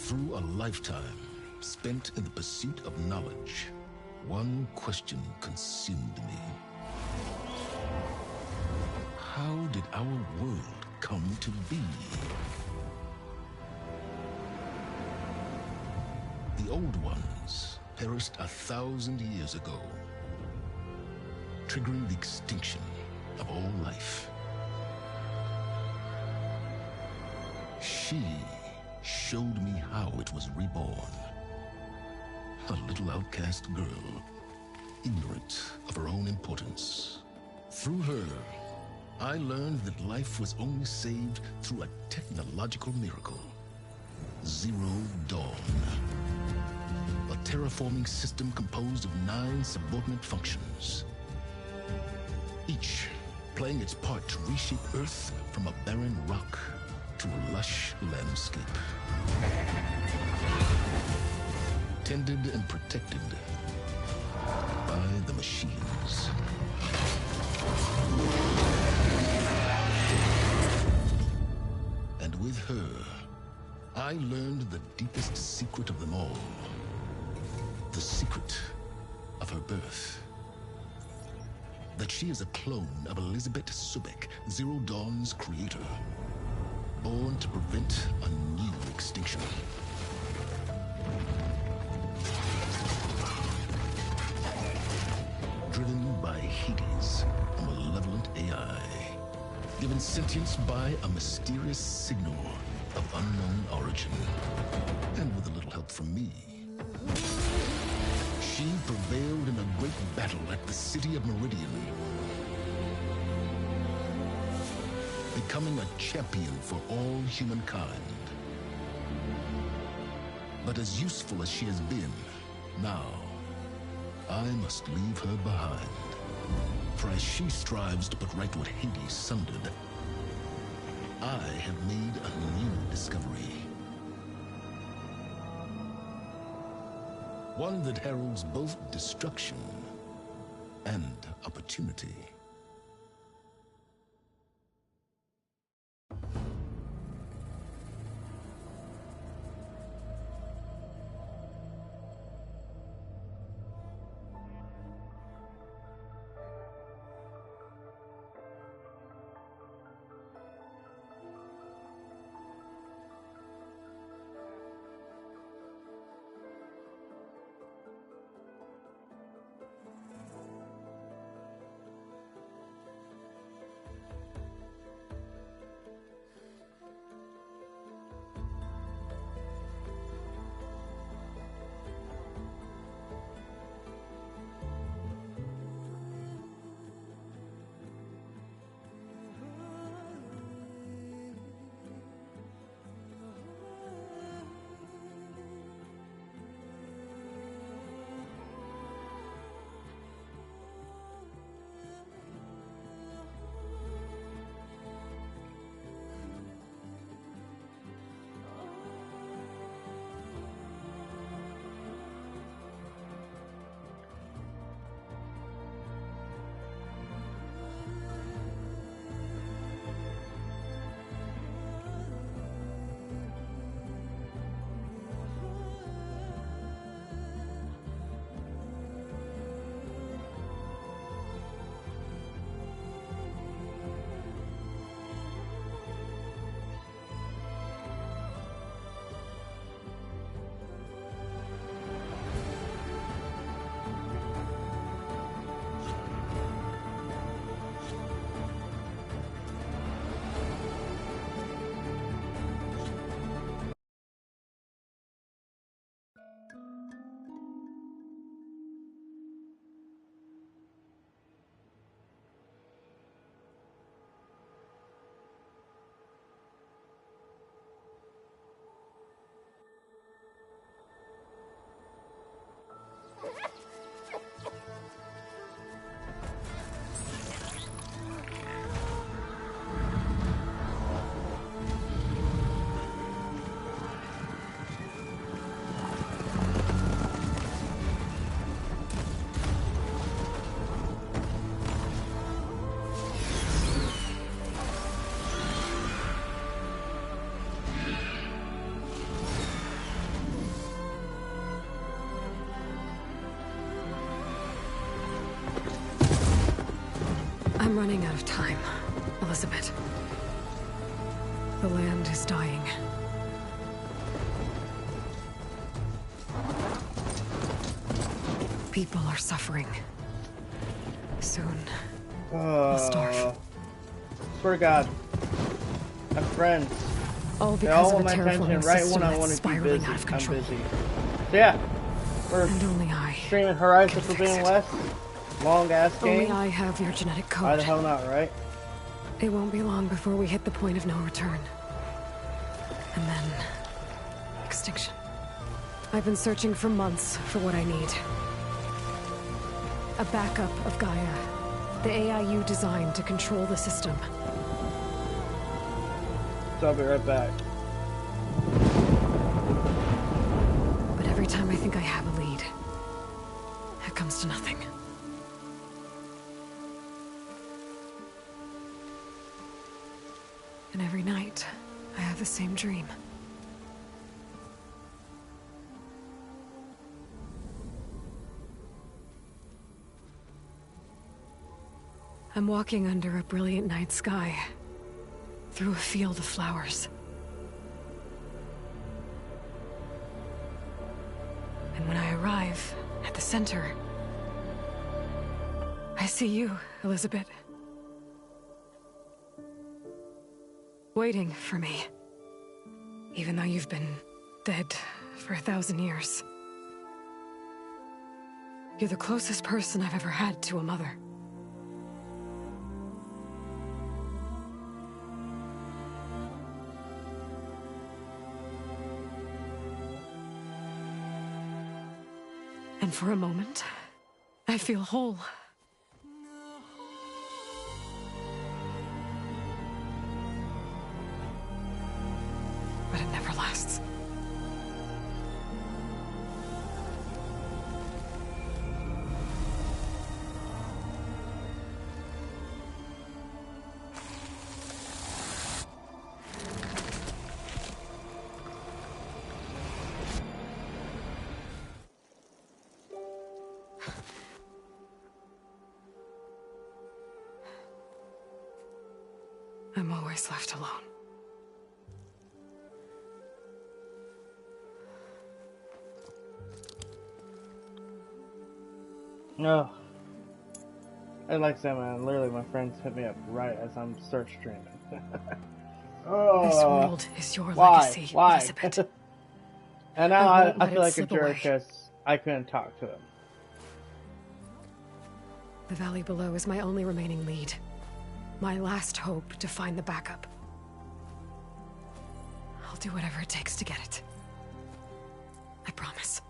Through a lifetime spent in the pursuit of knowledge, one question consumed me. How did our world come to be? The old ones perished 1,000 years ago, triggering the extinction of all life. She showed me how it was reborn. A little outcast girl, ignorant of her own importance. Through her, I learned that life was only saved through a technological miracle. Zero Dawn. A terraforming system composed of 9 subordinate functions, each playing its part to reshape Earth from a barren rock to a lush landscape. Tended and protected by the machines. And with her, I learned the deepest secret of them all. The secret of her birth. That she is a clone of Elizabeth Sobek, Zero Dawn's creator. Born to prevent a new extinction. Driven by Hades, a malevolent AI. Given sentience by a mysterious signal of unknown origin. And with a little help from me, she prevailed in a great battle at the city of Meridian, becoming a champion for all humankind. But as useful as she has been, now I must leave her behind. For as she strives to put right what Hades sundered, I have made a new discovery. One that heralds both destruction and opportunity. I'm running out of time, Elizabeth. The land is dying. People are suffering. Soon, we'll starve. Swear to God. My friends. All They all because of want a my attention terraforming right system when I that's want to be spiraling busy. out of I'm control. busy. So yeah. We're And only I streaming Horizon can Forbidden fix it. West. Long ass Only game. I have your genetic Why code. the hell not, right? It won't be long before we hit the point of no return. And then... extinction. I've been searching for months for what I need. A backup of Gaia. The AI you designed to control the system. So I'll be right back. But every time I think I have a lead, it comes to nothing. And every night, I have the same dream. I'm walking under a brilliant night sky, through a field of flowers. And when I arrive at the center, I see you, Elizabeth. Waiting for me. Even though you've been dead for 1,000 years. You're the closest person I've ever had to a mother. And for a moment, I feel whole. But it never lasts. I'm always left alone. No. I like that, man. Literally, my friends hit me up right as I'm search streaming. This world is your why? legacy, Why? Elizabeth. And now I I won't let feel it like a slip jerk away. because I couldn't talk to him. The valley below is my only remaining lead. My last hope to find the backup. I'll do whatever it takes to get it. I promise.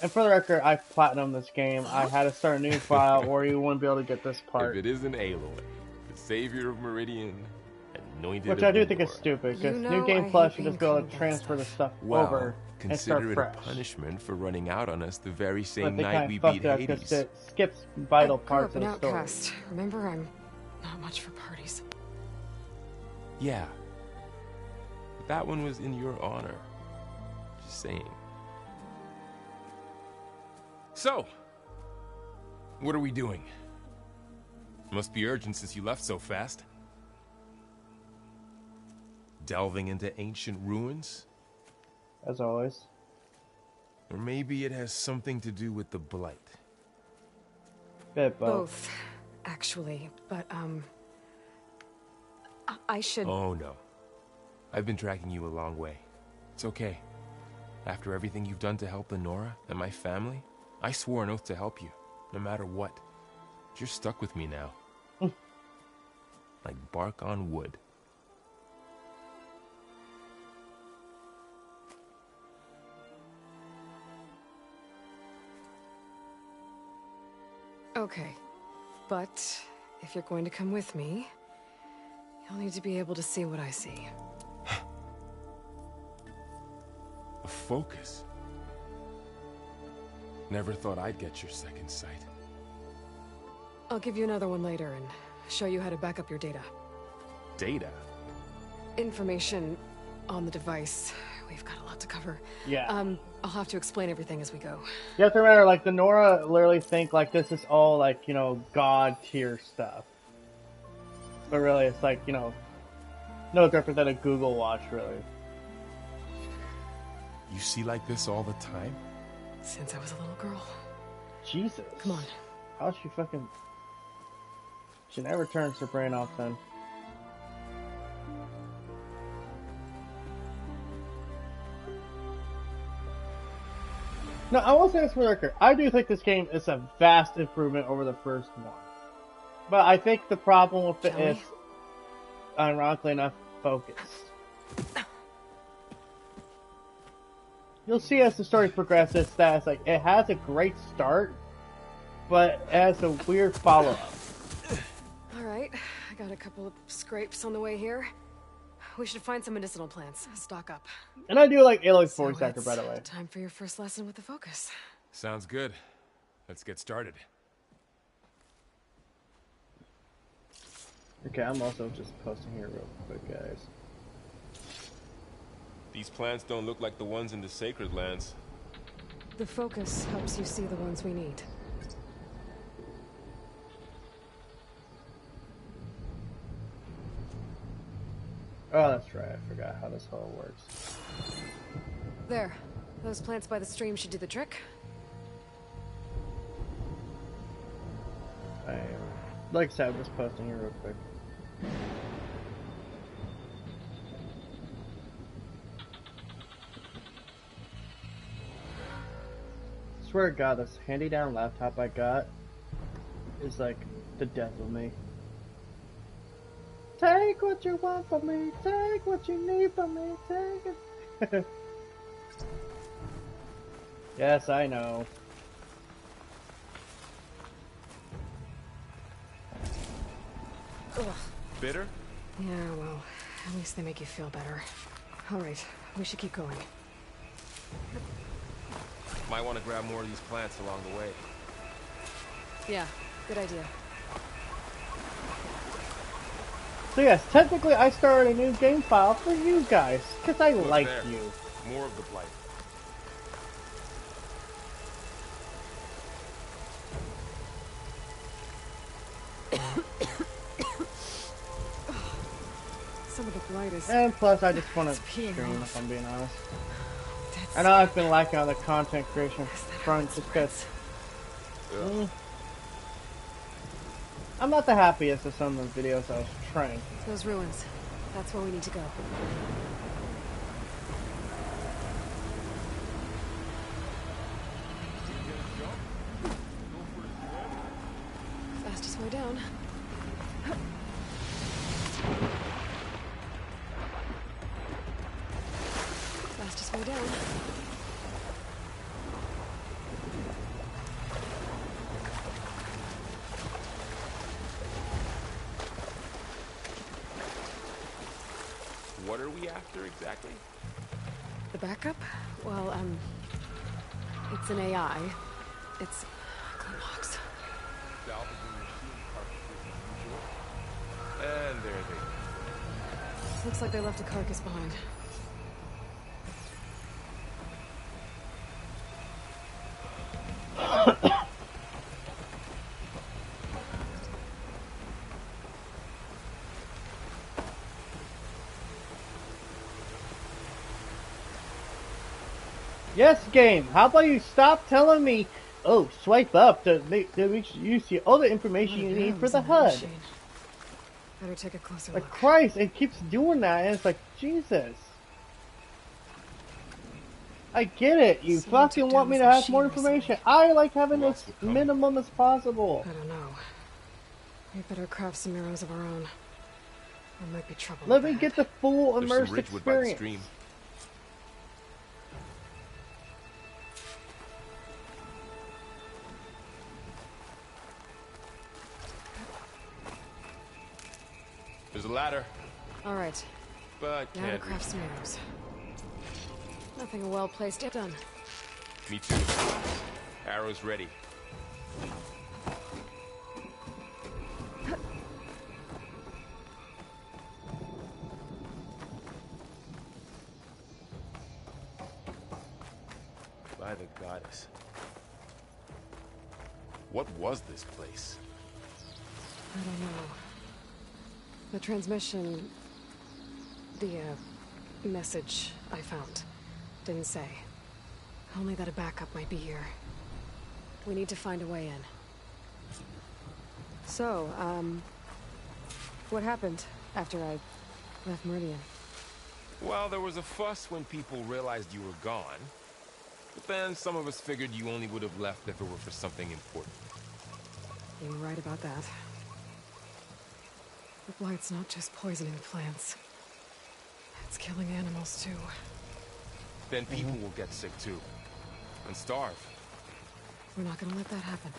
And for the record, I platinumed this game. I had to start a new file or you wouldn't be able to get this part. If it isn't Aloy, the savior of Meridian, anointed Which of I do think is Endor. stupid, because You know New Game I Plus hate should just being be able called to that transfer the stuff. stuff Well, over and start consider it fresh. a punishment for running out on us the very But same they night kind we of fucked beat it up Hades. because it skips vital I grew parts up of an the story. outcast. Remember, I'm not much for parties. Yeah. But that one was in your honor. Just saying. So, what are we doing? Must be urgent since you left so fast. Delving into ancient ruins? As always. Or maybe it has something to do with the Blight. Bit both. Both, actually. But, I should... Oh no. I've been tracking you a long way. It's okay. After everything you've done to help Lenora and my family, I swore an oath to help you, no matter what. You're stuck with me now. Like bark on wood. Okay. But, if you're going to come with me, you'll need to be able to see what I see. A focus. Never thought I'd get your second sight. I'll give you another one later and show you how to back up your data. Data? Information on the device we've got a lot to cover. Yeah. I'll have to explain everything as we go. You have to remember, like, the Nora literally think, like, this is all, like, you know, God tier stuff. But really, it's like, you know, no different than a Google Watch, really. You see like this all the time? Since I was a little girl. Jesus. Come on. How's she fucking... She never turns her brain off then. No, I will say this for the record. I do think this game is a vast improvement over the first one. But I think the problem with it is, ironically enough, focus. You'll see as the story progresses that it's like, it has a great start, but it has a weird follow-up. Alright, I got a couple of scrapes on the way here. We should find some medicinal plants. Stock up. And I do like Aloy's So voice actor, by the way. it's time for your first lesson with the focus. Sounds good. Let's get started. Okay, I'm also just posting here real quick, guys. These plants don't look like the ones in the Sacred Lands. The focus helps you see the ones we need. Oh, that's right. I forgot how this all works. There. Those plants by the stream should do the trick. Like I said, I'm just posting here real quick. Swear to God, this handy-down laptop I got is like the death of me. Take what you want from me, take what you need from me, take it. Yes, I know. Ugh. Bitter? Yeah, well, at least they make you feel better. Alright, we should keep going. Might want to grab more of these plants along the way. Yeah, good idea. So yes, technically I started a new game file for you guys, because I Look like there. you. More of the blight. Some of the blight is... And plus I just want to It's peeing stream, off. if I'm being honest. That's... I know I've been lacking on the content creation Is that how front it just because Ugh. I'm not the happiest of some of the videos I was trying. Those ruins. That's where we need to go. Fastest way down. Fastest way down. What are we after exactly? The backup? Well, it's an AI. It's Glenlox. Salvaging machine carcasses as usual. And there they go. Looks like they left a carcass behind. Yes, game. How about you stop telling me, oh, swipe up to you see all the information you need for the HUD. Better take a closer Like look. Christ, it keeps doing that, and it's like Jesus. I get it. You Someone fucking took want down me this to have machine more recently. information. I like having Who this else would come? minimum as possible. I don't know. We better craft some arrows of our own. There might be trouble. Let with me that. get the full There's some immersive ridgewood by the experience. stream. There's a ladder, All right. but Now to can't craft reach. some arrows. Nothing a well-placed yet done. Me too. Arrows ready. By the goddess. What was this place? I don't know. The transmission... The, message I found didn't say. Only that a backup might be here. We need to find a way in. So, what happened after I left Meridian? Well, there was a fuss when people realized you were gone. But then some of us figured you only would have left if it were for something important. You were right about that. The blight's not just poisoning plants. It's killing animals, too. Then people will get sick, too. And starve. We're not gonna let that happen.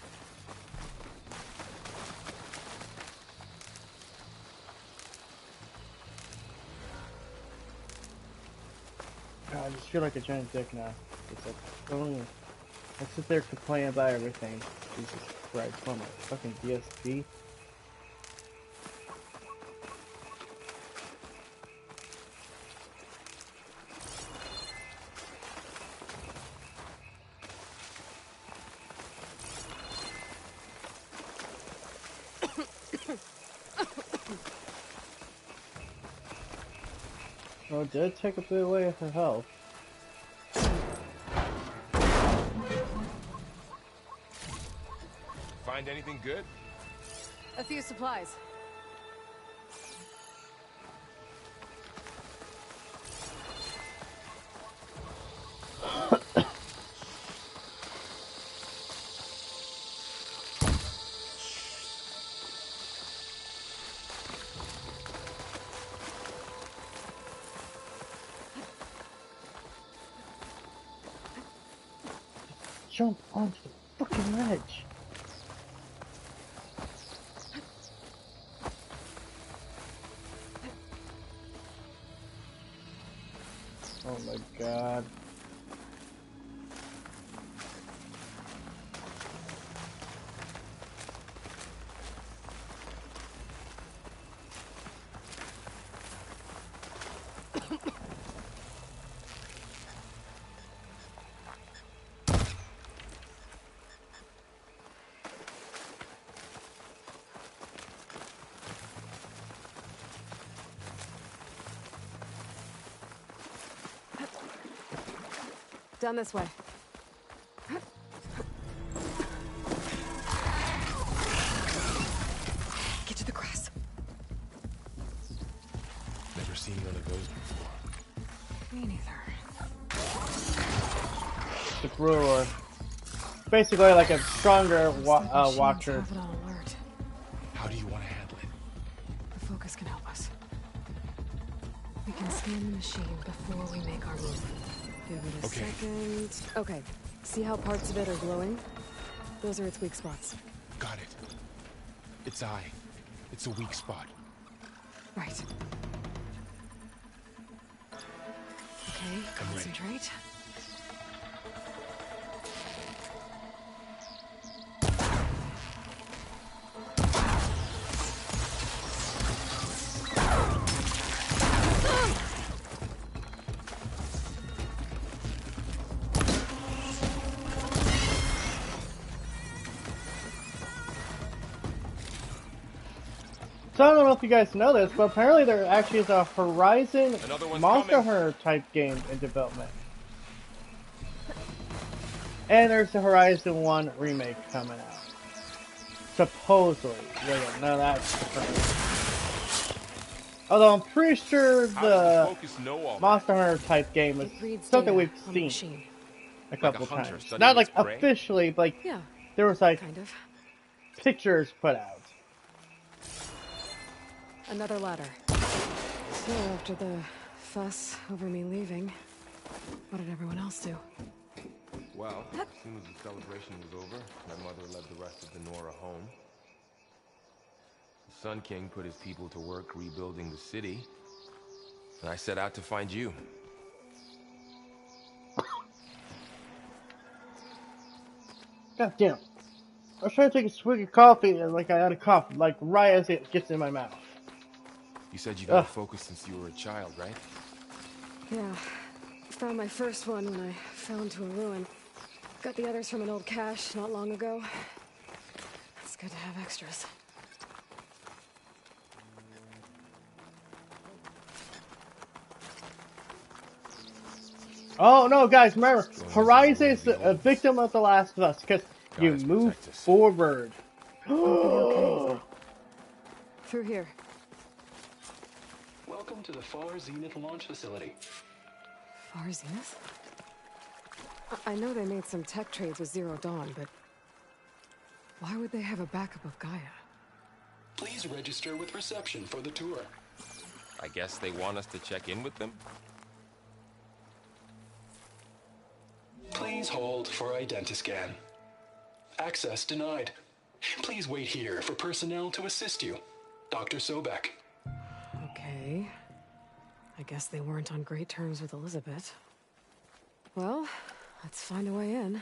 God, I just feel like a giant dick now. It's like, oh, I sit there complaining about everything. Jesus Christ, what am I, fucking DSP? Well, it did take a bit away of her health. Find anything good? A few supplies. Jump onto the fucking ledge. Oh my god. Down this way. Get to the grass. Never seen one of those before. Me neither. The brewer. Basically like a stronger watcher. Have it on alert. How do you want to handle it? The focus can help us. We can scan the machine before we make our move. Give it a second. Okay. See how parts of it are glowing? Those are its weak spots. Got it. Its eye. It's a weak spot. Right. Okay, concentrate. So I don't know if you guys know this, but apparently there actually is a Horizon Monster Hunter type game in development. And there's the Horizon 1 remake coming out. Supposedly. No, that's confirmed. Although I'm pretty sure the Monster Hunter type game is something we've seen a couple times. Not like officially, but like there was like pictures put out. Another ladder. So after the fuss over me leaving, what did everyone else do? Well, as soon as the celebration was over, my mother led the rest of the Nora home. The Sun King put his people to work rebuilding the city, and I set out to find you. God damn. I was trying to take a swig of coffee and like I had a cough, like right as it gets in my mouth. You said you got a focus since you were a child, right? Yeah. Found my first one when I fell into a ruin. Got the others from an old cache not long ago. It's good to have extras. Oh no, guys! Remember, Horizon is a victim of The Last of Us because you move forward. Okay. Through here. Welcome to the Far Zenith launch facility. Far Zenith? I know they made some tech trades with Zero Dawn, but why would they have a backup of Gaia? Please register with reception for the tour. I guess they want us to check in with them? Please hold for identiscan. Access denied. Please wait here for personnel to assist you. Dr. Sobek. Okay. I guess they weren't on great terms with Elizabeth. Well, let's find a way in.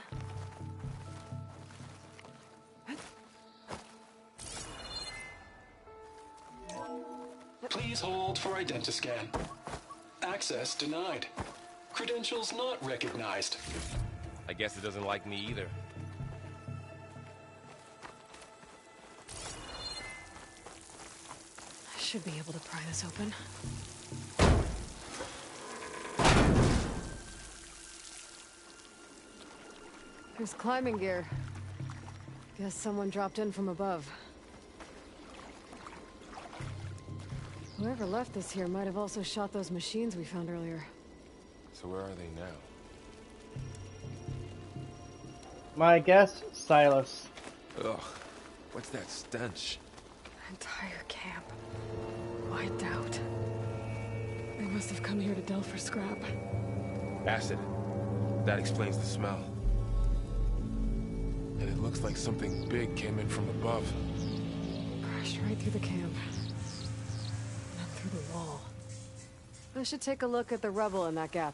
Please hold for identiscan. Access denied. Credentials not recognized. I guess it doesn't like me either. I should be able to pry this open. There's climbing gear. Guess someone dropped in from above. Whoever left this here might have also shot those machines we found earlier. So where are they now? My guess, Silas. Ugh, what's that stench? Entire camp. Wiped out. They must have come here to delve for scrap. Acid. That explains the smell. And it looks like something big came in from above. Crashed right through the camp. Up through the wall. I should take a look at the rubble in that gap.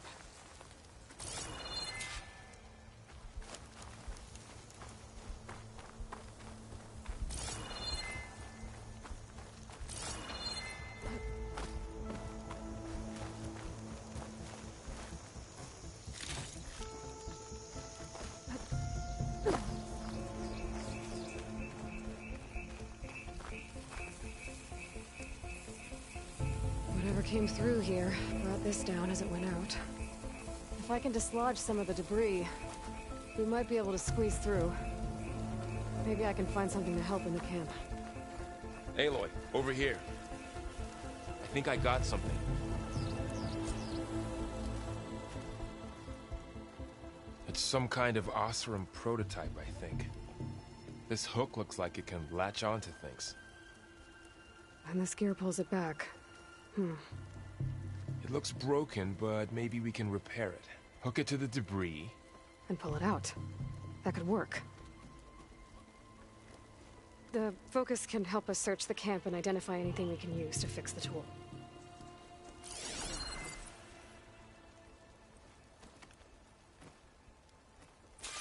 Came through here, brought this down as it went out. If I can dislodge some of the debris, we might be able to squeeze through. Maybe I can find something to help in the camp. Aloy, over here. I think I got something. It's some kind of Oseram prototype, I think. This hook looks like it can latch onto things. And this gear pulls it back. It looks broken, but maybe we can repair it. Hook it to the debris. And pull it out. That could work. The focus can help us search the camp and identify anything we can use to fix the tool.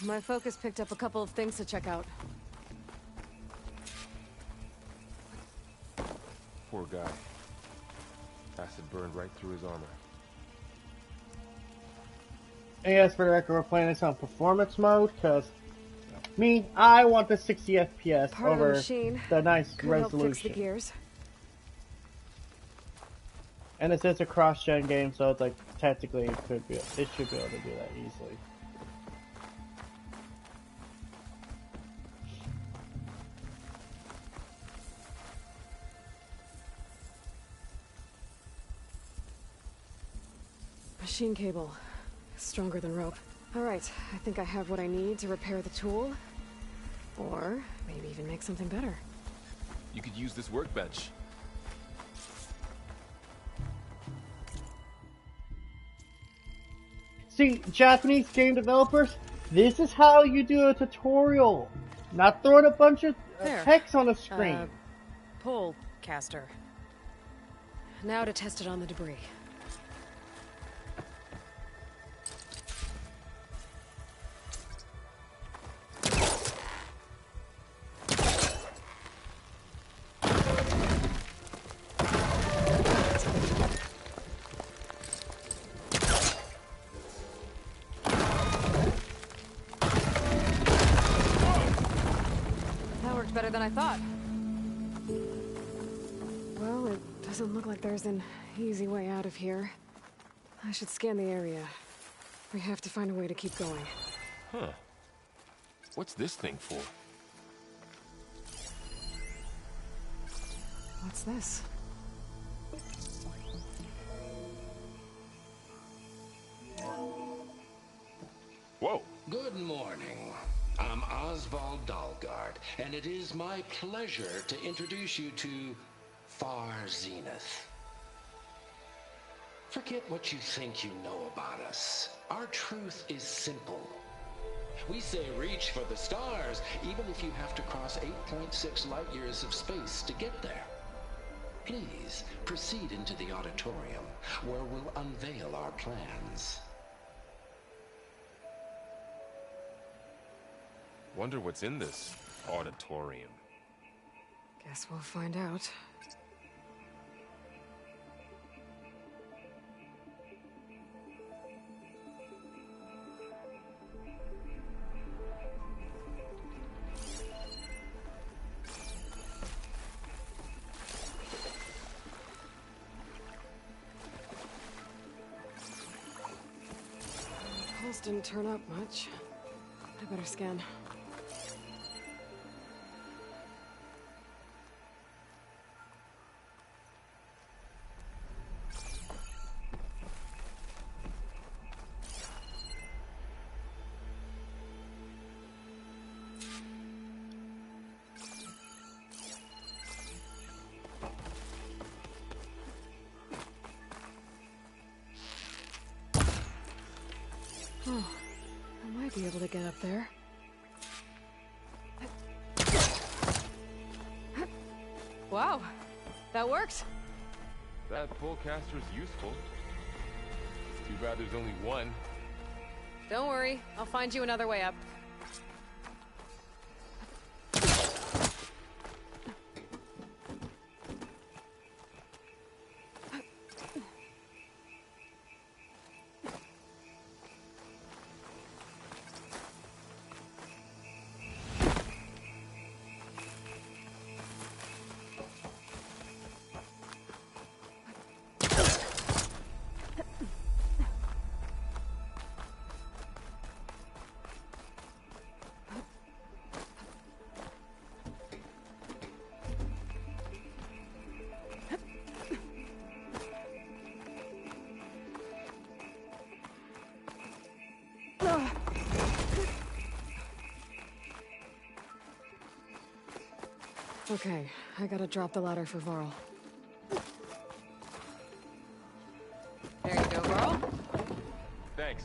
My focus picked up a couple of things to check out. Poor guy. Acid burned right through his armor. And yes, for the record, we're playing this on performance mode, because I want the 60 FPS Part over of the machine the nice could help resolution. fix the gears. And this is a cross-gen game, so it's like, technically it should be able to do that easily. Machine cable. Stronger than rope. Alright, I think I have what I need to repair the tool. Or maybe even make something better. You could use this workbench. See, Japanese game developers, this is how you do a tutorial. Not throwing a bunch of text on the screen. Pole caster. Now to test it on the debris. than I thought. Well, it doesn't look like there's an easy way out of here. I should scan the area. We have to find a way to keep going. Huh. What's this thing for? What's this? Whoa! Good morning. I'm Oswald Dalgard, and it is my pleasure to introduce you to Far Zenith. Forget what you think you know about us. Our truth is simple. We say reach for the stars, even if you have to cross 8.6 light years of space to get there. Please proceed into the auditorium, where we'll unveil our plans. Wonder what's in this auditorium. Guess we'll find out. Pulse didn't turn up much. I better scan. Oh, I might be able to get up there. Wow, that worked. That pullcaster's useful. Too bad there's only one. Don't worry, I'll find you another way up. Okay, I gotta drop the ladder for Varl. There you go, Varl. Thanks.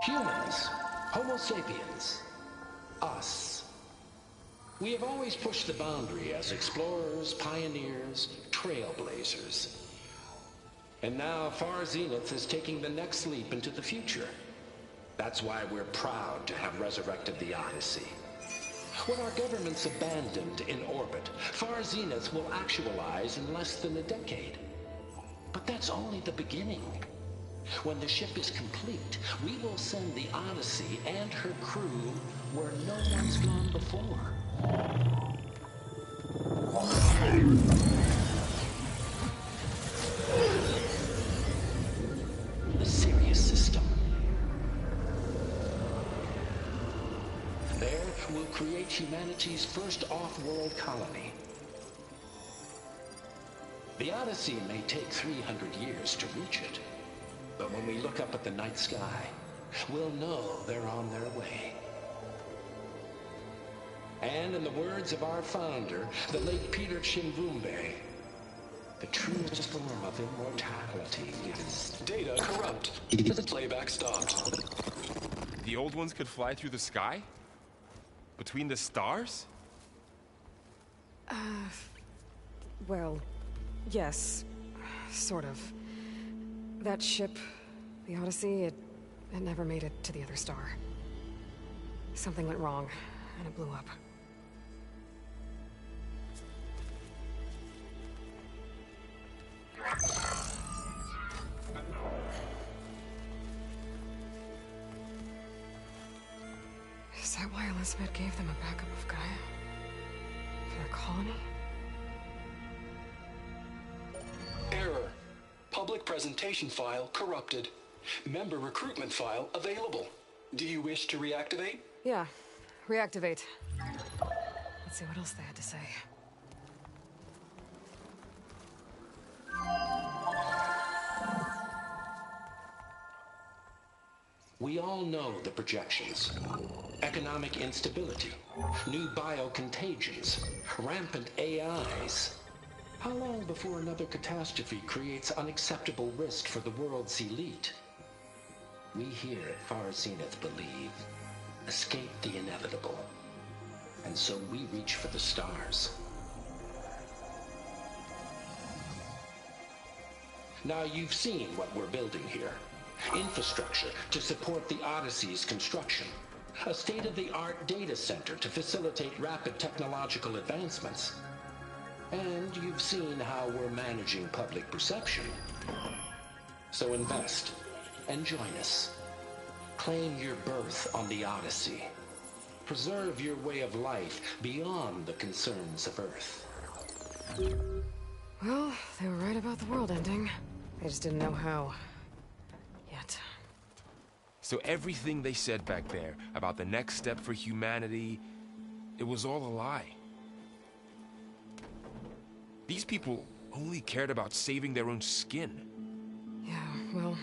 Humans, Homo sapiens, us. We have always pushed the boundary as explorers, pioneers, trailblazers. And now Far Zenith is taking the next leap into the future. That's why we're proud to have resurrected the Odyssey. What our governments abandoned in orbit, Far Zenith will actualize in less than a decade. But that's only the beginning. When the ship is complete, we will send the Odyssey and her crew where no one's gone before. The Sirius system. There, we'll create humanity's first off-world colony. The Odyssey may take 300 years to reach it. But when we look up at the night sky, we'll know they're on their way. And in the words of our founder, the late Peter Chimvumbe, the truest form of immortality is... Data corrupt. The playback stopped. The old ones could fly through the sky? Between the stars? Well, yes, sort of. That ship, the Odyssey, it it never made it to the other star. Something went wrong, and it blew up. Is that why Elizabeth gave them a backup of Gaia? For their colony? Error. Public presentation file corrupted. Member recruitment file available. Do you wish to reactivate? Yeah. Reactivate. Let's see what else they had to say. We all know the projections. Economic instability, new biocontagions, rampant AIs. How long before another catastrophe creates unacceptable risk for the world's elite? We here at Far Zenith believe, escape the inevitable. And so we reach for the stars. Now you've seen what we're building here. Infrastructure to support the Odyssey's construction. A state-of-the-art data center to facilitate rapid technological advancements. And you've seen how we're managing public perception. So invest and join us. Claim your berth on the Odyssey. Preserve your way of life beyond the concerns of Earth. Well, they were right about the world ending. They just didn't know how. Yet. So everything they said back there about the next step for humanity, it was all a lie. These people only cared about saving their own skin. Yeah, well,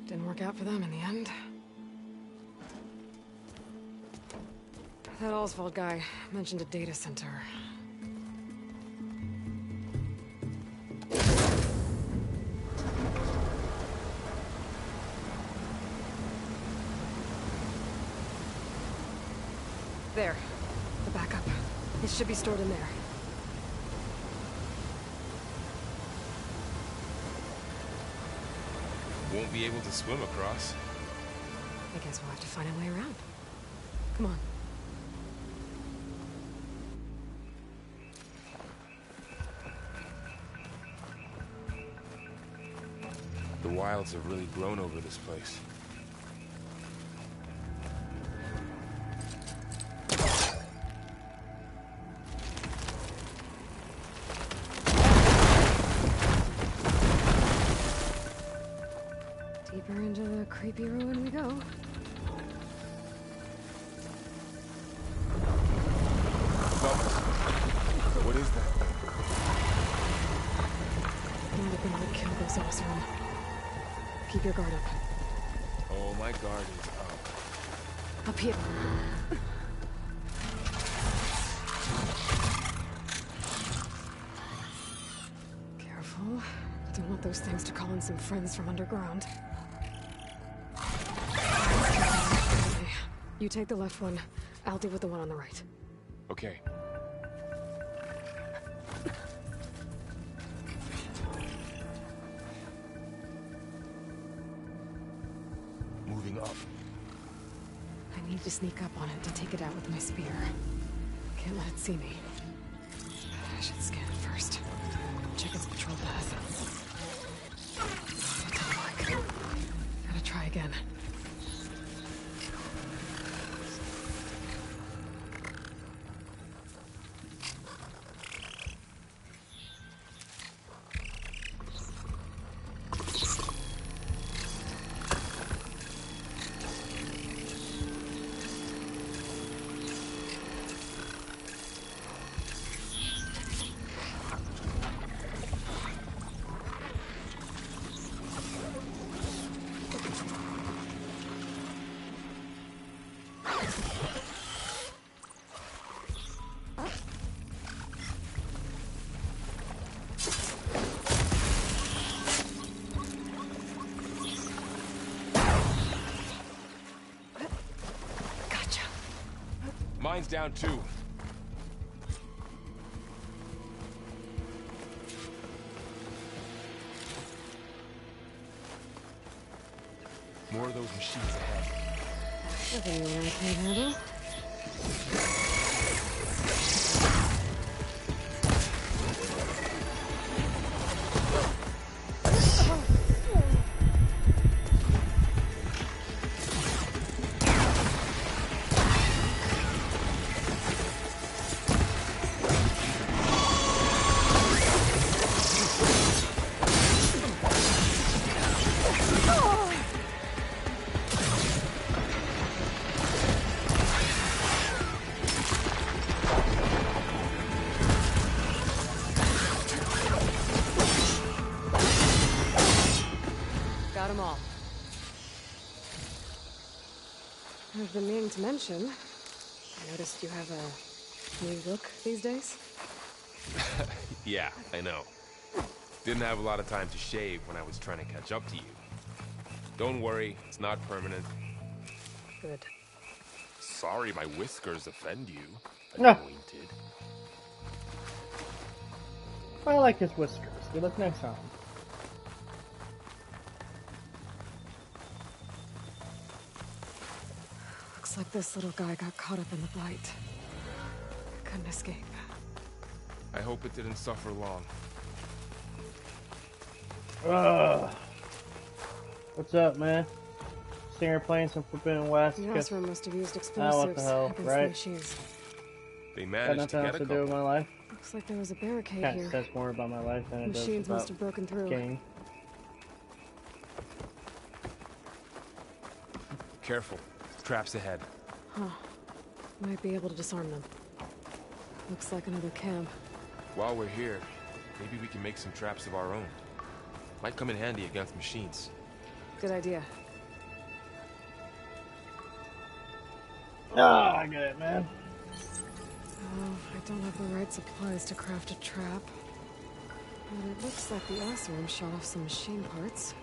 didn't work out for them in the end. That Oswald guy mentioned a data center. There. The backup. It should be stored in there. Won't be able to swim across. I guess we'll have to find a way around. Come on. The wilds have really grown over this place. Deeper into the creepy ruin we go. What is that? Might have been what killed those Oseram. Keep your guard up. Oh, my guard is up. Up here. Careful. Don't want those things to call in some friends from underground. You take the left one. I'll deal with the one on the right. Okay. Moving up. I need to sneak up on it to take it out with my spear. Can't let it see me. I should scan it first. Check its patrol path. Didn't work. Gotta try again. Mine's down too. More of those those machines ahead. Nothing you and I can't handle. Got 'em all. I've been meaning to mention, I noticed you have a new look these days. Yeah, I know. Didn't have a lot of time to shave when I was trying to catch up to you. Don't worry, it's not permanent. Good. Sorry my whiskers offend you, No. anointed. I like his whiskers. They look nice on him. Looks like this little guy got caught up in the blight. Couldn't escape. I hope it didn't suffer long. What's up, man? Singer playing some Forbidden West. The Osram must have used what explosives the hell, against right? the machines. They Got managed to nothing get else a to do couple. with my life. Looks like there was a barricade Kind here. of says more about my life than it does Machines must about have broken through. game. Careful. Traps ahead. Huh. Might be able to disarm them. Looks like another camp. While we're here, maybe we can make some traps of our own. Might come in handy against machines. Good idea. Ah, I get it, man. Oh, I don't have the right supplies to craft a trap. But it looks like the Osram shot off some machine parts.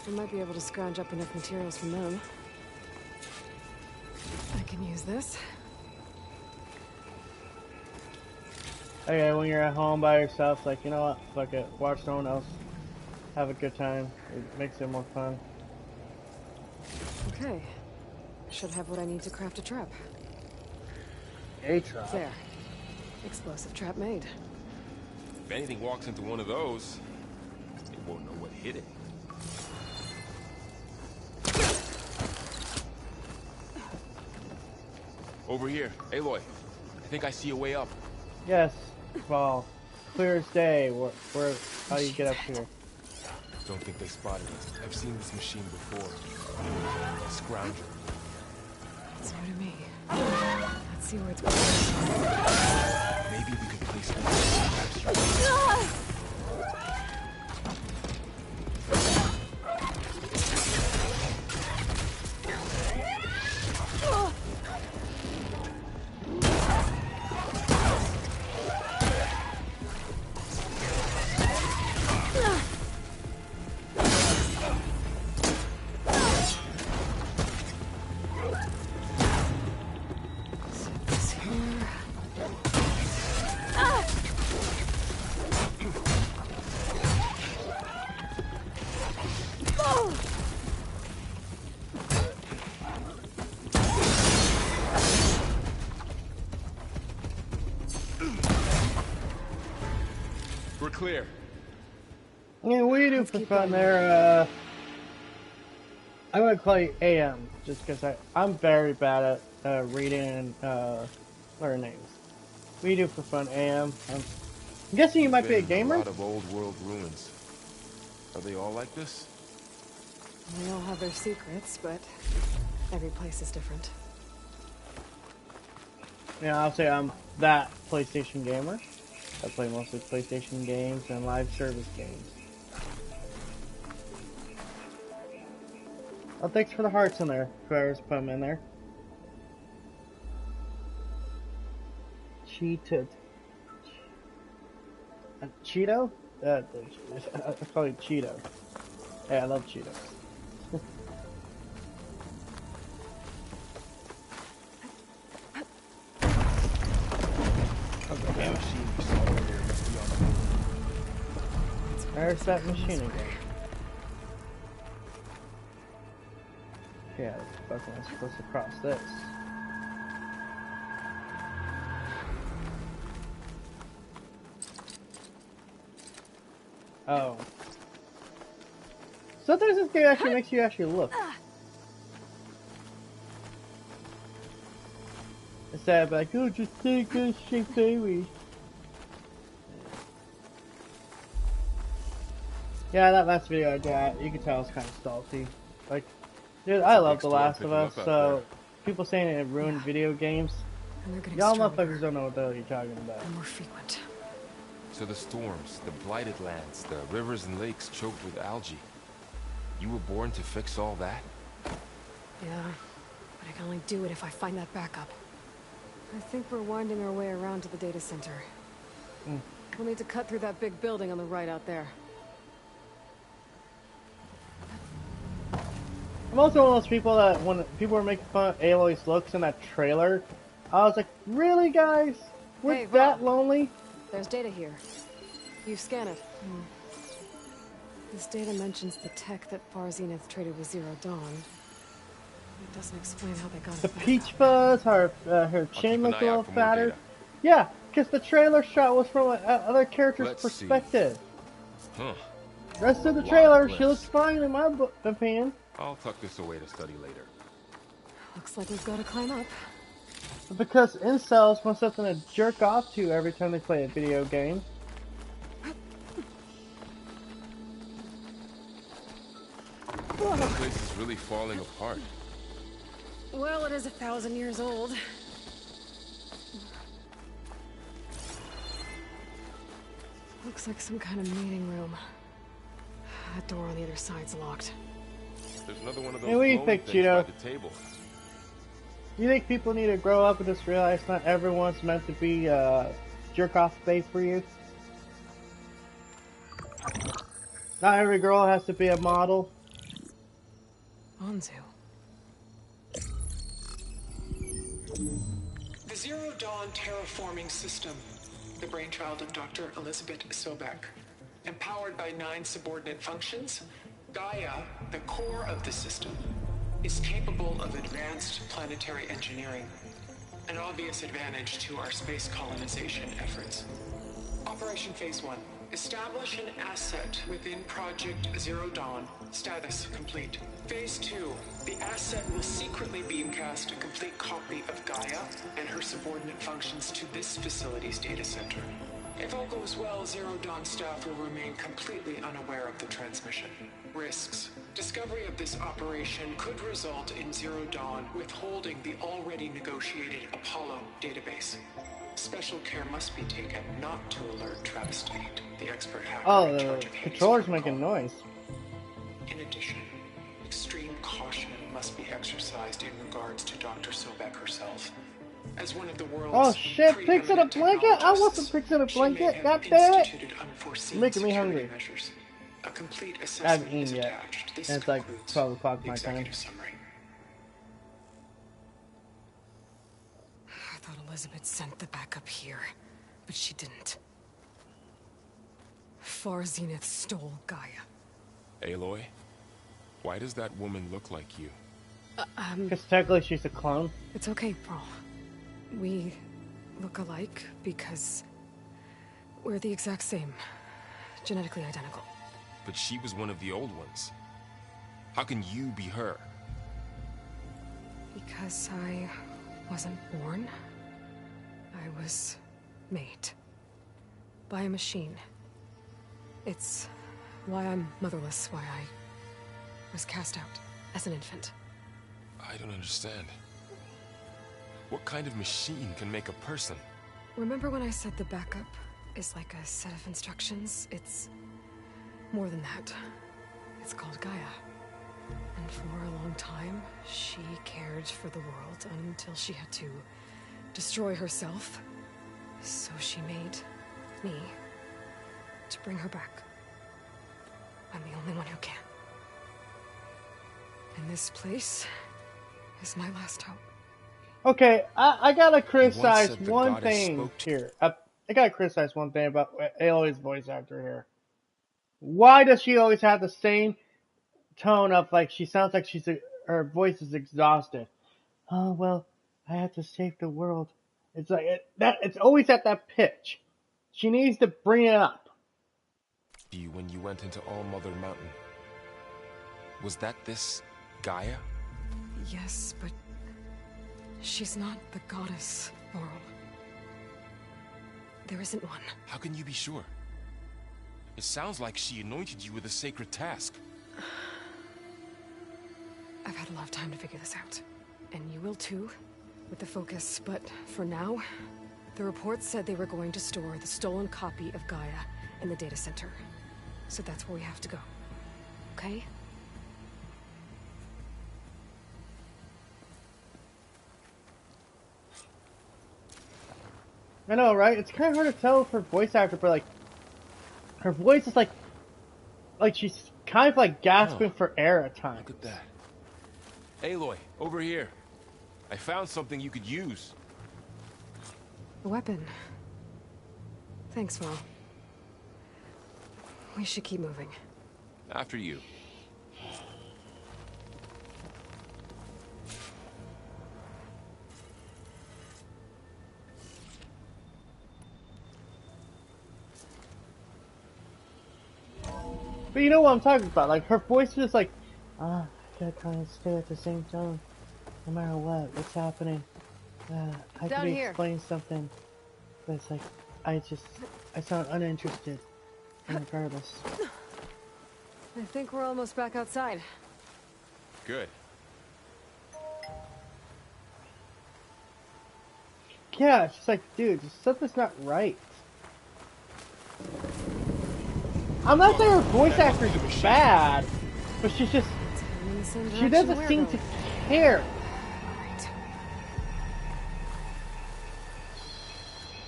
I might be able to scrounge up enough materials from them. I can use this. Okay, when you're at home by yourself, it's like, you know what? Fuck it. Watch someone else have a good time. It makes it more fun. Okay. Should have what I need to craft a trap. A trap. There. Explosive trap made. If anything walks into one of those, it won't know what hit it. Over here. Aloy, I think I see a way up. Yes, Paul. Clear as day. How do you get up here? Don't think they spotted us. I've seen this machine before. Scrounger. It's new to me. Let's see where it's going. Maybe we could place one. This here. We're clear. Yeah, what do you do for fun there? I'm gonna call you AM, just because I'm very bad at reading and learning names. What do you do for fun, AM? I'm guessing you might be a gamer? A lot of old world ruins. Are they all like this? They all have their secrets, but every place is different. Yeah, I'll say I'm that PlayStation gamer. I play mostly PlayStation games and live service games. Oh, thanks for the hearts in there. Whoever's put them in there. Cheated. Cheeto? I call it Cheeto. Yeah, I love Cheetos. There's that machine again. Yeah, fucking I'm supposed to cross this. Oh. Sometimes this game actually makes you actually look. Instead of like, oh, just take a shake baby. Yeah, that last video I did, you can tell it's kind of salty. Like, dude, I love The Last of Us, so people saying it ruined video games. Y'all motherfuckers don't know what the hell you're talking about. And more frequent. So the storms, the blighted lands, the rivers and lakes choked with algae. You were born to fix all that? Yeah, but I can only do it if I find that backup. I think we're winding our way around to the data center. We'll need to cut through that big building on the right out there. I'm also one of those people that when people were making fun of Aloy's looks in that trailer, I was like, really guys? We're Hey, that Rob. lonely? There's data here. You scan it. This data mentions the tech that Far Zenith traded with Zero Dawn. It doesn't explain how they got The it back peach up. fuzz, her chin looked a little fatter. Yeah, because the trailer shot was from another character's perspective. Huh. Rest of the trailer, she looks fine in my opinion. I'll tuck this away to study later. Looks like we've got to climb up. Because incels want something to jerk off to every time they play a video game. This place is really falling apart. Well, it is 1,000 years old. Looks like some kind of meeting room. That door on the other side's locked. There's another one of those Hey, what do you glowing think, things Cheeto? by the table. You think people need to grow up and just realize not everyone's meant to be jerk-off bait for you? Not every girl has to be a model. Anzu. The Zero Dawn terraforming system, the brainchild of Dr. Elizabeth Sobek. Empowered by 9 subordinate functions, Gaia, the core of the system, is capable of advanced planetary engineering, an obvious advantage to our space colonization efforts. Operation Phase 1. Establish an asset within Project Zero Dawn. Status complete. Phase 2. The asset will secretly beamcast a complete copy of Gaia and her subordinate functions to this facility's data center. If all goes well, Zero Dawn staff will remain completely unaware of the transmission. Risks. Discovery of this operation could result in Zero Dawn withholding the already negotiated Apollo database. Special care must be taken not to alert Travis Tate, the expert hacker Oh, in the charge of Hades controller's protocol. making noise. In addition, extreme caution must be exercised in regards to Dr. Sobek herself. As one of the world's Oh shit, pigs in a blanket? I want some pigs in a blanket, god damn it! Making me hungry. Measures. A complete I assessment haven't is eaten yet. attached. This And it's like concludes 12 o'clock the my time. executive summary. I thought Elizabeth sent the backup here, but she didn't. Far Zenith stole Gaia. Aloy, why does that woman look like you? Because technically she's a clone. It's okay, Pearl. We look alike because we're the exact same. Genetically identical. But she was one of the old ones. How can you be her? Because I wasn't born. I was made. By a machine. It's why I'm motherless, why I was cast out as an infant. I don't understand. What kind of machine can make a person? Remember when I said the backup is like a set of instructions? It's more than that. It's called Gaia. And for a long time, she cared for the world until she had to destroy herself. So she made me to bring her back. I'm the only one who can. And this place is my last hope. Okay, I gotta You criticize once said the one goddess thing spoke to- here. I gotta criticize one thing about Aloy's voice actor here. Why does she always have the same tone of like she sounds like she's her voice is exhausted. Oh well, I have to save the world. It's like it's always at that pitch. She needs to bring it up. You when you went into All Mother Mountain. Was that this Gaia? Yes, but she's not the goddess, Laurel. There isn't one. How can you be sure? It sounds like she anointed you with a sacred task. I've had a lot of time to figure this out. And you will too, with the focus. But for now, the reports said they were going to store the stolen copy of Gaia in the data center. So that's where we have to go. Okay? I know, right? It's kind of hard to tell with her voice actor, but like, her voice is like she's kind of like gasping for air at times. Look at that. Aloy, over here. I found something you could use. A weapon. Thanks, Val. We should keep moving. After you. But you know what I'm talking about? Like, her voice is just like, I gotta try and stay at the same tone, no matter what's happening. I could be explaining something, but it's like, I sound uninterested, regardless. I think we're almost back outside. Good. Yeah, it's just like, dude, something's not right. I'm not saying her voice actor is bad, but she's just, she doesn't seem to care.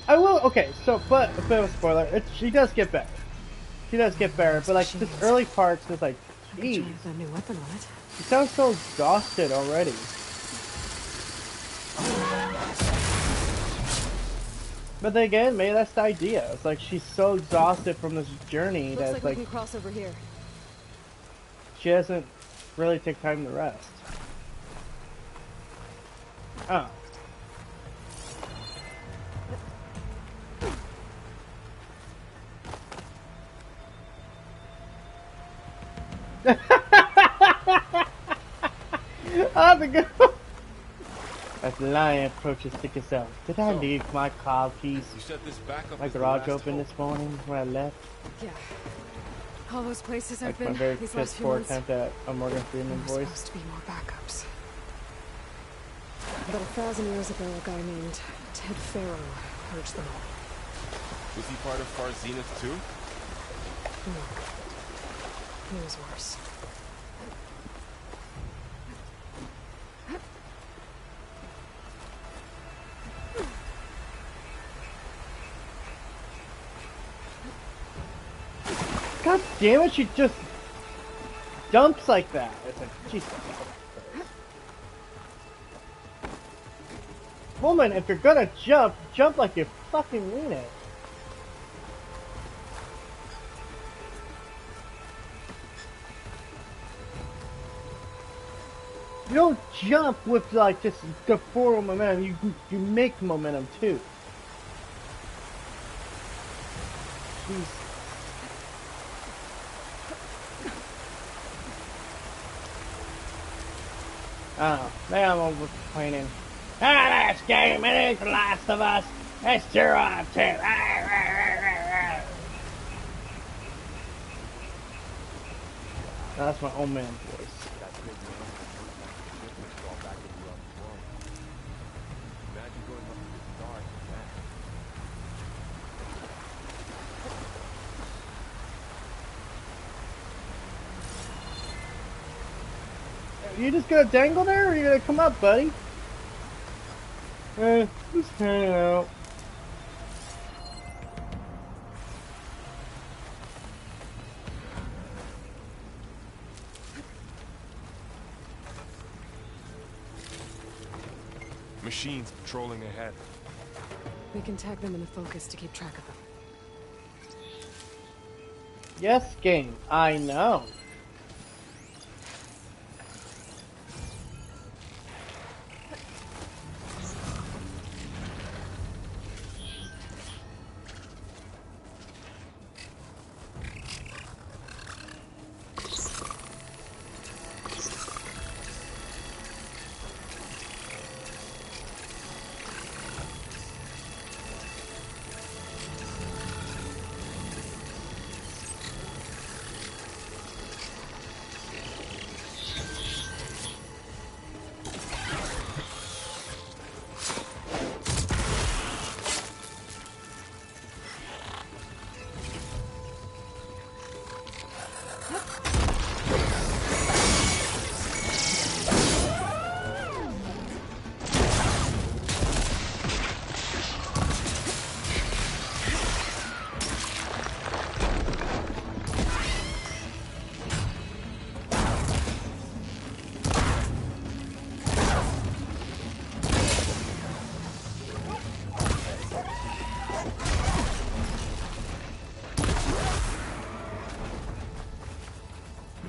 I will, okay, so, but, a bit of a spoiler, she does get better. She does get better, but like, this early part's just like, geez. A new weapon on it. She sounds so exhausted already. But then again, maybe that's the idea. It's like she's so exhausted from this journey that it's like we can cross over here. She doesn't really take time to rest. Oh. Oh, the good. As the lion approaches thick as hell. Did I leave my car keys? You set this back up my garage open this morning when I left? Yeah. All those places like I've been my very these piss last few poor months. attempt at a Morgan Freeman voice. Supposed to be more backups. But 1,000 years ago, a guy named Ted Farrow purged them all. Was he part of Far Zenith too? No. He was worse. God damn it, she just dumps like that. It's like, Jesus. Woman, if you're gonna jump, jump like you fucking mean it. You don't jump with like just the forward momentum, you make momentum too. Jeez. I don't know. Maybe I'm over complaining. Ah, this game, it is The Last of Us. It's Turok 2. That's my old man voice. You just gonna dangle there, or are you gonna come up, buddy? Just hang out. Machines patrolling ahead. We can tag them in the focus to keep track of them. Yes, game. I know.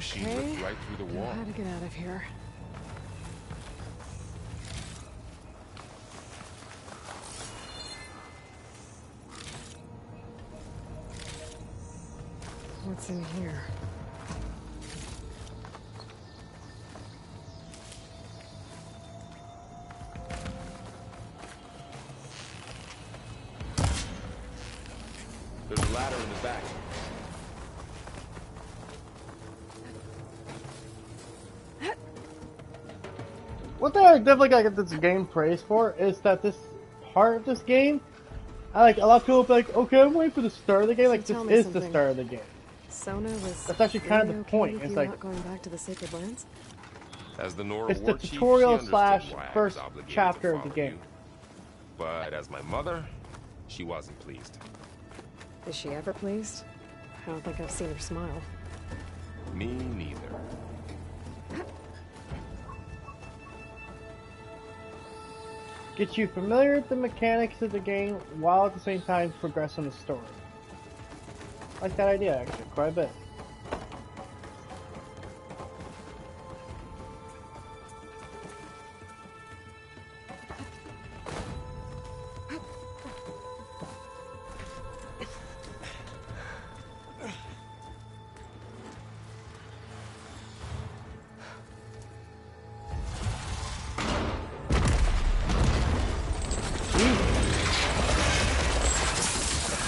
She ripped right through the wall. How to get out of here? What's in here? There's a ladder in the back. One thing I definitely gotta get this game praise for is that this part of this game, I like a lot of people be like, okay, I'm waiting for the start of the game. Like So this is tell me the something. start of the game. Sona was. That's actually kind of really the okay point. with It's you like not going back to the Sacred Lands. As the Nora it's the war chief, she tutorial understood slash why I was first obligated to chapter of the follow game. you. But as my mother, she wasn't pleased. Is she ever pleased? I don't think I've seen her smile. Me neither. Get you familiar with the mechanics of the game while at the same time progressing the story. I like that idea actually, quite a bit.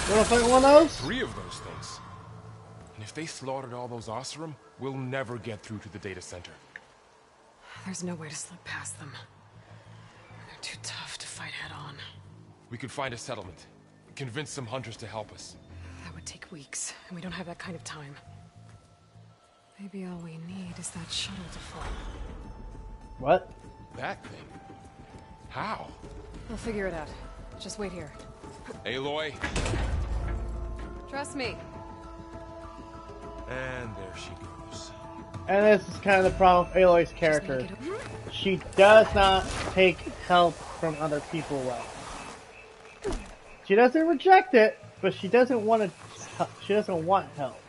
Wanna fight one of those? 3 of those things. And if they slaughtered all those Oseram, we'll never get through to the data center. There's no way to slip past them. They're too tough to fight head on. We could find a settlement. Convince some hunters to help us. That would take weeks, and we don't have that kind of time. Maybe all we need is that shuttle to fall. What? That thing? How? We'll figure it out. Just wait here. Aloy. Trust me. And there she goes. And this is kind of the problem with Aloy's character. She does not take help from other people well. She doesn't reject it, but she doesn't want to. She doesn't want help.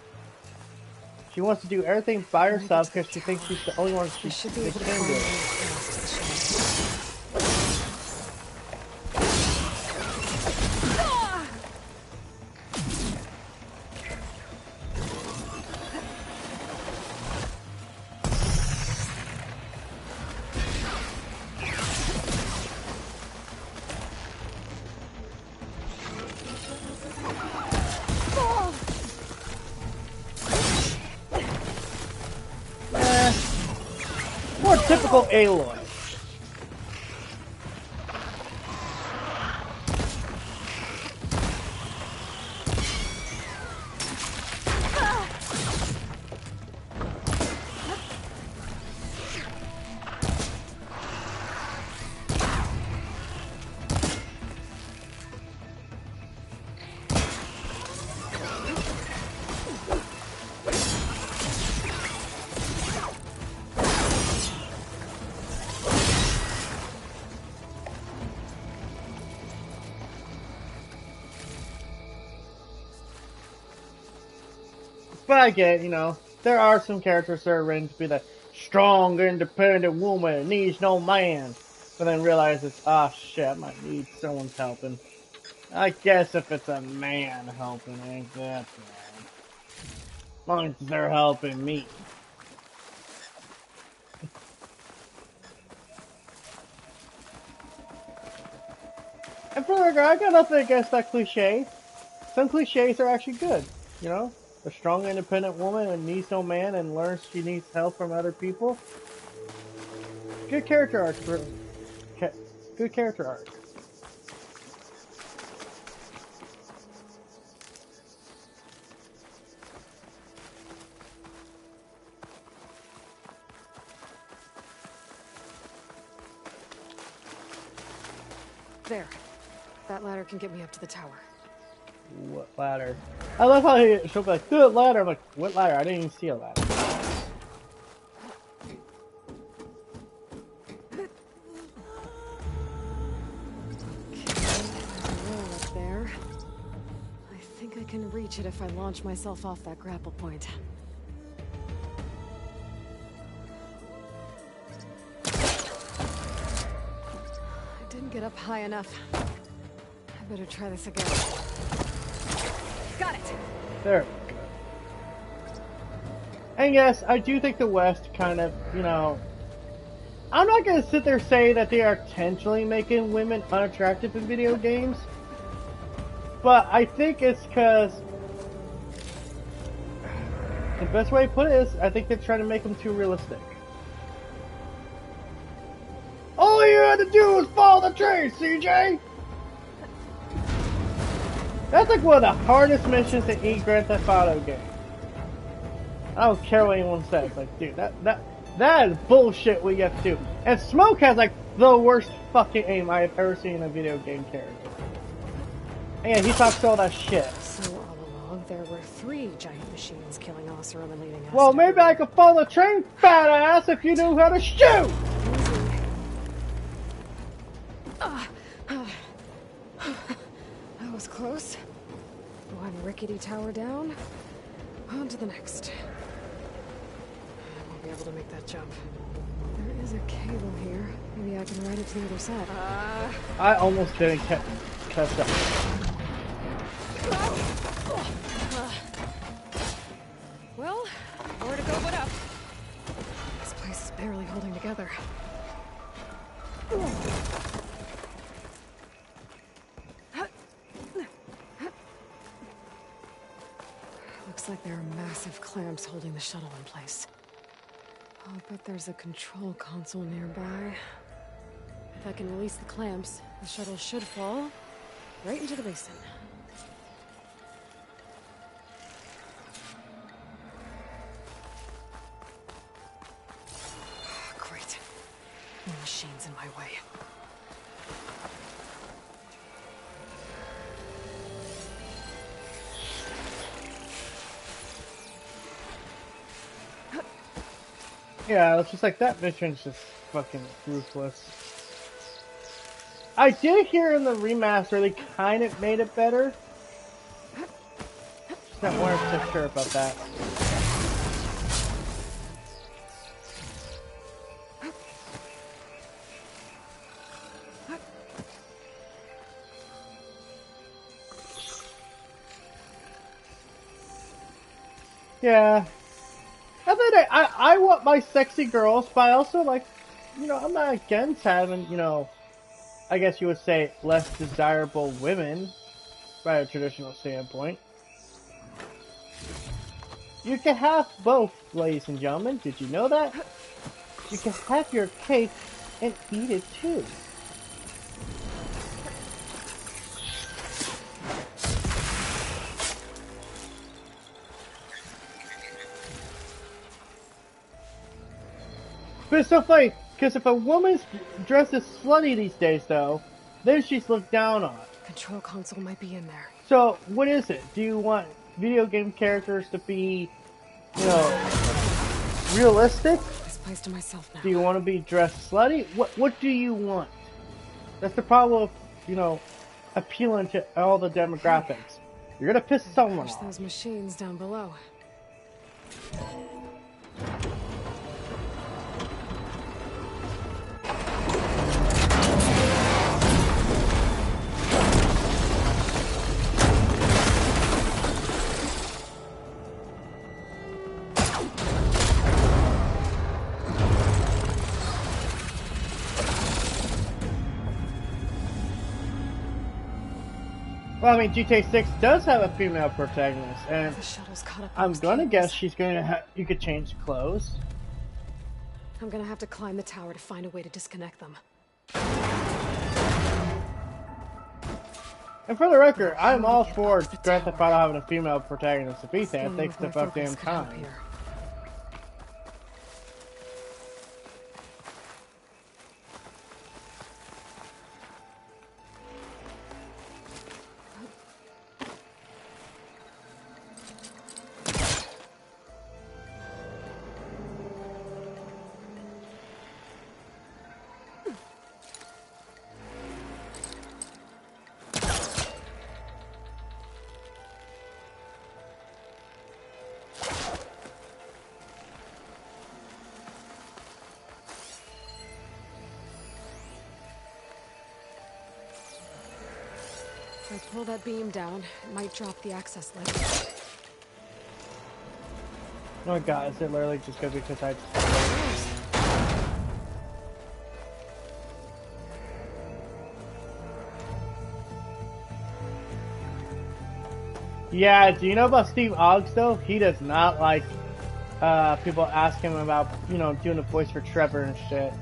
She wants to do everything by herself because she thinks she's the only one We should be able to can find do a it. way past the shuttle. More typical Aloy. But I get, you know, there are some characters that are written to be the strong, independent woman that needs no man. But then realizes, ah, shit, I might need someone's helping. I guess if it's a man helping, ain't that bad. As long as they're helping me. And for the record, I got nothing against that cliche. Some cliches are actually good, you know? A strong, independent woman and needs no man and learns she needs help from other people. Good character arc. Good character arc. There. That ladder can get me up to the tower. What ladder? I love how she'll be like, good ladder. I'm like, what ladder? I didn't even see a ladder. Up there. I think I can reach it if I launch myself off that grapple point. get up high enough. I better try this again. Got it! There we go. And yes, I do think the West kind of, you know... I'm not going to sit there and say that they are intentionally making women unattractive in video games. But I think it's because... The best way to put it is, I think they're trying to make them too realistic. All you had to do was follow the tree, CJ! That's like one of the hardest missions in any Grand Theft Auto game. I don't care what anyone says. Like, dude, that is bullshit what you have to do. And Smoke has like the worst fucking aim I have ever seen in a video game character. And yeah, he talks all that shit. So all along, there were 3 giant machines killing Oseram and leading us. Well, maybe I could follow the train, fat ass, if you knew how to shoot! That was close. One rickety tower down. On to the next. I won't be able to make that jump. There is a cable here. Maybe I can ride it to the other side. I almost didn't catch up. Well, more to go but up. This place is barely holding together. Looks like there are massive clamps holding the shuttle in place. I'll bet there's a control console nearby. If I can release the clamps, the shuttle should fall right into the basin. Great. More machines in my way. Yeah, it's just like that mission's just fucking ruthless. I did hear in the remaster they kind of made it better. Just not 100% sure about that. Yeah. I want my sexy girls, but I also like, you know, I'm not against having, you know, I guess you would say less desirable women by a traditional standpoint. You can have both, ladies and gentlemen. Did you know that? You can have your cake and eat it too. But it's so funny, because if a woman's dressed as slutty these days, though, then she's looked down on. Control console might be in there. So, what is it? Do you want video game characters to be, you know, realistic? This place to myself now. Do you want to be dressed slutty? What do you want? That's the problem of, you know, appealing to all the demographics. You're gonna piss someone Push off. those machines down below. Well, I mean, GTA 6 does have a female protagonist, and The shuttle's caught up. I'm those gonna cables. guess she's gonna have, you could change clothes. I'm gonna have to climb the tower to find a way to disconnect them. And for the record, I'm all for Grand Theft Auto having a female protagonist. If anything, it Scanning takes with the my fucking focus could help time. here. If I pull that beam down, it might drop the access lid. Oh my god, is it literally just gonna be because I just... Yeah, do you know about Steve Oggs though? He does not like people ask him about, you know, doing a voice for Trevor and shit.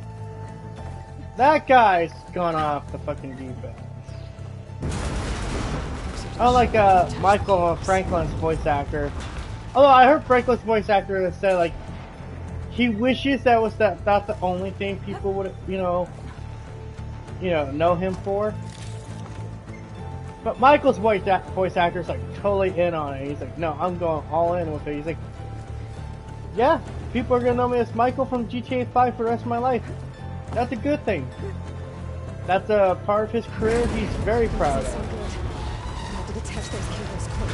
That guy's gone off the fucking deep end. I don't like Michael Franklin's voice actor. Although I heard Franklin's voice actor say like he wishes that was not the only thing people would, you know him for. But Michael's voice actor is like totally in on it. He's like, no, I'm going all in with it. He's like, yeah, people are gonna know me as Michael from GTA 5 for the rest of my life. That's a good thing. That's a part of his career he's very proud of. I have to detach those cables quick.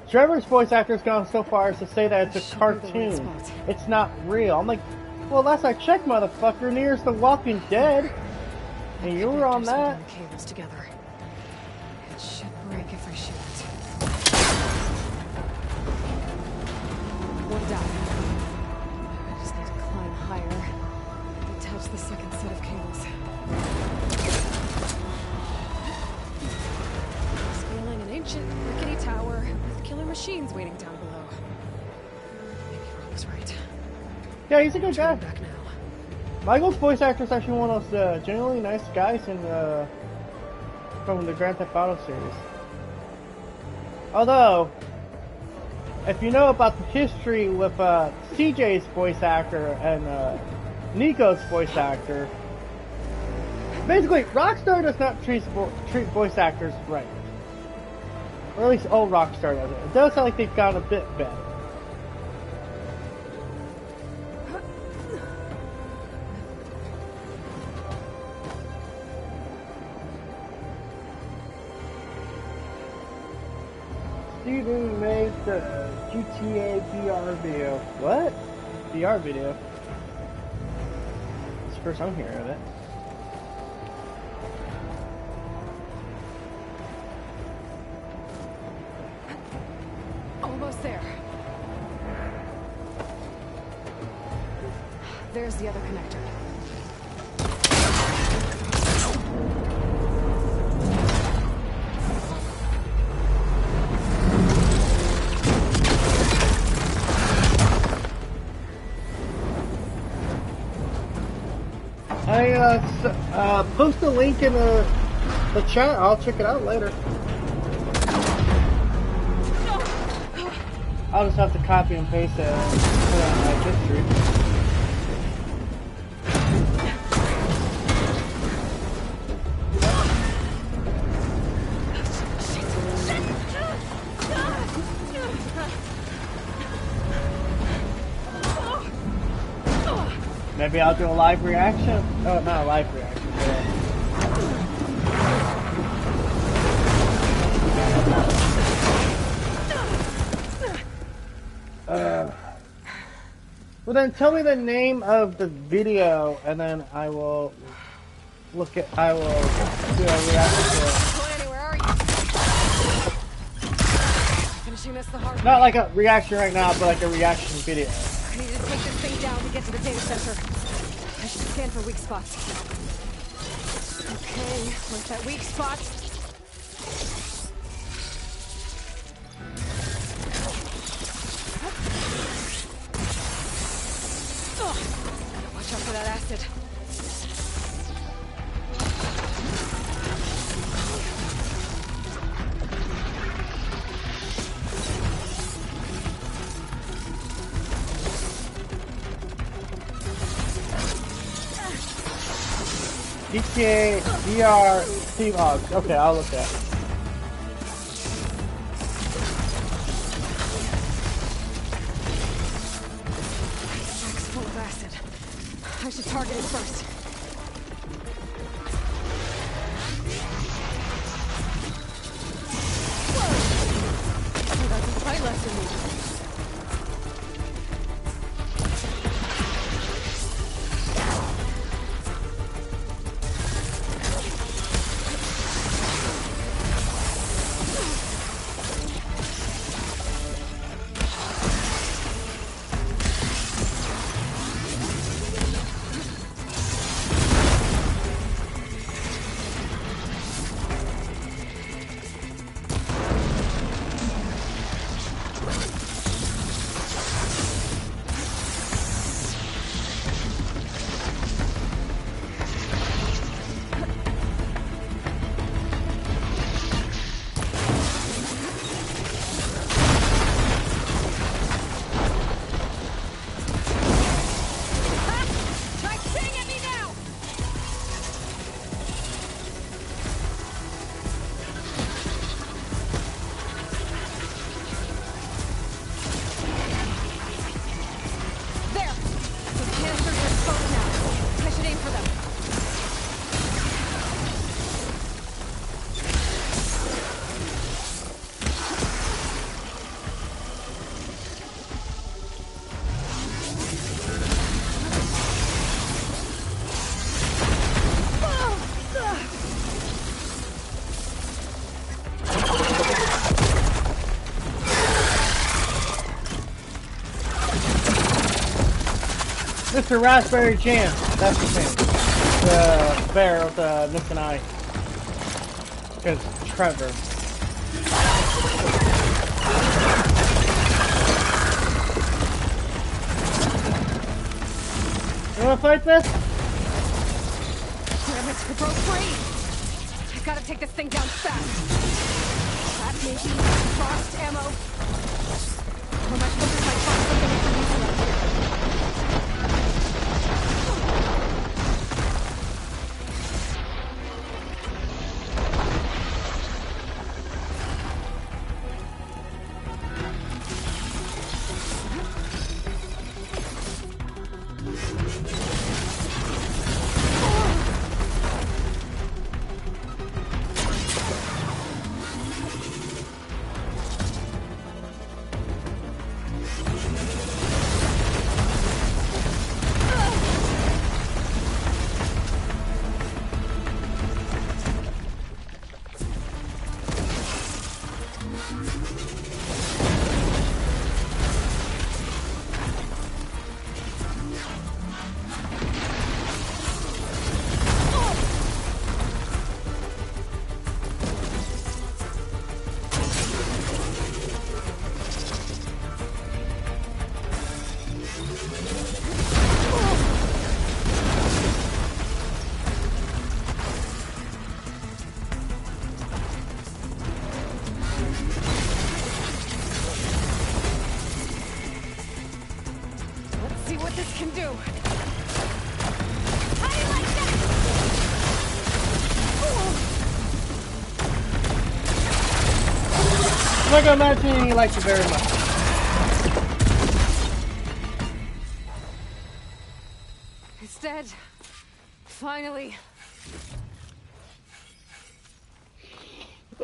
Trevor's voice actor's gone so far as to say that it's a cartoon. It's not real. I'm like, well, last I checked, motherfucker, Near's The Walking Dead. And you were on that. The cables together. It should break if I shoot it. One down. I just need to climb higher. Detach the second set of cables. Scaling an ancient rickety tower with killer machines waiting down below. Maybe Rob was right. Yeah, he's a good guy. Back now. Michael's voice actor is actually one of those genuinely nice guys from the Grand Theft Auto series. Although, if you know about the history with CJ's voice actor and Nico's voice actor, basically Rockstar does not treat voice actors right. Or at least old Rockstar doesn't. It does sound like they've gotten a bit better. Steven made the GTA VR video. What? VR video? It's the first I'm hearing of it. Almost there. There's the other connector. I post a link in the chat. I'll check it out later. I'll just have to copy and paste it and put it on my history. Maybe I'll do a live reaction. Oh, not a live reaction, well then tell me the name of the video and then I will do a reaction to it. Where are you? Finishing this the hard way. Not like a reaction right now, but like a reaction video. I need to take this thing down to get to the data center. I should scan for weak spots. Okay, where's that weak spot? Oh, watch out for that acid. GTA VR Steve Oggs. Okay, I'll look at it. Sack's full of acid. I should target it first. Whoa! I got some fight left in me. Mr. Raspberry Jam. That's his name. The bear with the missing eye. Because Trevor. You wanna fight this? Damn it, we broke free! I've gotta take this thing down fast. That may be frost ammo. How much focus might find something we can use around here? I'm not gonna imagine he likes it very much. It's dead. Finally.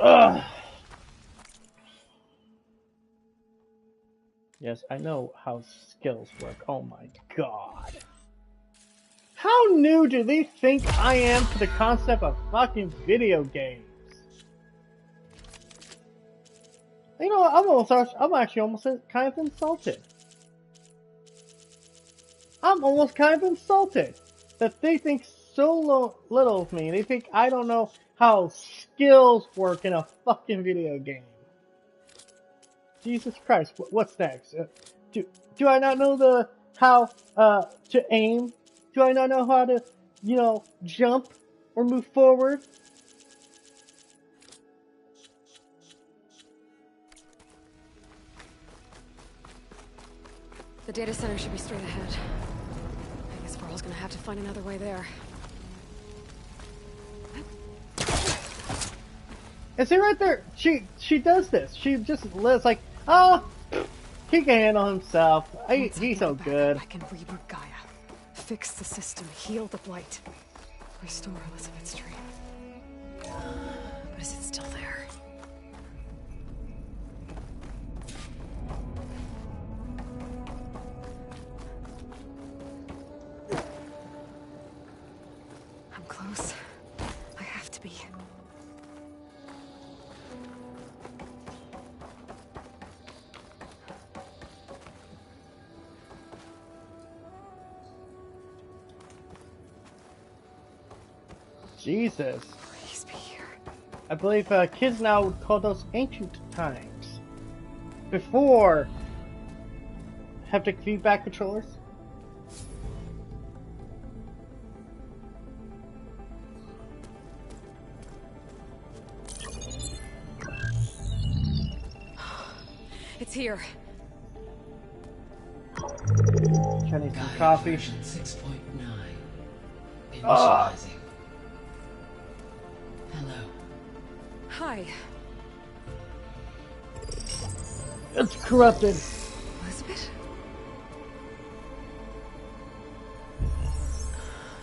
Ugh. Yes, I know how skills work. Oh my god. How new do they think I am to the concept of fucking video games? You know, I'm actually almost kind of insulted. I'm almost kind of insulted that they think so little of me. They think I don't know how skills work in a fucking video game. Jesus Christ, what's next? Do I not know how to aim? Do I not know how to, you know, jump or move forward? The data center should be straight ahead. I guess Varl's gonna have to find another way there. And see right there, she does this. She just lives like, oh, he can handle himself. He's so good. I can reboot Gaia, fix the system, heal the blight, restore Elizabeth's dream. But is it still there? I'm close. I have to be. Jesus. Please be here. I believe kids now would call those ancient times. Before haptic feedback controllers. It's here. Can I need some coffee? 6.9. Initializing. Hello. Hi. It's corrupted. Elizabeth?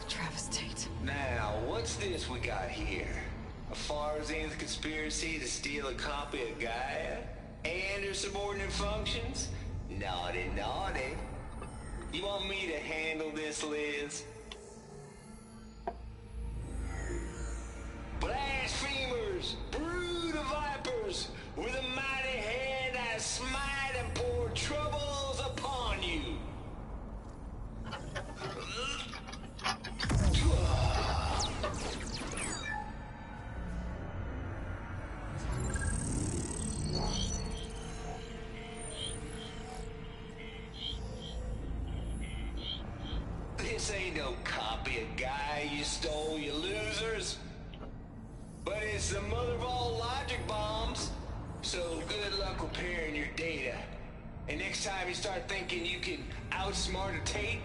Travis Tate. Now, what's this we got here? A Farzian's conspiracy to steal a copy of Gaia? And her subordinate functions? Naughty, naughty. You want me to handle this, Liz? Blasphemers! Brood of vipers! With a mighty hand I smite and pour troubles upon you! This ain't no copy of Gaia you stole, you losers. But it's the mother of all logic bombs. So good luck repairing your data. And next time you start thinking you can outsmart a Tate,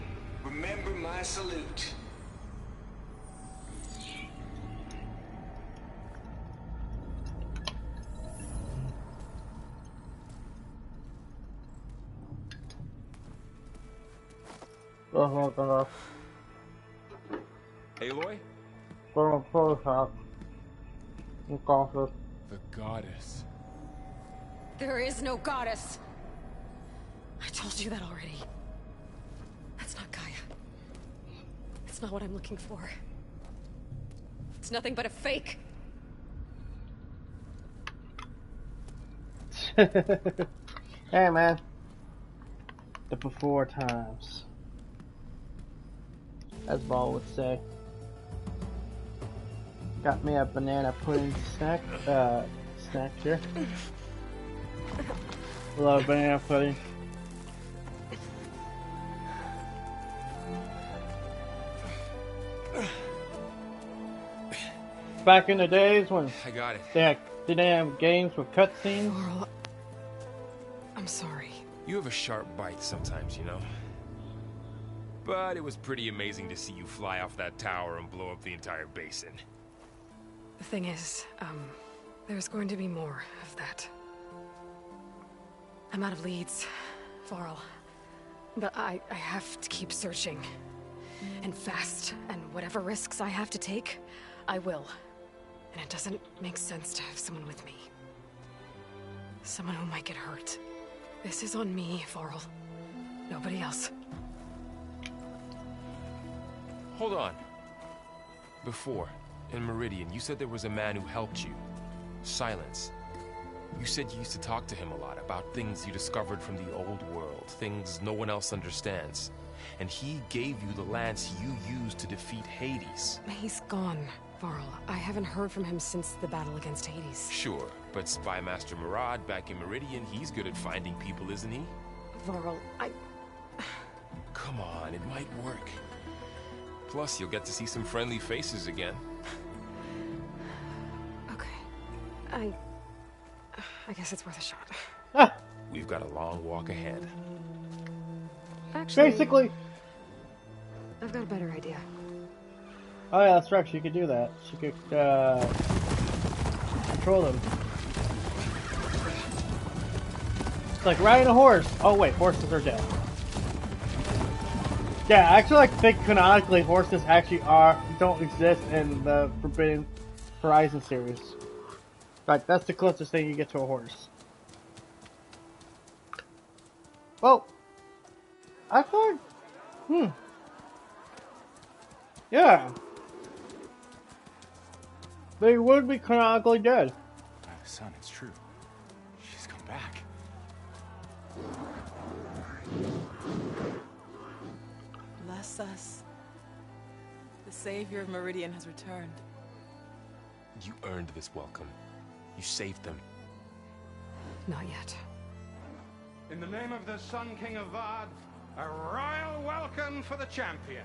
remember my salute. Aloy? The goddess. There is no goddess. I told you that already. That's not Gaia. It's not what I'm looking for. It's nothing but a fake. Hey man, the before times, as Ball would say. Got me a banana pudding snack here. Love banana pudding. Back in the days when I got it. they didn't have games with cutscenes. Laurel, I'm sorry. You have a sharp bite sometimes, you know? But it was pretty amazing to see you fly off that tower and blow up the entire basin. The thing is, there's going to be more of that. I'm out of leads, Varl. But I have to keep searching. And fast, and whatever risks I have to take, I will. And it doesn't make sense to have someone with me. Someone who might get hurt. This is on me, Varl. Nobody else. Hold on. Before, in Meridian, you said there was a man who helped you. Silence. You said you used to talk to him a lot about things you discovered from the old world, things no one else understands. And he gave you the lance you used to defeat Hades. He's gone, Varl. I haven't heard from him since the battle against Hades. Sure, but Spy Master Murad back in Meridian, he's good at finding people, isn't he? Varl, Come on, it might work. Plus, you'll get to see some friendly faces again. Okay. I guess it's worth a shot. Ah, We've got a long walk ahead. Actually, basically. I've got a better idea. Oh yeah, that's right. She could do that. She could control them. It's like riding a horse. Oh wait, horses are dead. Yeah, I actually think canonically horses actually don't exist in the Forbidden Horizon series. Like that's the closest thing you get to a horse. Well, I thought, yeah, they would be canonically dead. Son, it's true. She's come back. Bless us. The savior of Meridian has returned. You earned this welcome. You saved them. Not yet. In the name of the Sun King of Vard, a royal welcome for the champion.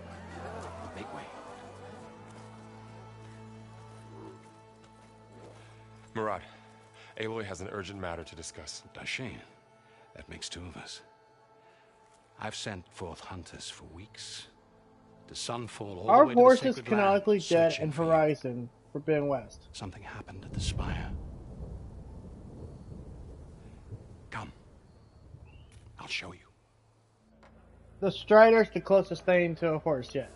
Make way. Murad, Aloy has an urgent matter to discuss. Dashane, that makes two of us. I've sent forth hunters for weeks. The sun fall all Our the way to the horse is sacred canonically land, dead searching in for you. Horizon Forbidden West. Something happened at the spire. Come. I'll show you. The Strider's the closest thing to a horse, yes.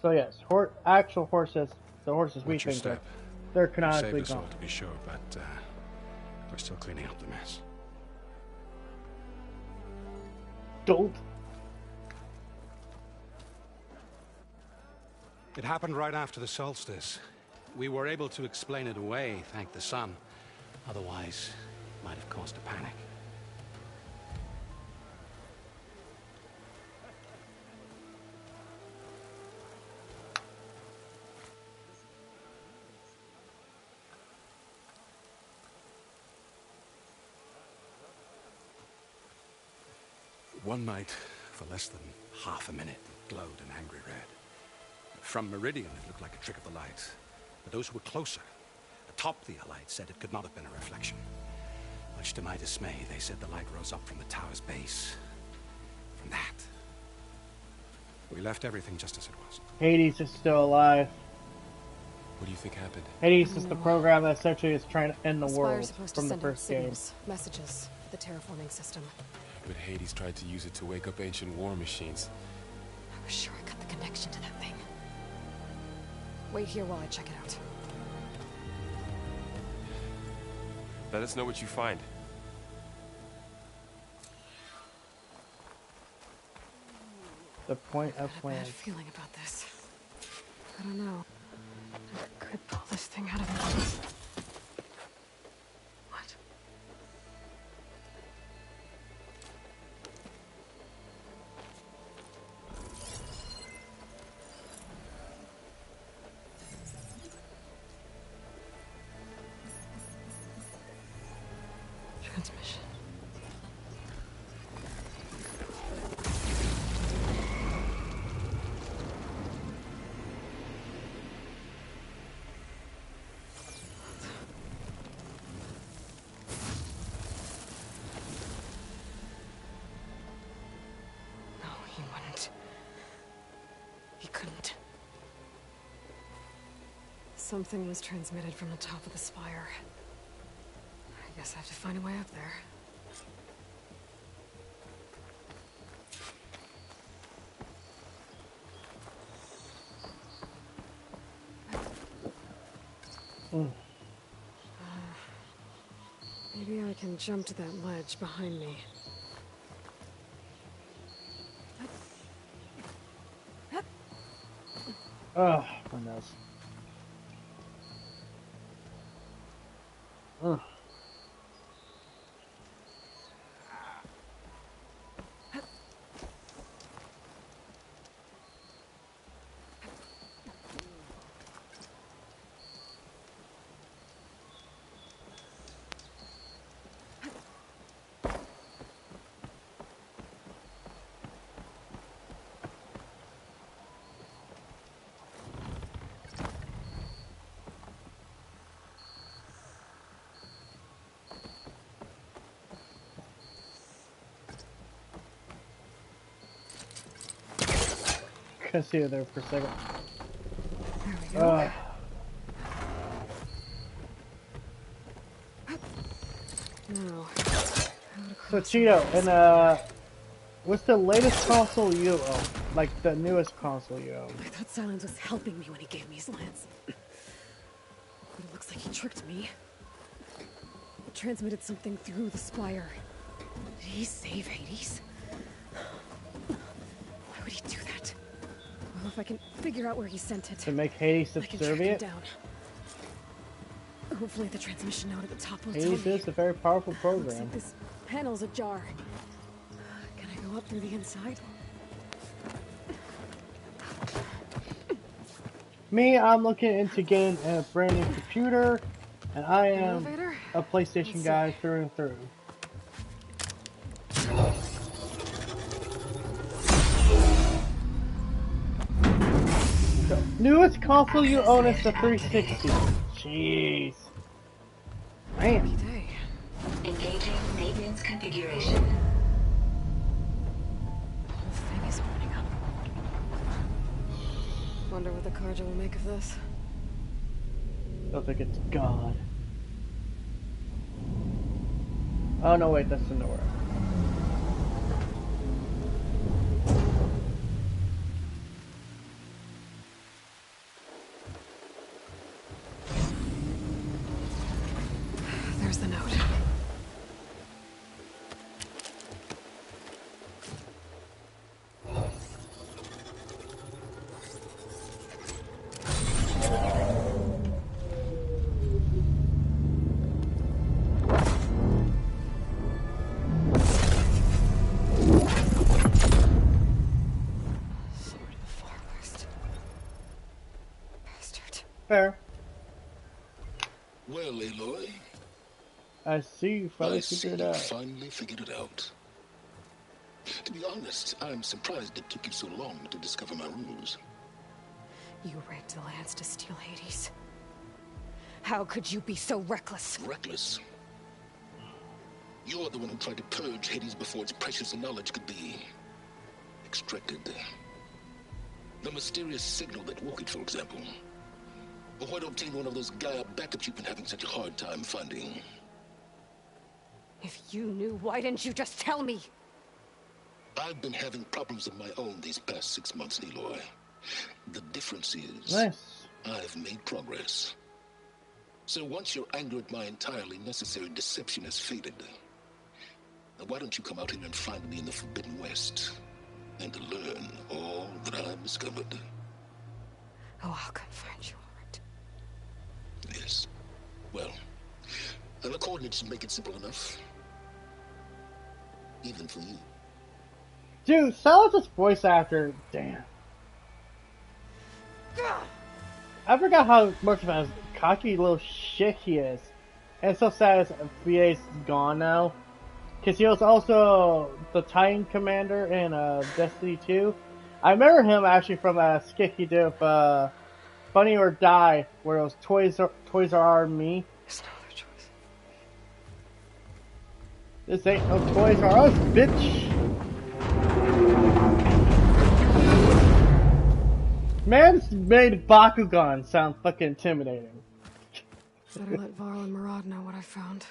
So yes, actual horses, the horses we Watch your think of, step. they're Saved canonically us all, gone. to be sure, but we're still cleaning up the mess. Don't. It happened right after the solstice. We were able to explain it away, thank the sun. Otherwise, it might have caused a panic. One night, for less than half a minute, glowed an angry red. From Meridian, it looked like a trick of the light. But those who were closer, atop the Allied, said it could not have been a reflection. Much to my dismay, they said the light rose up from the tower's base. From that. We left everything just as it was. Hades is still alive. What do you think happened? Hades is the program that essentially is trying to end the world supposed from to the send out first game. signals, messages, the terraforming system. But Hades tried to use it to wake up ancient war machines. I was sure I got the connection to that thing. Wait here while I check it out. Let us know what you find. The point of I plan. have a bad feeling about this. I don't know. I could pull this thing out of me. What? Transmission. No, he wouldn't. He couldn't. Something was transmitted from the top of the spire. I guess I have to find a way up there. Maybe I can jump to that ledge behind me. Oh, my nose. Ugh. I see you there for a second. There we go. No. So Cheeto, and what's the latest console you own? Like the newest console you own? I thought Silence was helping me when he gave me his lance. But it looks like he tricked me. It transmitted something through the spire. Did he save Hades? Why would he do that? Well, if I can figure out where he sent it, To make Hades I can track him subservient? down. Hopefully the transmission note at the top will tell Hades me. is a very powerful Looks program. like this panel's ajar. Can I go up through the inside? Me, I'm looking into getting a brand new computer, and I am Elevator? a PlayStation guy through and through. The newest console you own is the 360. Jeez. Man. Lucky day. Engaging maintenance configuration. The whole thing is opening up. Wonder what the Carja will make of this. Feels like it's God. Oh no, wait, that's the Nora. There's the note. Sword of the Far West. Bastard. Fair. Well, Aloy, I see you finally I see figured it you out. finally figured it out. To be honest, I'm surprised it took you so long to discover my ruse. You rigged the Lance to steal Hades. How could you be so reckless? Reckless? You're the one who tried to purge Hades before its precious knowledge could be extracted. The mysterious signal that woke it, for example. Or why to obtain one of those Gaia backups you've been having such a hard time finding. If you knew, why didn't you just tell me? I've been having problems of my own these past 6 months, Aloy. The difference is, Nice. I've made progress. So once your anger at my entirely necessary deception has faded, now why don't you come out here and find me in the Forbidden West, and to learn all that I've discovered? Oh, I'll come find you, all right. Yes. Well, and the coordinates should make it simple enough. Even for you. Dude, Silas's voice actor, damn. I forgot how much of a cocky little shit he is. And it's so sad VA's gone now. Because he was also the Titan Commander in Destiny 2. I remember him actually from a skit he did with Funny or Die, where it was Toys R Me. There's no other choice. This ain't no Toys R Us, bitch! Man's made Bakugan sound fucking intimidating. Better let Varl and Murad know what I found.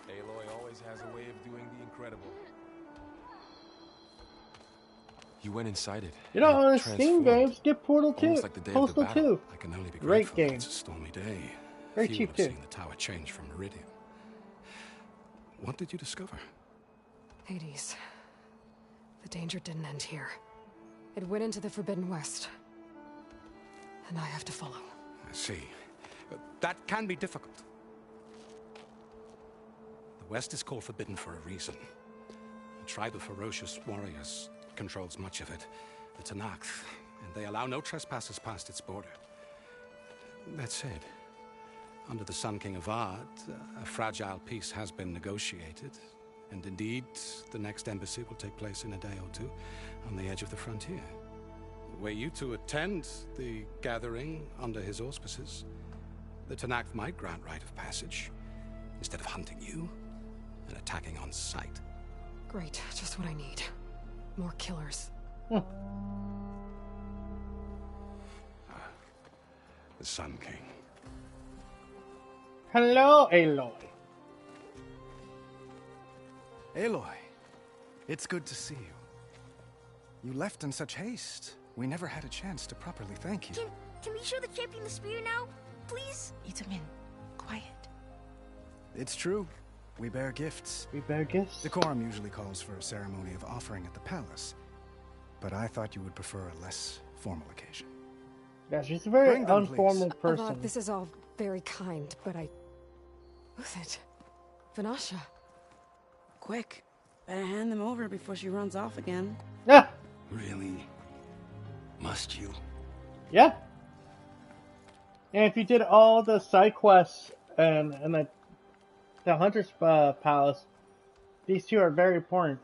Aloy always has a way of doing the incredible. You went inside it. You know, on the Steam games, get Portal 2. Like the day Postal of the 2. I can only be Great grateful game. It's a stormy day. Very Few cheap would have too. seen the tower change from Meridian. What did you discover? Hades. The danger didn't end here. It went into the Forbidden West. And I have to follow. I see. That can be difficult. The West is called Forbidden for a reason. A tribe of ferocious warriors controls much of it, the Tenakth, and they allow no trespassers past its border. That said, under the Sun King Avad, a fragile peace has been negotiated, and indeed, the next embassy will take place in a day or two on the edge of the frontier. Were you to attend the gathering under his auspices, the Tenakth might grant right of passage, instead of hunting you and attacking on sight. Great, just what I need. More killers. The Sun King. Hello, Aloy. Aloy, it's good to see you. You left in such haste. We never had a chance to properly thank you. Can we show the champion the spear now? Please? Itamin, quiet. It's true. We bear gifts. We bear gifts? Decorum usually calls for a ceremony of offering at the palace. But I thought you would prefer a less formal occasion. Yeah, she's a very Bring them, informal please. person. This is all very kind, but Who's it? Vanasha. Quick. Better hand them over before she runs off again. Yeah. Really? Must you? Yeah. And if you did all the side quests and the Hunter's Palace, these two are very important.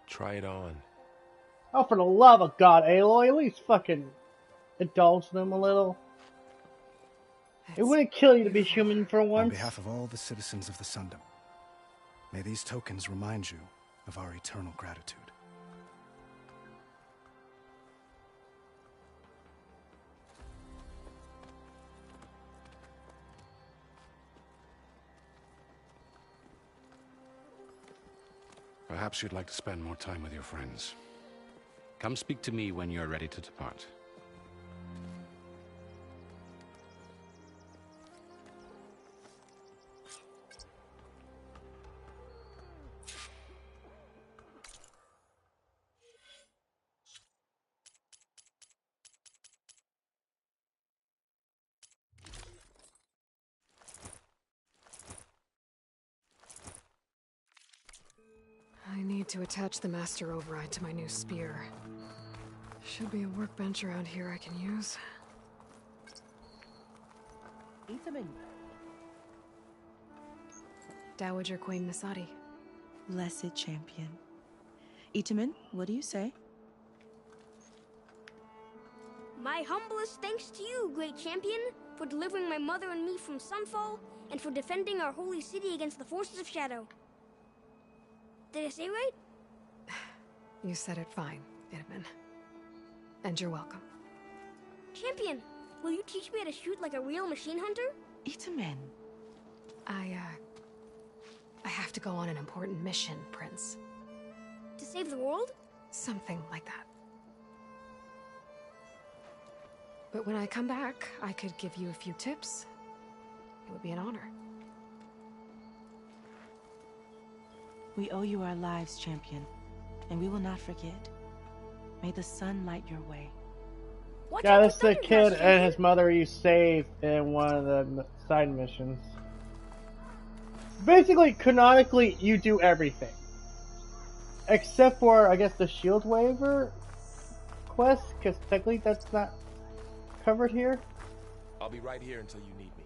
Try it on. Oh, for the love of God, Aloy, at least fucking indulge them a little. It wouldn't kill you to be human for once. On behalf of all the citizens of the Sundom, may these tokens remind you of our eternal gratitude. Perhaps you'd like to spend more time with your friends. Come speak to me when you're ready to depart. I need to attach the Master Override to my new spear. Should be a workbench around here I can use. Itamin, Dowager Queen Masadi. Blessed champion. Itamen, what do you say? My humblest thanks to you, great champion, for delivering my mother and me from Sunfall, and for defending our holy city against the forces of Shadow. Did I say right? You said it fine, Itamen. And you're welcome. Champion, will you teach me how to shoot like a real machine hunter? Itamen. I have to go on an important mission, Prince. To save the world? Something like that. But when I come back, I could give you a few tips. It would be an honor. We owe you our lives, champion, and we will not forget. May the sun light your way. Yeah, this is the kid and his mother you saved in one of the side missions. Basically, canonically, you do everything. Except for, I guess, the shield waiver quest, because technically that's not covered here. I'll be right here until you need me.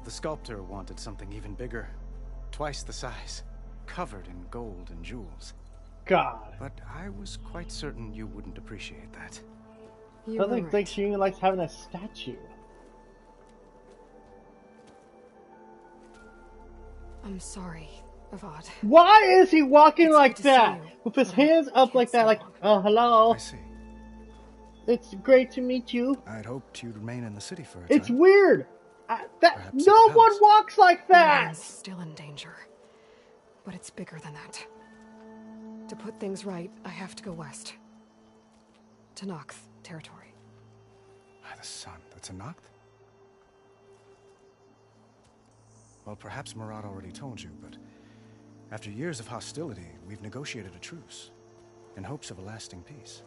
The sculptor wanted something even bigger. Twice the size. Covered in gold and jewels. God. But I was quite certain you wouldn't appreciate that. Doesn't think she even likes having a statue. I'm sorry, Avad. Why is he walking like that? With his hands up like that, like, oh, hello. I see. It's great to meet you. I'd hoped you'd remain in the city for a It's time. weird. No one walks like that. Man's still in danger. But it's bigger than that. To put things right, I have to go west. To Noct territory. By the sun, that's a Noct? Well, perhaps Murad already told you, but after years of hostility, we've negotiated a truce in hopes of a lasting peace.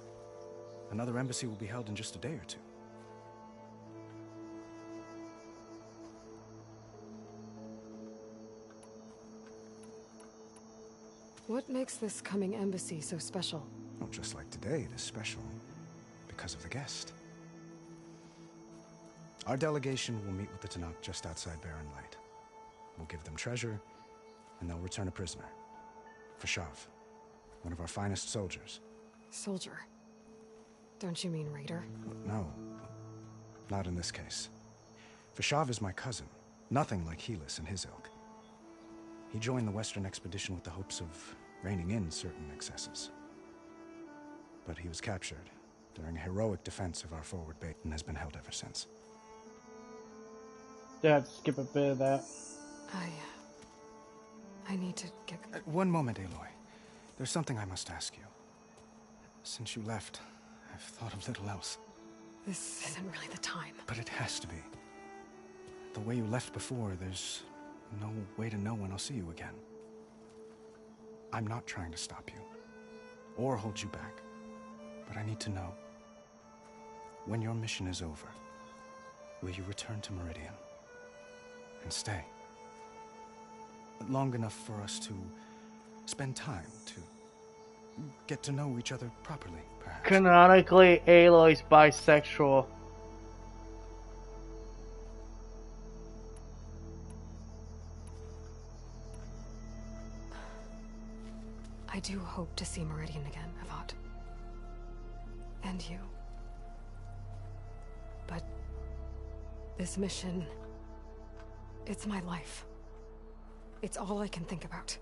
Another embassy will be held in just a day or two. What makes this coming embassy so special? Well, just like today, it is special because of the guest. Our delegation will meet with the Tenakth just outside Barren Light. We'll give them treasure, and they'll return a prisoner. Fashav, one of our finest soldiers. Soldier? Don't you mean raider? No, not in this case. Fashav is my cousin, nothing like Helis and his ilk. He joined the Western expedition with the hopes of reining in certain excesses. But he was captured during a heroic defense of our forward base and has been held ever since. Dad, skip a bit of that. I need to get... One moment, Aloy. There's something I must ask you. Since you left, I've thought of little else. This isn't really the time. But it has to be. The way you left before, there's no way to know when I'll see you again. I'm not trying to stop you, or hold you back, but I need to know, when your mission is over, will you return to Meridian and stay? Long enough for us to spend time, to get to know each other properly, perhaps. Canonically, Aloy's bisexual. I do hope to see Meridian again, Avad. And you. But this mission, it's my life. It's all I can think about.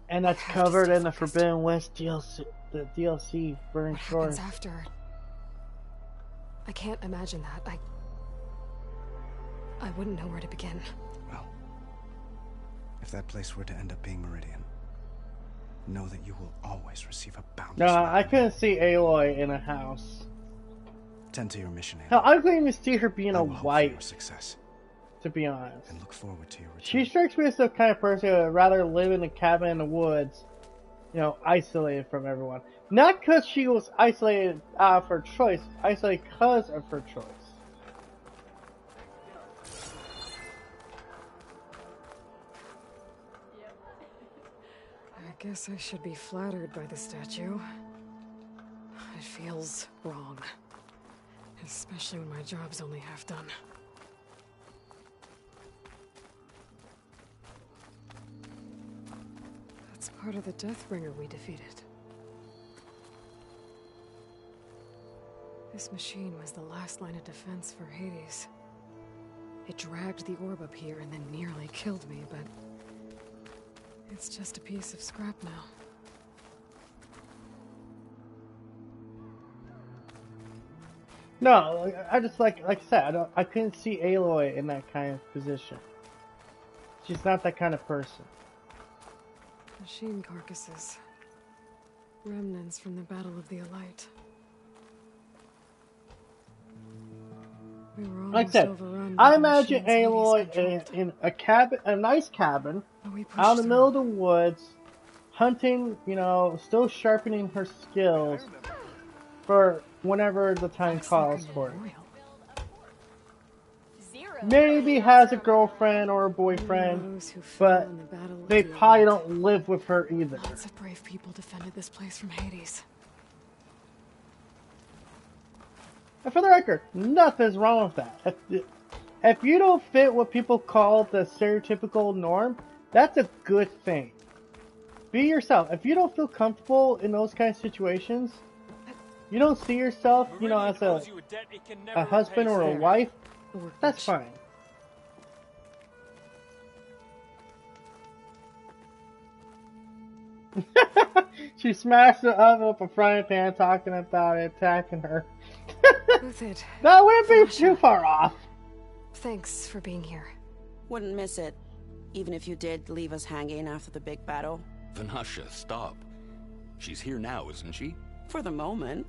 And that's covered in the Forbidden West DLC, the DLC, Burning Shores. What happens after? I can't imagine that. I wouldn't know where to begin. Well, if that place were to end up being Meridian, know that you will always receive a boundless... No, I couldn't see Aloy in a house. Tend to your mission, Aloy. Hell, I couldn't even see her being a wife. Success. To be honest. And look forward to your return. She strikes me as the kind of person who would rather live in a cabin in the woods, you know, isolated from everyone. Not because she was isolated of her choice, isolated because of her choice. Guess I should be flattered by the statue. It feels wrong. Especially when my job's only half done. That's part of the Deathbringer we defeated. This machine was the last line of defense for Hades. It dragged the orb up here and then nearly killed me, but it's just a piece of scrap now. No, I just like I said, I couldn't see Aloy in that kind of position. She's not that kind of person. Machine carcasses. Remnants from the Battle of the Elite. We were Like I almost said, overrun I by the imagine machines Aloy Hades in a cabin, a nice cabin, we pushed out in the middle of through. the woods, hunting, you know, still sharpening her skills for whenever the time calls for it. Maybe has a girlfriend or a boyfriend, but they probably don't live with her either. Lots of brave people defended this place from Hades. And for the record, nothing's wrong with that. If you don't fit what people call the stereotypical norm, that's a good thing. Be yourself. If you don't feel comfortable in those kind of situations, you don't see yourself, you know, as a husband or a wife, that's fine. She smashed the oven with a frying pan, talking about it, attacking her. That wouldn't be too far off. Thanks for being here. Wouldn't miss it, even if you did leave us hanging after the big battle. Vanasha, stop. She's here now, isn't she? For the moment.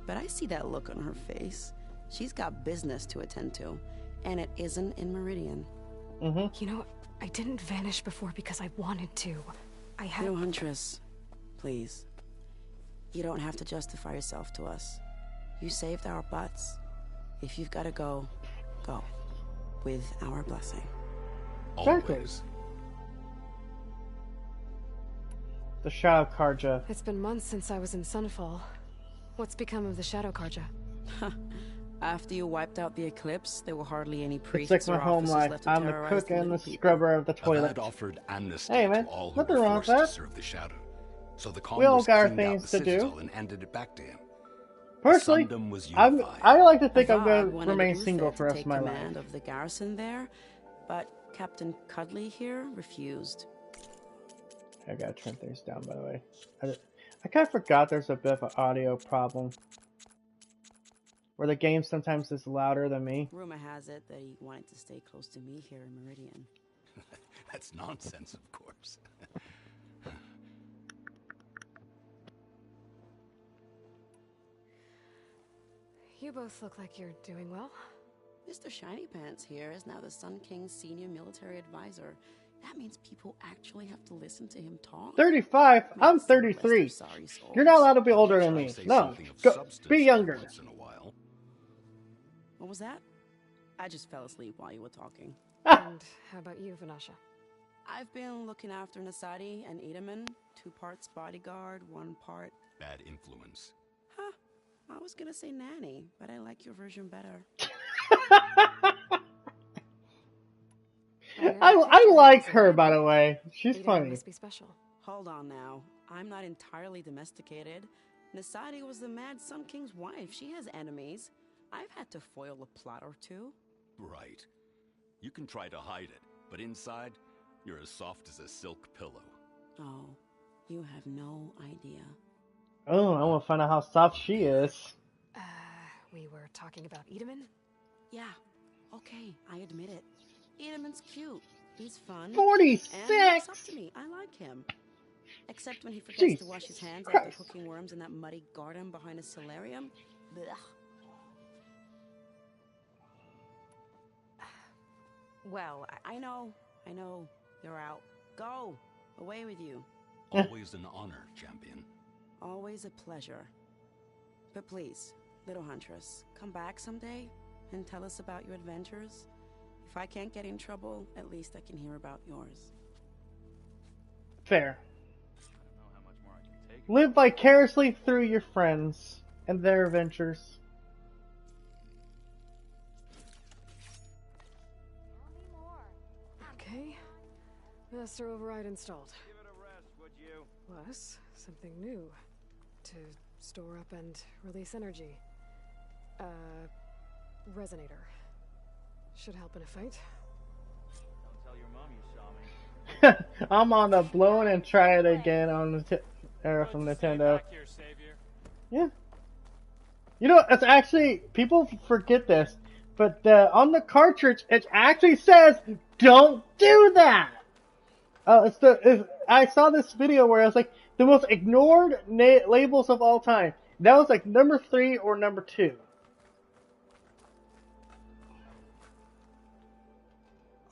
But I see that look on her face. She's got business to attend to, and it isn't in Meridian. You know, I didn't vanish before because I wanted to. I had... No, Huntress. Please. You don't have to justify yourself to us. You saved our butts. If you've got to go, go. With our blessing. Always. The Shadow Carja. It's been months since I was in Sunfall. What's become of the Shadow Carja? After you wiped out the eclipse, there were hardly any It's priests like my or home officers life. left to I'm the terrorize cook and the people. scrubber of the toilet. Avad offered amnesty Hey man, to all who nothing were wrong with forced to that. serve the Shadow. So the We all Congress got our cleaned out things the to do. Citadel and handed it back to him. Personally, Sundom was I unified. like to think I'm Avad going to wanted remain Uther single to for the rest take of my command life. of the garrison there, but Captain Cudley here refused. I gotta turn things down, by the way. I kind of forgot there's a bit of an audio problem. Where the game sometimes is louder than me. Rumor has it that he wanted to stay close to me here in Meridian. That's nonsense, of course. You both look like you're doing well. Mr. Shiny Pants here is now the Sun King's senior military advisor. That means people actually have to listen to him talk. 35? I'm 33. You're not allowed to be older than me. No, go, be younger. What was that? I just fell asleep while you were talking. And how about you, Vanasha? I've been looking after Nasadi and Edaman, 2 parts bodyguard, 1 part... Bad influence. Huh. I was gonna say nanny, but I like your version better. I like her, by the way. She's funny. Must be special. Hold on now. I'm not entirely domesticated. Nasadi was the Mad Sun King's wife. She has enemies. I've had to foil a plot or 2. Right. You can try to hide it, but inside, you're as soft as a silk pillow. Oh, you have no idea. Oh, I want to find out how soft she is. We were talking about Edaman? Yeah, okay, I admit it. Edaman's cute. He's fun. 46! And he looks up to me. I like him. Except when he forgets to wash his hands after cooking worms in that muddy garden behind a solarium. Blech. Well, I know. You're out. Go! Away with you. Always an honor, champion. Always a pleasure. But please, little Huntress, come back someday and tell us about your adventures. If I can't get in trouble, at least I can hear about yours. Fair. Live vicariously through your friends and their adventures. Okay. Master override installed. Give it a rest, would you? Plus, something new. To store up and release energy. Resonator. Should help in a fight. Don't tell your mom you saw me. I'm on the blown and try it again on the era from Nintendo. Back here, Savior. Yeah. You know, it's actually, people forget this, but on the cartridge, it actually says, don't do that! I saw this video where it was like, the most ignored labels of all time. That was like number 3 or number 2.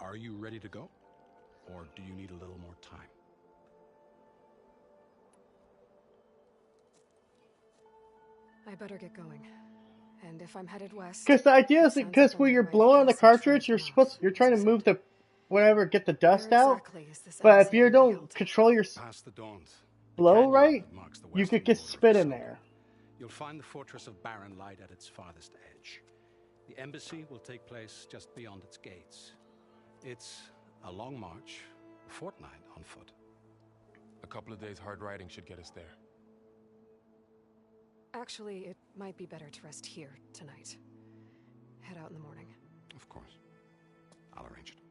Are you ready to go? Or do you need a little more time? I better get going. And if I'm headed west... Because the idea is because when you're blowing on the cartridge, you're trying to move the, whatever, get the dust out. But if you don't control your blow right, you could get spit in there. You'll find the fortress of Barren Light at its farthest edge. The embassy will take place just beyond its gates. It's a long march, a fortnight on foot. A couple of days hard riding should get us there. Actually, it might be better to rest here tonight. Head out in the morning. Of course. I'll arrange it.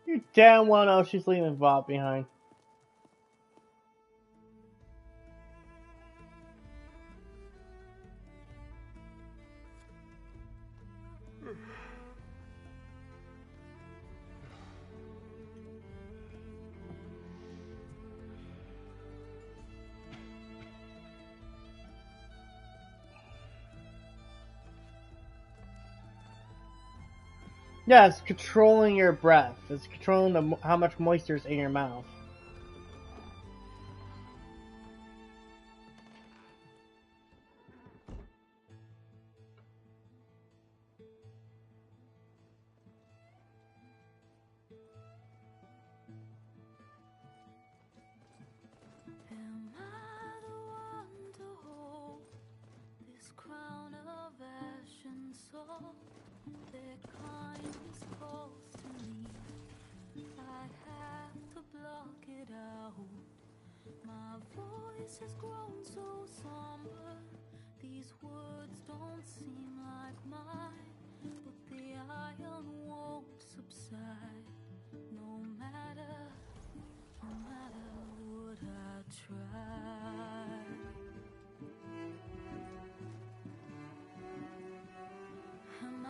You damn well know she's leaving Bob behind. Yeah, it's controlling your breath. It's controlling how much moisture is in your mouth. Am I the one to hold this crown of ash and salt? Their kindness calls to me. I have to block it out. My voice has grown so somber. These words don't seem like mine, but the iron won't subside. No matter what I try. Am I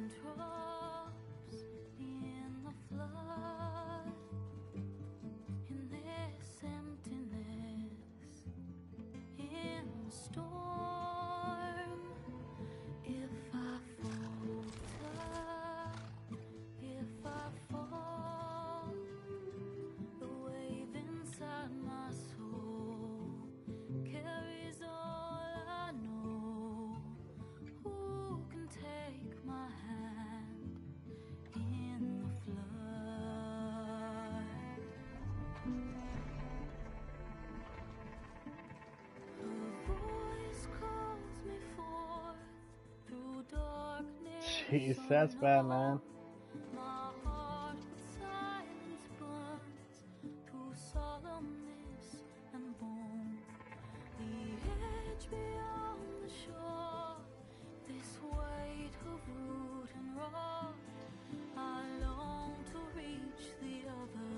raindrops in the flood? In this emptiness, in the storm. If I falter, if I fall, the wave inside my soul carries all I know. Who can take my hand in the flood? Her voice calls me forth through darkness. Jeez, that's bad, man. My heart with silence burns through solemnness and bone. The edge beyond the shore, this weight of root and rock. I long to reach the other,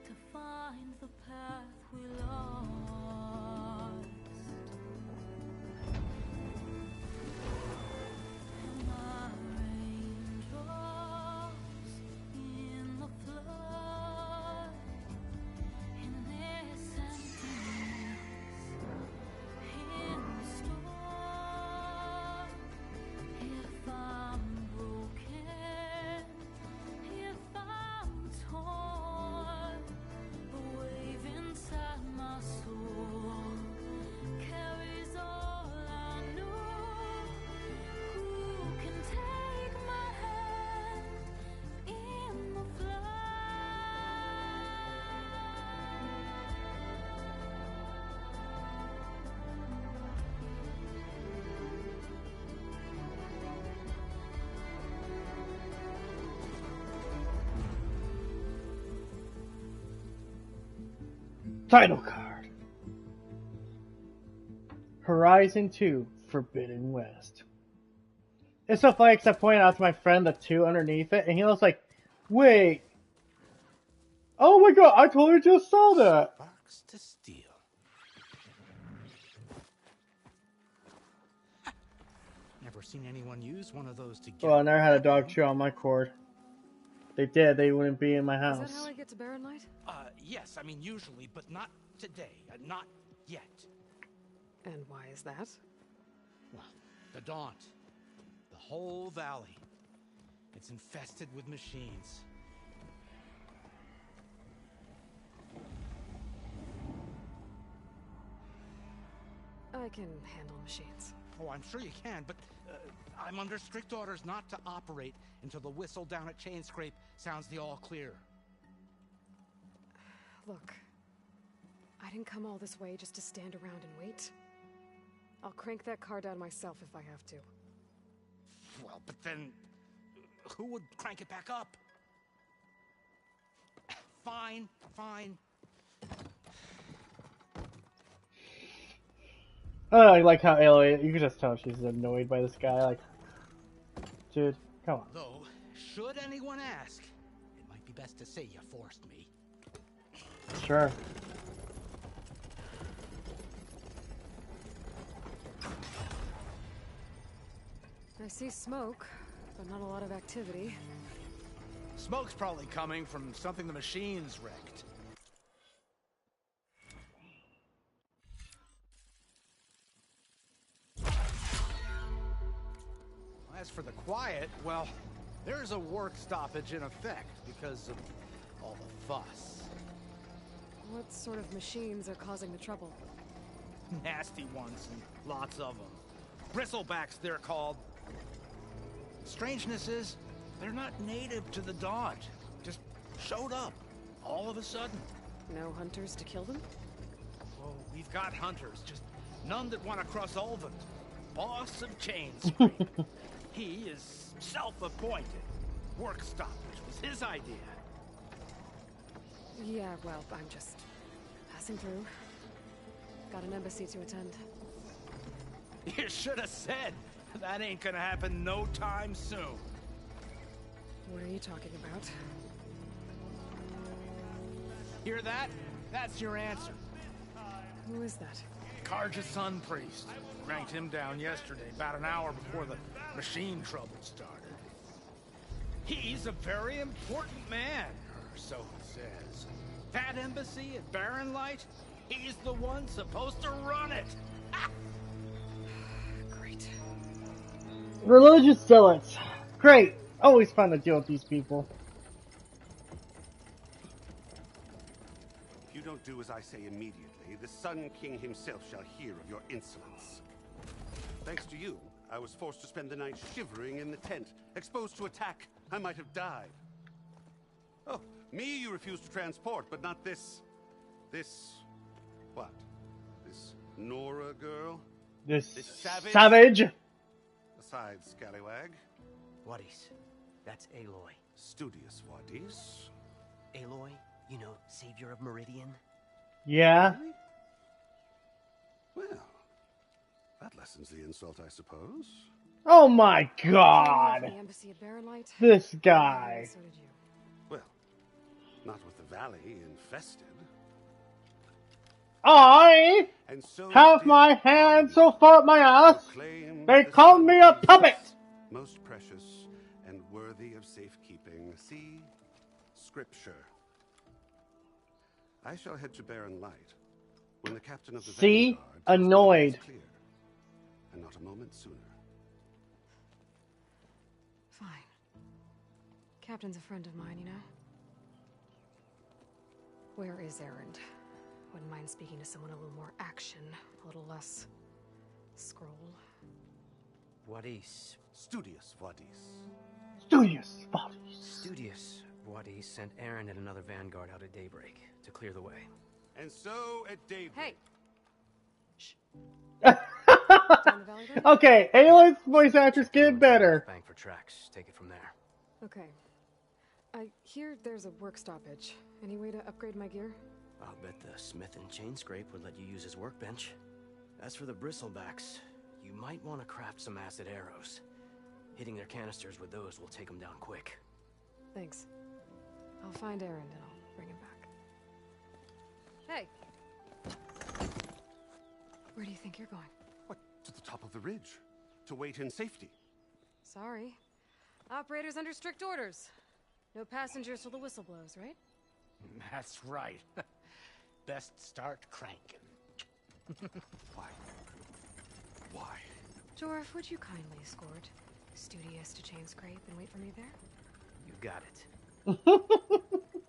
to find the path we lost. Am I raindrops in the flood? In this emptiness, in the storm. If I'm broken, Title card. Horizon 2 Forbidden West. It's so funny because I pointed out to my friend the 2 underneath it, and he was like, wait. Oh my god, I totally just saw that. Sparks to steel. Never seen anyone use one of those to get. Well, I never had a dog chew on my cord. They did, they wouldn't be in my Is house. that how I get to Barren Light? Yes, I mean usually, but not today. Not yet. And why is that? Well, the Daunt. The whole valley. It's infested with machines. I can handle machines. Oh, I'm sure you can, but I'm under strict orders not to operate until the whistle down at Chainscrape sounds the all clear. Look, I didn't come all this way just to stand around and wait. I'll crank that car down myself if I have to. Well, but then who would crank it back up? Fine, fine. I like how Aloy, you can just tell she's annoyed by this guy. Like, dude, come on. Though, should anyone ask, it might be best to say you forced me. Sure. I see smoke, but not a lot of activity. Smoke's probably coming from something the machines wrecked. As for the quiet, well, there's a work stoppage in effect because of all the fuss. What sort of machines are causing the trouble? Nasty ones, and lots of them. Bristlebacks, they're called. Strangeness is, they're not native to the Daunt. Just showed up, all of a sudden. No hunters to kill them? Oh, we've got hunters, just none that want to cross Ulvund. Boss of Chainscrape. He is self-appointed. Work stoppage was his idea. Yeah, well, I'm just passing through. Got an embassy to attend. You should have said. That ain't gonna happen no time soon. What are you talking about? Hear that? That's your answer. Who is that? Karja Sun Priest. Cranked him down yesterday, about an hour before the machine trouble started. He's a very important man, or so he says. That embassy at Barren Light, he's the one supposed to run it. Great. Religious zealots. Great. Always fun to deal with these people. If you don't do as I say immediately, the Sun King himself shall hear of your insolence. Thanks to you, I was forced to spend the night shivering in the tent, exposed to attack. I might have died. Oh, me you refuse to transport, but not this... what? This Nora girl? This savage? savage? Aside, scallywag. Wadis. That's Aloy. Studious Wadis. Aloy, you know, savior of Meridian. Yeah. Really? Well, that lessens the insult, I suppose. Oh my god. The embassy at Barren Light? This guy. So did you. Well, not with the valley infested. I And so have my hand so far up my ass, they call me a puppet! Most precious and worthy of safekeeping. See scripture. I shall head to Barren Light when the captain of the See? Vanguard tells me Annoyed. it's clear, and not a moment sooner. Fine. Captain's a friend of mine, you know? Where is Erend? Wouldn't mind speaking to someone a little more action, a little less scroll. Wadis. Studious Wadis. Studious Wadis. Studious Wadis sent Aaron and another vanguard out at daybreak to clear the way. And so at daybreak. Hey! Okay, Aloy's voice actress get better. Bank for tracks. Take it from there. Okay. I hear there's a work stoppage. Any way to upgrade my gear? I'll bet the smith in Chainscrape would let you use his workbench. As for the bristlebacks, you might want to craft some acid arrows. Hitting their canisters with those will take them down quick. Thanks. I'll find Erend and I'll bring him back. Hey! Where do you think you're going? What, to the top of the ridge? To wait in safety? Sorry. Operator's under strict orders. No passengers till the whistle blows, right? That's right. Best start cranking. Why? Why? Jorf, would you kindly escort Studious to Chainscrape and wait for me there? You got it.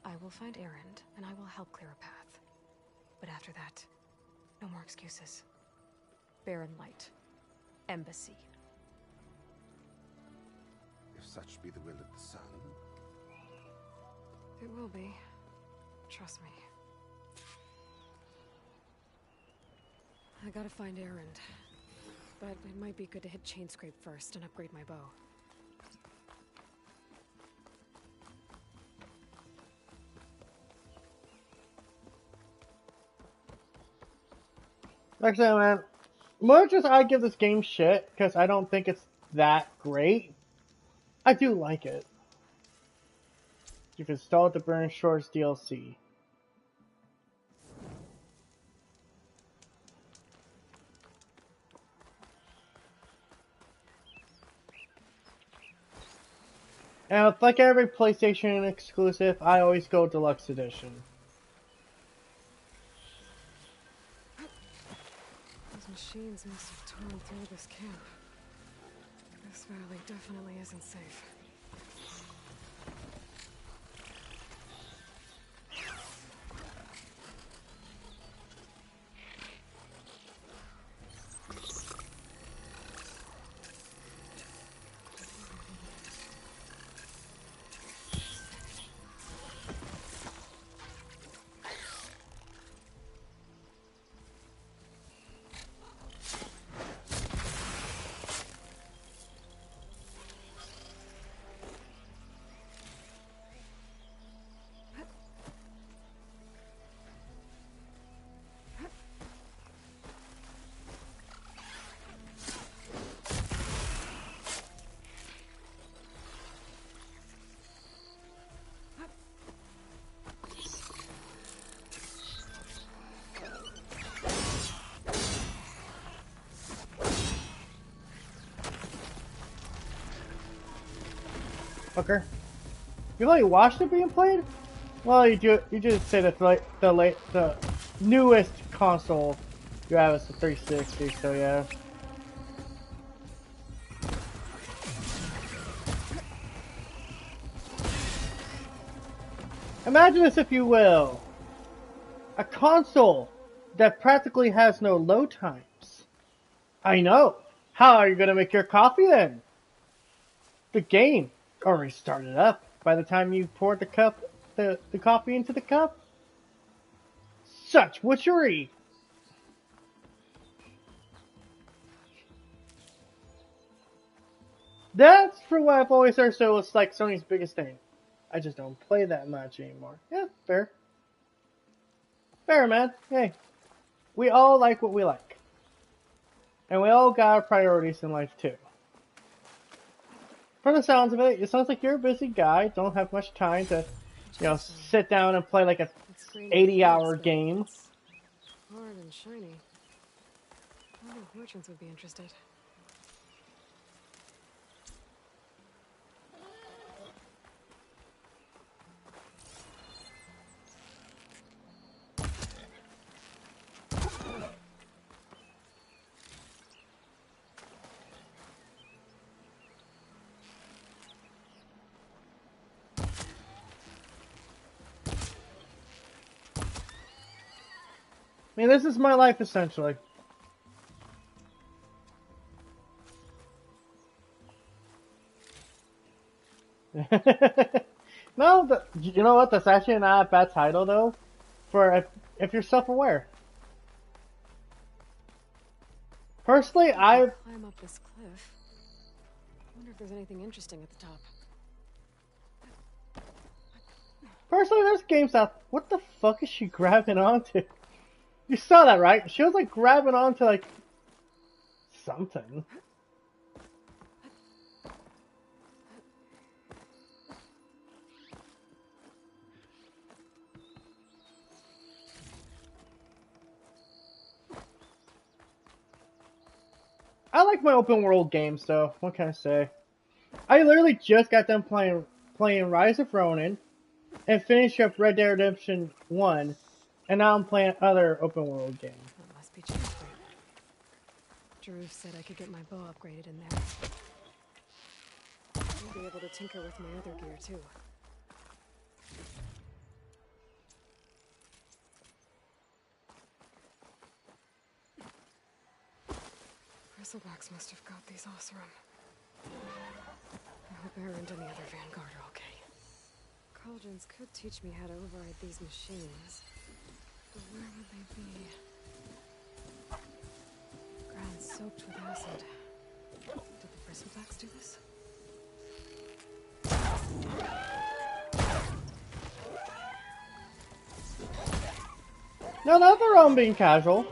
I will find Erend, and I will help clear a path. But after that, no more excuses. Barren Light. Embassy. If such be the will of the sun. It will be. Trust me. I gotta find Erend. But it might be good to hit Chainscrape first and upgrade my bow. Actually, man, much as I give this game shit because I don't think it's that great, I do like it. You've installed the Burning Shores DLC. And it's like every PlayStation exclusive, I always go Deluxe Edition. Those machines must have torn through this camp. This valley definitely isn't safe. Fucker. You really watched it being played? Well, you just said it's like the newest console you have is the 360, so yeah. Imagine this, if you will. A console that practically has no load times. I know. How are you gonna make your coffee then? The game already started up by the time you poured the coffee into the cup. Such witchery! That's for what I've always heard, so it's like Sony's biggest thing. I just don't play that much anymore. Yeah, fair. Fair, man. Hey. We all like what we like. And we all got our priorities in life, too. From the sounds of it, it sounds like you're a busy guy, don't have much time to, sit down and play like a 80-hour game. Hard and shiny. I think merchants would be interested. I mean, this is my life, essentially. No, you know what? That's actually not a bad title, though, for if you're self-aware. Personally, Climb up this cliff. I wonder if there's anything interesting at the top. Personally, there's games out. What the fuck is she grabbing onto? You saw that, right? She was like grabbing onto like something. I like my open world games, though. What can I say? I literally just got done playing Rise of Ronin, and finished up Red Dead Redemption 1, and now I'm playing other open world games. That must be cheap. Drew said I could get my bow upgraded in there. I'll be able to tinker with my other gear too. Bristlebacks must have got these Oseram. I hope Aaron and any other Vanguard are okay. Cauldrons could teach me how to override these machines. But where would they be? Ground soaked with acid. Did the Bristlebacks do this? No, not their own being casual.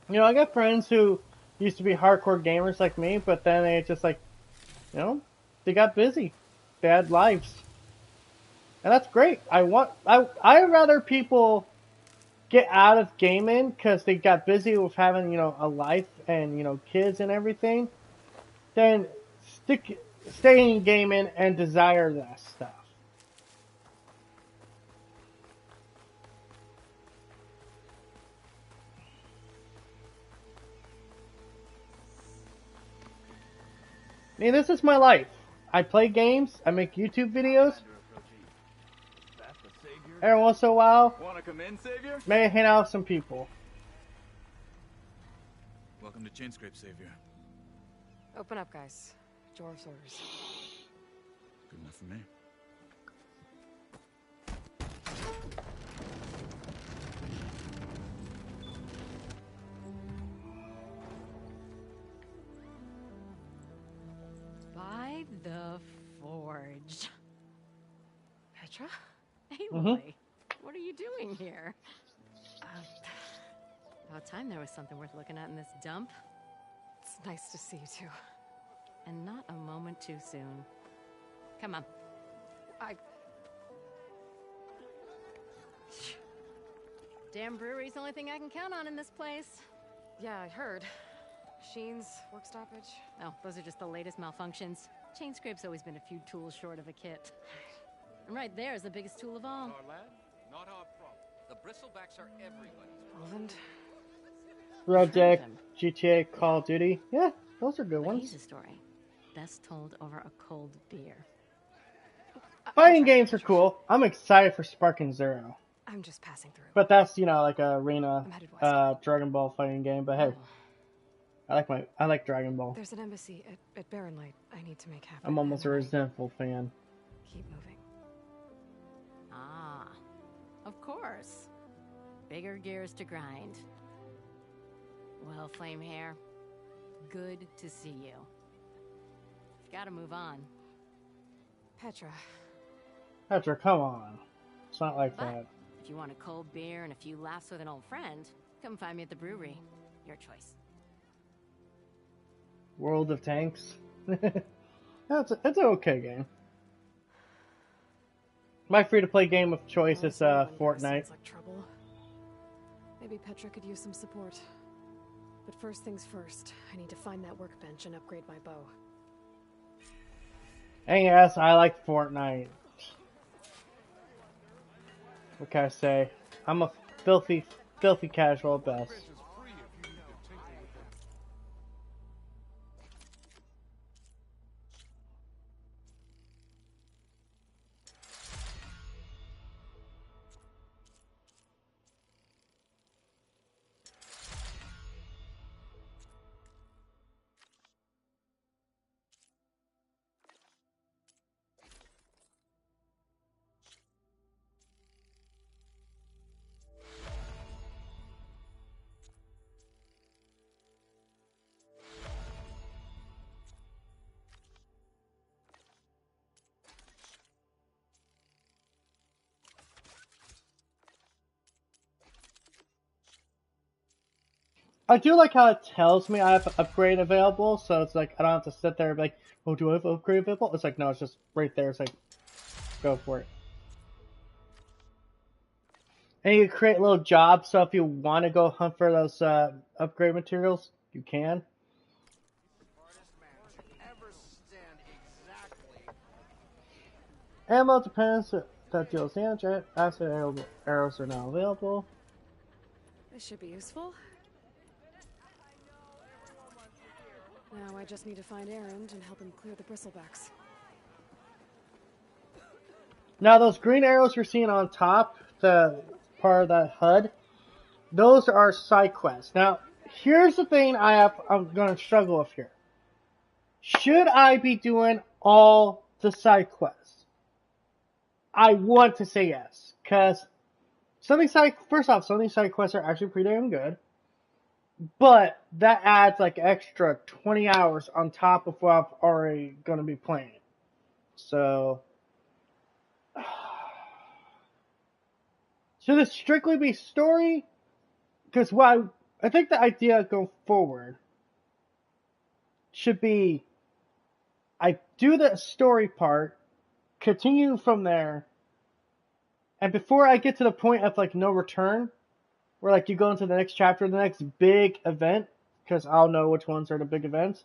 You know, I got friends who used to be hardcore gamers like me, but then they just like, you know, they got busy. They had lives. And that's great. I'd rather people get out of gaming because they got busy with having, you know, a life and, you know, kids and everything, than stay in gaming and desire that stuff. I mean, this is my life. I play games, I make YouTube videos. Every once in a while, Wanna come in, Savior? may I hang out with some people. Welcome to Chainscrape, Savior. Open up, guys. Jorv's orders. Good enough for me. By the Forge. Petra? Aloy, what are you doing here? About time there was something worth looking at in this dump. It's nice to see you too. And not a moment too soon. Come on. Damn brewery's the only thing I can count on in this place. Yeah, I heard. Machines, work stoppage. Oh, those are just the latest malfunctions. Chainscrape's always been a few tools short of a kit. And right there is the biggest tool of all. Our lad, not our problem. The Bristlebacks are everybody's Poland. Red Dead, GTA, Call of Duty. Yeah, those are good But ones. here's a story. Best told over a cold beer. Fighting games are cool. I'm excited for Sparking Zero. I'm just passing through. But that's, you know, like a arena Dragon Ball fighting game. But hey, I like Dragon Ball. There's an embassy at Barren Light I need to make happen. I'm almost a resentful fan. Keep moving. Ah, of course. Bigger gears to grind. Well, Flamehair, good to see you. Gotta move on. Petra. Petra, come on. It's not like But that. If you want a cold beer and a few laughs with an old friend, come find me at the brewery. Your choice. World of Tanks. It's an okay game. My free-to-play game of choice is Fortnite. Sounds like trouble. Maybe Petra could use some support. But first things first, I need to find that workbench and upgrade my bow. And yes, I like Fortnite. What can I say? I'm a filthy casual at best. I do like how it tells me I have an upgrade available, so it's like I don't have to sit there and be like, oh, do I have an upgrade available? It's like, no, it's just right there. It's like, go for it. And you can create little jobs, so if you want to go hunt for those upgrade materials, you can. Ammo depends that deals damage. Acid arrows are now available. This should be useful. Now I just need to find Erend and help him clear the bristlebacks. Now those green arrows you're seeing on top, the part of that HUD, those are side quests. Now, here's the thing I'm going to struggle with here. Should I be doing all the side quests? I want to say yes, because some of these side quests are actually pretty damn good. But that adds like extra 20 hours on top of what I'm already going to be playing. So, should it strictly be story? Because I think the idea going forward should be I do the story part, continue from there, and before I get to the point of like no return, where like you go into the next chapter, the next big event, because I'll know which ones are the big events,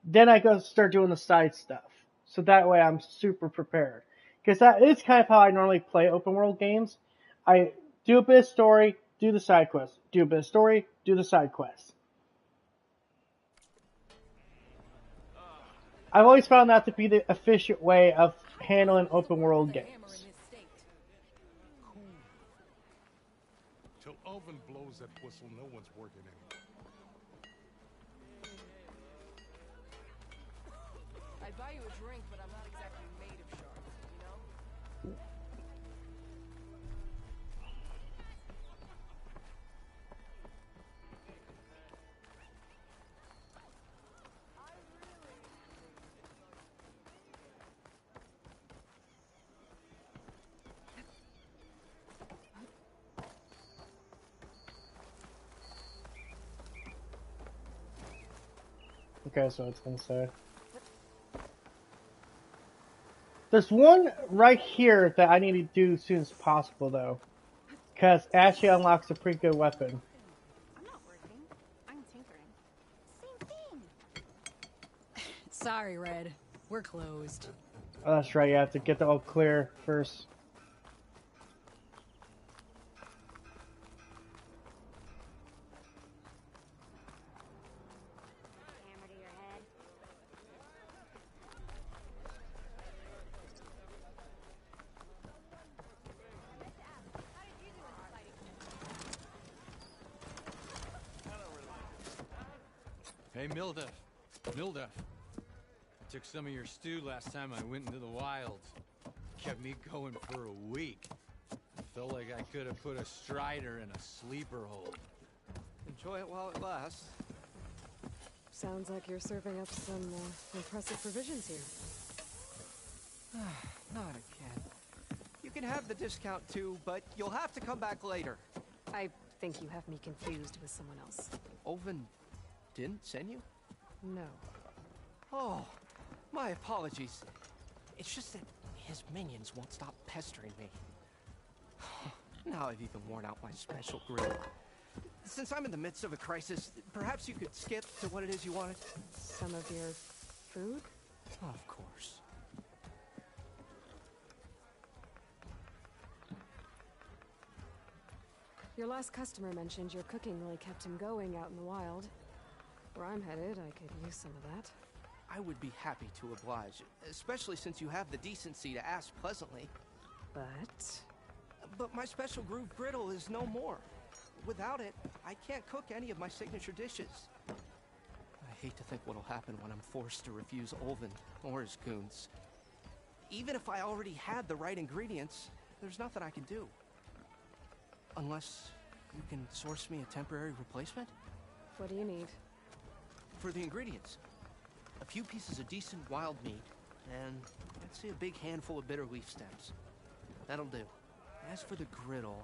then I go start doing the side stuff. So that way I'm super prepared. Because that is kind of how I normally play open world games. I do a bit of story, do the side quest. Do a bit of story, do the side quest. I've always found that to be the efficient way of handling open world games. Till Ulvin blows that whistle, no one's working anymore. I'd buy you a drink, but I'm not exactly made of shards, you know? Okay, so it's gonna say. There's one right here that I need to do as soon as possible, though. Because it actually unlocks a pretty good weapon. I'm not working. I'm tinkering. Same thing. Sorry, Red. We're closed. Oh, that's right, you have to get the all clear first. Hey, Mildef. Mildef. I took some of your stew last time I went into the wilds. Kept me going for a week. Felt like I could have put a strider in a sleeper hold. Enjoy it while it lasts. Sounds like you're serving up some impressive provisions here. Not again. You can can have the discount too, but you'll have to come back later. I think you have me confused with someone else. Olvin didn't send you? No. Oh, my apologies. It's just that his minions won't stop pestering me. Now I've even worn out my special grill. Since I'm in the midst of a crisis, perhaps you could skip to what it is you wanted? Some of your food? Of course. Your last customer mentioned your cooking really kept him going out in the wild. Where I'm headed, I could use some of that. I would be happy to oblige, especially since you have the decency to ask pleasantly. But my special groove griddle is no more. Without it, I can't cook any of my signature dishes. I hate to think what'll happen when I'm forced to refuse Olvin or his goons. Even if I already had the right ingredients, there's nothing I can do. Unless you can source me a temporary replacement? What do you need? For the ingredients. A few pieces of decent wild meat, and I'd say a big handful of bitter leaf stems. That'll do. As for the griddle,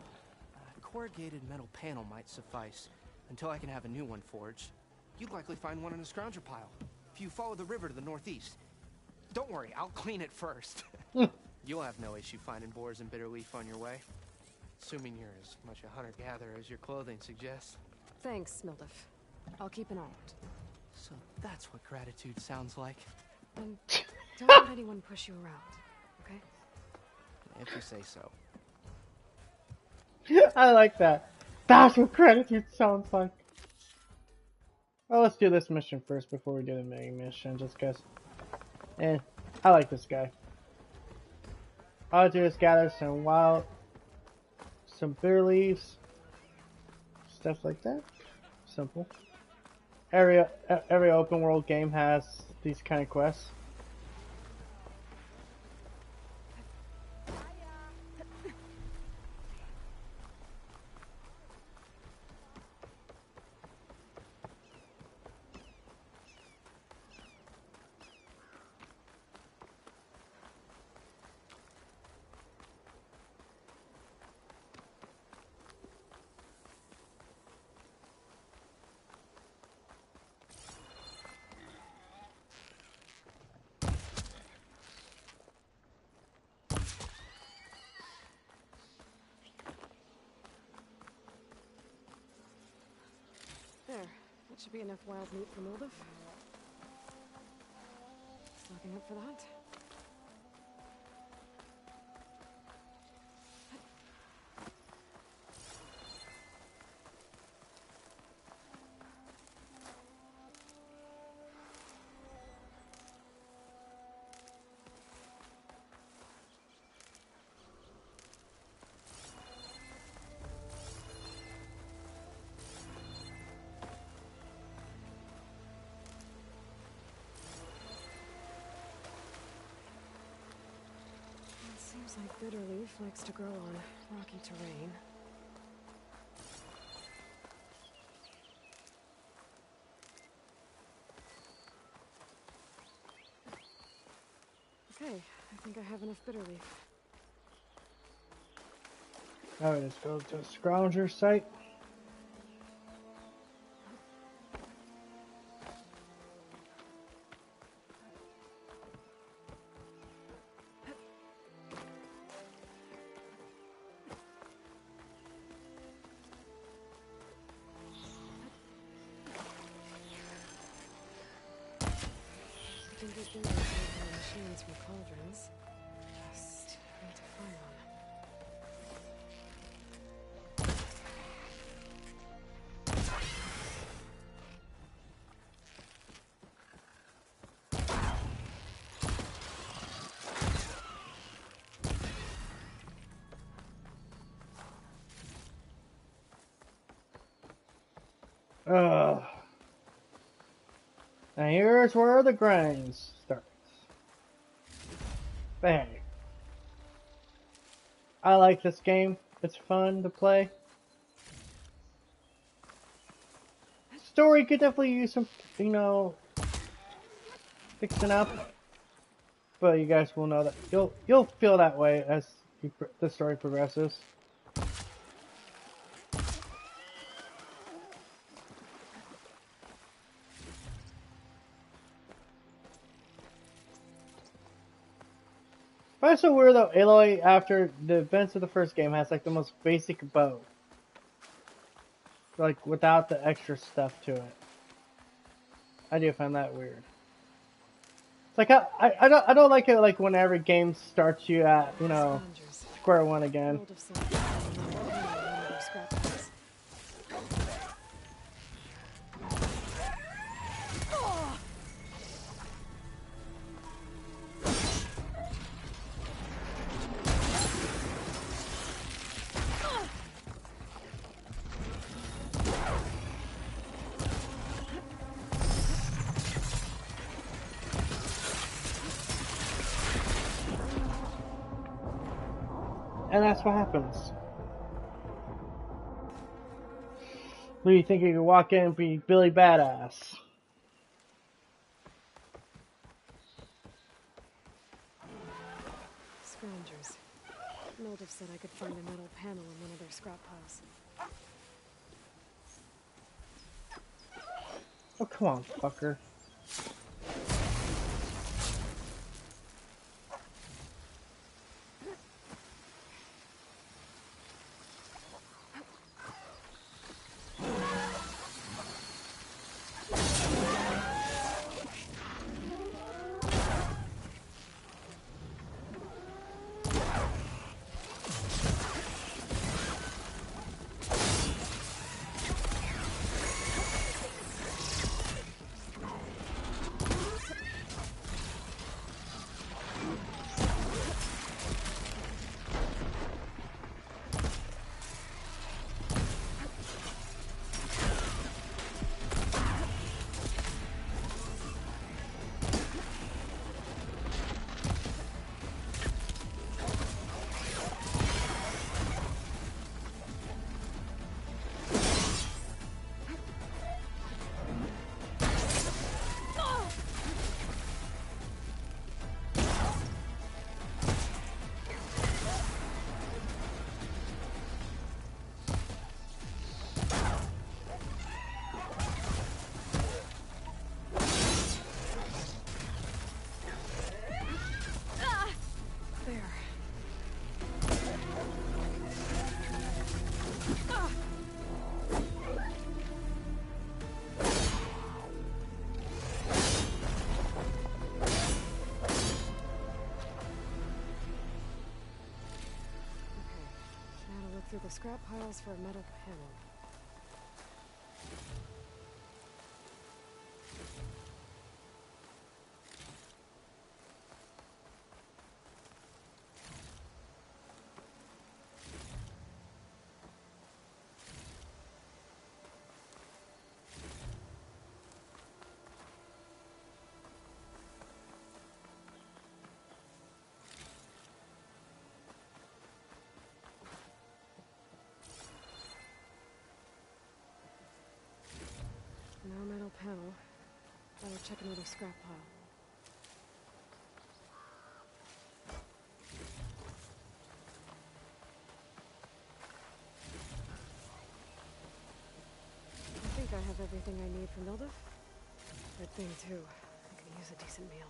a corrugated metal panel might suffice until I can have a new one forged. You'd likely find one in a scrounger pile if you follow the river to the northeast. Don't worry, I'll clean it first. You'll have no issue finding boars and bitter leaf on your way. Assuming you're as much a hunter-gatherer as your clothing suggests. Thanks, Mildef. I'll keep an eye out. So that's what gratitude sounds like. And don't let anyone push you around, okay? If you say so. I like that. That's what gratitude sounds like. Well, let's do this mission first before we do the main mission, just because. I like this guy. All I do is gather some bitter leaves, stuff like that. Simple. Every open world game has these kind of quests. There. That should be enough wild meat for Mildef. Stocking up for that. Seems like bitter leaf likes to grow on rocky terrain. Okay, I think I have enough bitter leaf. Alright, let's go to the scrounger site. Machines from cauldrons. Just need to find one. And here's where the grind starts. Bang. I like this game. It's fun to play. Story could definitely use some, fixing up. But you guys will know that you'll feel that way as the story progresses. But it's so weird though, Aloy, after the events of the first game, has like the most basic bow. Like, without the extra stuff to it. I do find that weird. It's like, I don't like it like when every game starts you at, you know, square one again. And that's what happens. Who do you think you could walk in and be Billy Badass? Scroungers. Mildev said I could find a metal panel in one of their scrap piles. Oh, come on, fucker. Through the scrap piles for a metal panel. No metal panel. I will check another scrap pile. I think I have everything I need for Mildev. Good thing too. I could use a decent meal.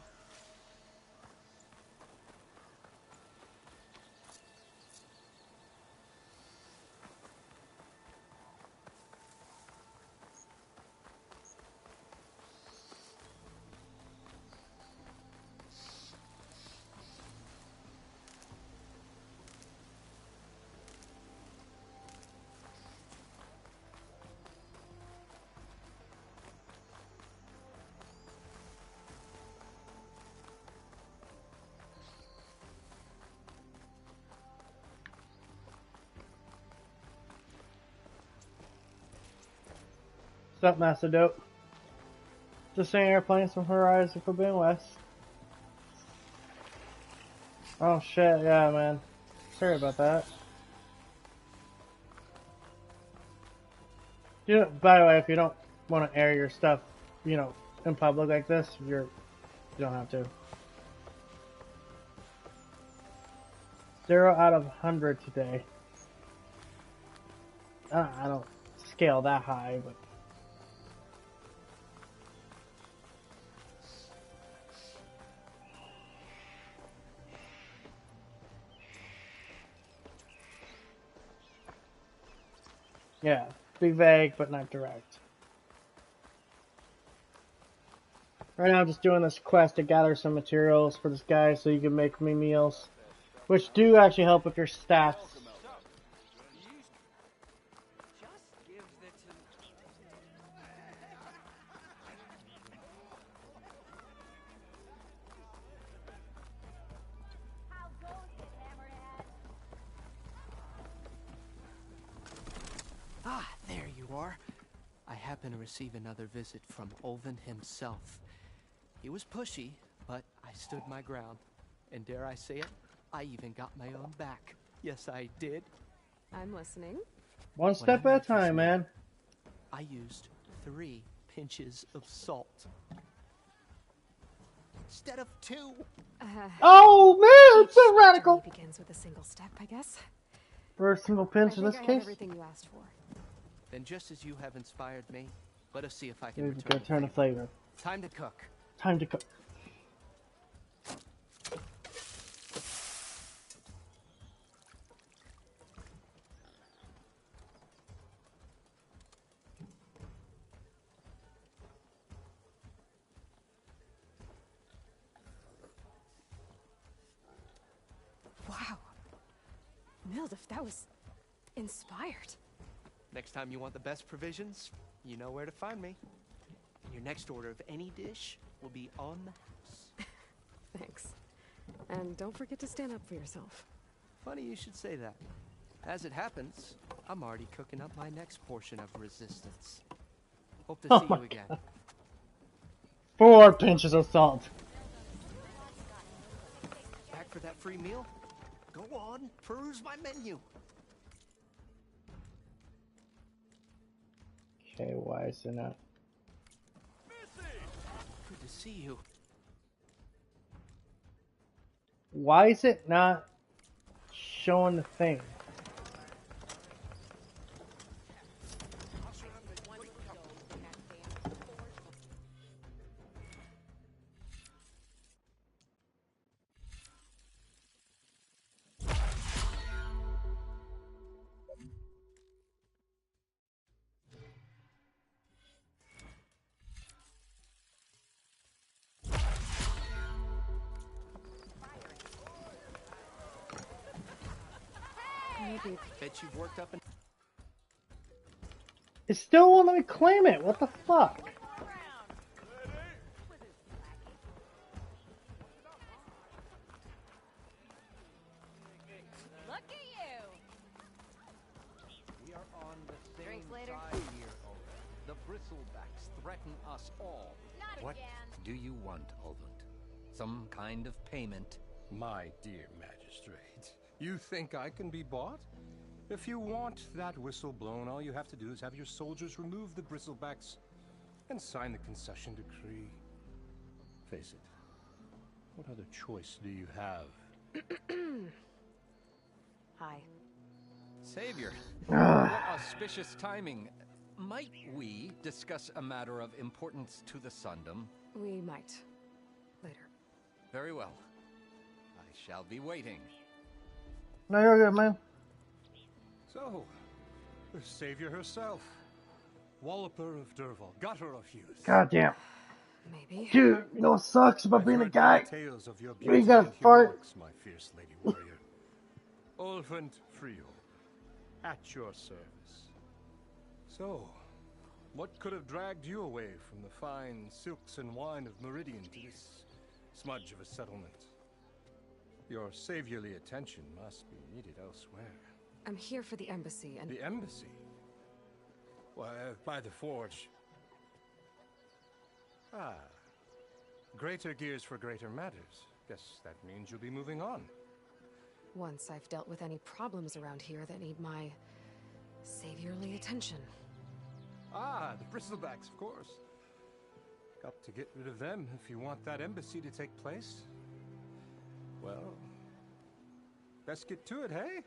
What's up, Master Dope? Just sitting here playing some Horizon Forbidden West. Oh shit, yeah, man. Sorry about that. You know, by the way, if you don't want to air your stuff, you know, in public like this, you don't have to. 0 out of 100 today. I don't scale that high, but... Yeah, be vague, but not direct. Right now I'm just doing this quest to gather some materials for this guy so you can make me meals. Which do actually help with your stats. Ah, there you are. I happen to receive another visit from Ulvin himself. He was pushy, but I stood my ground. And dare I say it, I even got my own back. Yes, I did. I'm listening. One step at a time, man. I used 3 pinches of salt. Instead of 2. Oh man, it's so radical. Journey begins with a single step, I guess. For a single pinch in this I have case. everything you asked for. Then just as you have inspired me, let us see if I can Return the flavor. Time to cook. Time to cook. Wow. Mildef, that was inspired. Next time you want the best provisions, you know where to find me. And your next order of any dish will be on the house. Thanks. And don't forget to stand up for yourself. Funny you should say that. As it happens, I'm already cooking up my next portion of resistance. Hope to see you again. 4 pinches of salt. Back for that free meal? Go on, peruse my menu. Okay, why is it not? Good to see you. Why is it not showing the thing? Bet you've worked up an... It still won't let me claim it. What the fuck? Look at you! We are on the same Drinks later? side here, Ulvin. The bristlebacks threaten us all. Not What again. do you want, Ulvund? Some kind of payment? My dear magistrate, you think I can be bought? If you want that whistle blown, all you have to do is have your soldiers remove the bristlebacks and sign the concession decree. Face it, what other choice do you have? Hi. Savior, what auspicious timing. Might we discuss a matter of importance to the Sundom? We might. Later. Very well. I shall be waiting. No, you're good, man. So, the savior herself. Walloper of Derval, gutter of youth. Goddamn. Maybe. Dude, you know what sucks about being a Heard guy? many tales of your You beauty gotta and fart. heroics, my fierce lady warrior. Ulvund Frio, at your service. So, what could have dragged you away from the fine silks and wine of Meridian to this smudge of a settlement? Your saviorly attention must be needed elsewhere. I'm here for the embassy and... The embassy? Why, by the forge. Ah. Greater gears for greater matters. Guess that means you'll be moving on. Once I've dealt with any problems around here that need my saviorly attention. Ah, the bristlebacks, of course. Got to get rid of them if you want that embassy to take place. Well, Best get to it, hey?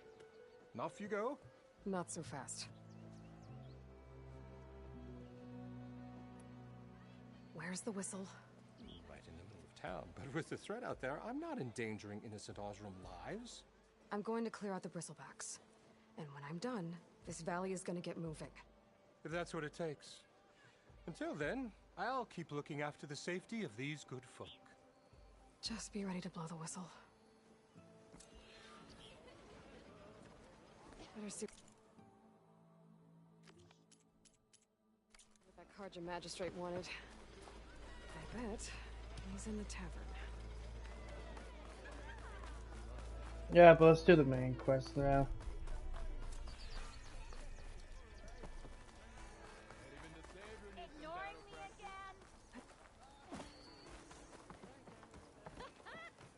And off you go. Not so fast. Where's the whistle? Right in the middle of town. But with the threat out there, I'm not endangering innocent Osram lives. I'm going to clear out the bristlebacks. And when I'm done, this valley is going to get moving. If that's what it takes. Until then, I'll keep looking after the safety of these good folk. Just be ready to blow the whistle. Better see what that Carja magistrate wanted. I bet he's in the tavern. Yeah, but let's do the main quest now. Ignoring me again?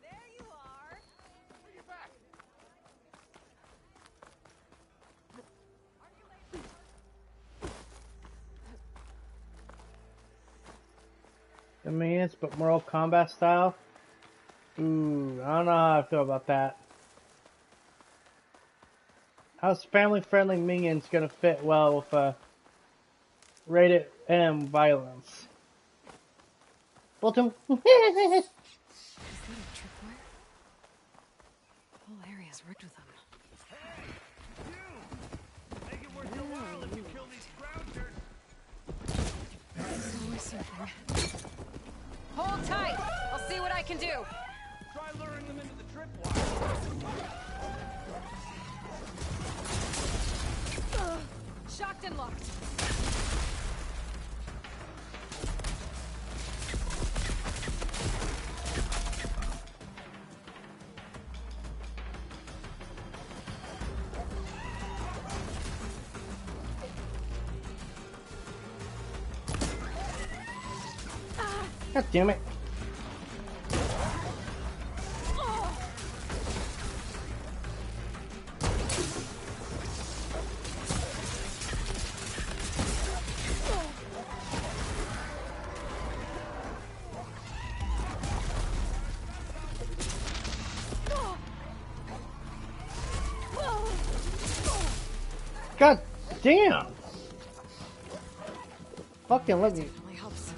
There you are. Bring it back. Convenience, but Mortal Kombat style. Ooh, I don't know how I feel about that. How's family-friendly minions gonna fit well with rated M violence? Bolton. Is that a tripwire? The whole area's rigged with them. Make it worth your while if you kill these grounders. There's always something. Hold tight! I'll see what I can do. Try luring them into the tripwire. Shocked and locked. God damn it. God damn! Fucking let me. Definitely helps.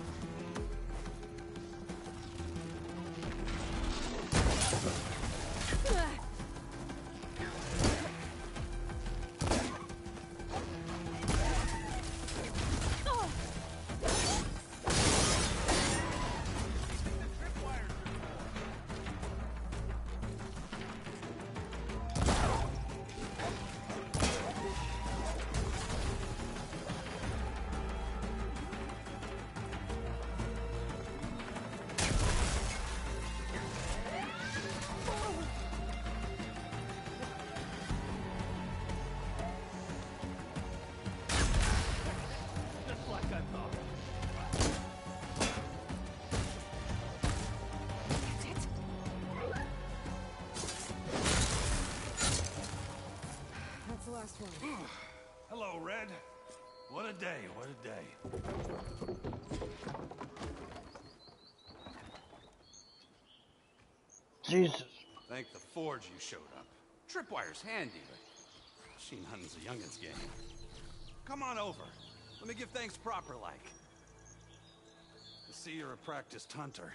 Just like I thought. That's the last one. Hello, Red. What a day, what a day. Jesus. Thank the Forge you showed up. Tripwire's handy, but she nothing's a youngin's game. Come on over. Let me give thanks proper like. I see you're a practiced hunter.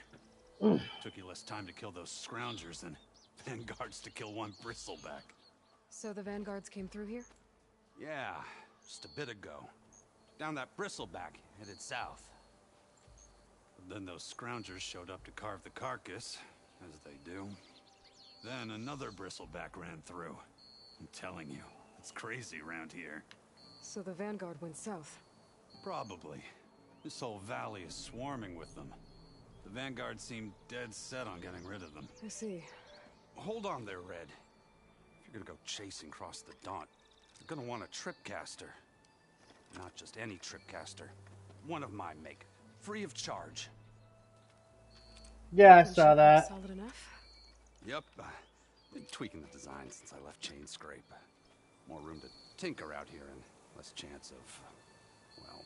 Took you less time to kill those scroungers than vanguards to kill one bristleback. So the vanguards came through here? Yeah, just a bit ago. Down that bristleback, headed south. But then those scroungers showed up to carve the carcass, as they do. Then another bristleback ran through. I'm telling you, it's crazy around here. So the vanguard went south. Probably. This whole valley is swarming with them. The vanguard seemed dead set on getting rid of them. I see. Hold on there, Red. If you're gonna go chasing across the Daunt, you're gonna want a tripcaster. Not just any tripcaster. One of my make. Free of charge. Yeah, I saw that. Solid enough? Yep. Been tweaking the design since I left Chainscrape. More room to tinker out here and less chance of, well,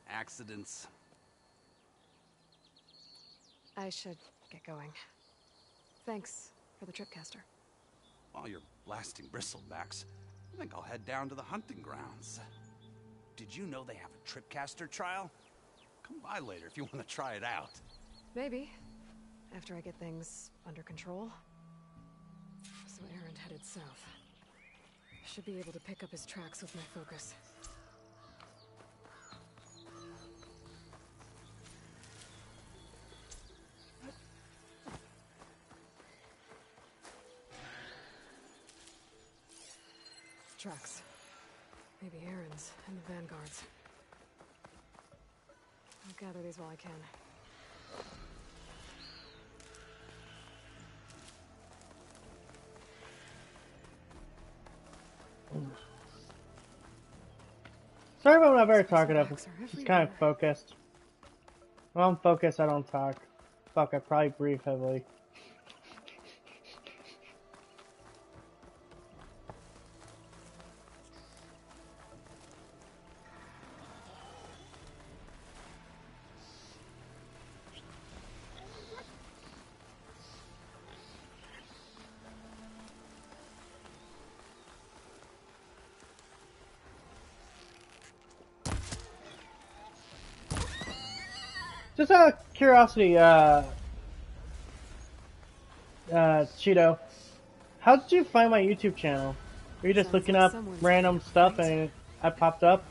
accidents. I should get going. Thanks for the tripcaster. While you're blasting bristlebacks, I think I'll head down to the hunting grounds. Did you know they have a tripcaster trial? Come by later if you want to try it out. Maybe. After I get things under control. So Erend headed south. Should be able to pick up his tracks with my focus. Tracks. Maybe Erend's and the vanguards. I'll gather these while I can. Sorry if I'm not very talkative. Just kind of focused. When I'm focused, I don't talk. Fuck, I probably breathe heavily. Just out of curiosity, Cheeto, how did you find my YouTube channel? Were you just looking up random stuff and I popped up?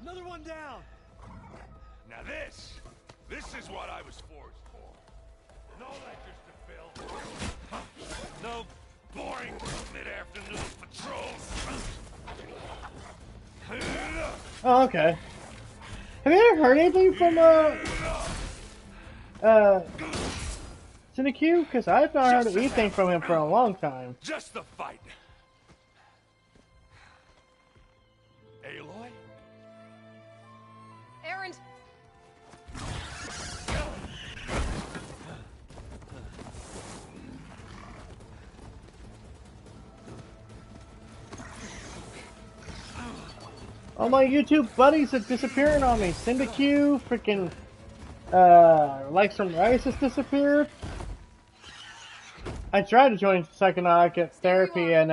Another one down. Now this is what I was forced for. No lectures to fill. No boring mid-afternoon patrols. Oh, okay. Have you ever heard anything from, Cinecue? Because I've not heard anything from him for a long time. Just the fight. Aloy? Erend! All my YouTube buddies are disappearing on me. Cinecue, freaking, Likes from Rice has disappeared. I tried to join Psychonautic Therapy and,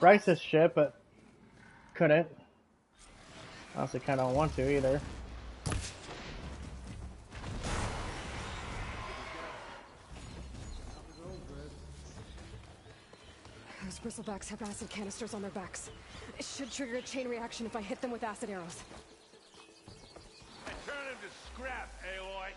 Rice's shit, but couldn't. Honestly, kinda don't want to either. Those bristlebacks have acid canisters on their backs. It should trigger a chain reaction if I hit them with acid arrows. I turn him to scrap, Aloy.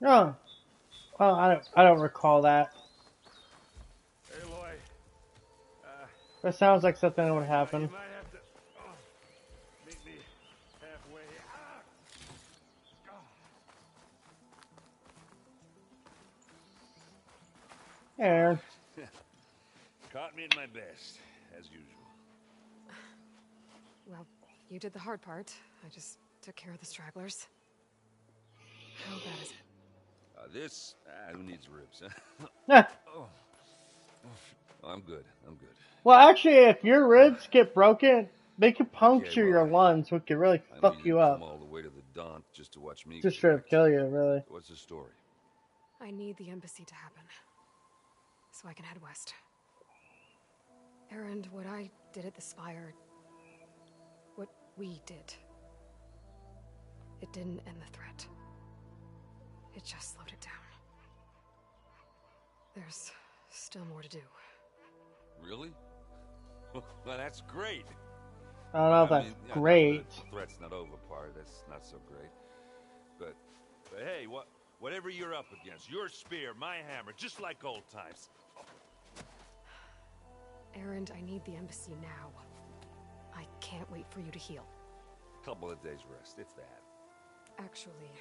No. Well, I don't recall that. Aloy, That sounds like something that would happen. you might have to meet me halfway. Aaron. Caught me at my best, as usual. Well, you did the hard part. I just took care of the stragglers. How bad is it? Who needs ribs, huh? Yeah. Oh, I'm good. I'm good. Well, actually, if your ribs get broken, they could puncture your lungs, which could really fuck you up. All the way to the Daunt just to watch me. Just straight up kill you, really. What's the story? I need the embassy to happen, so I can head west. Erend, what I did at the Spire, what we did, it didn't end the threat. It just slowed it down. There's still more to do. Really? Well, that's great. I don't know if that's great. The threat's not over part. That's not so great. But hey, whatever you're up against, your spear, my hammer, just like old times. Erend, I need the embassy now. I can't wait for you to heal. Couple of days rest, if that. Actually,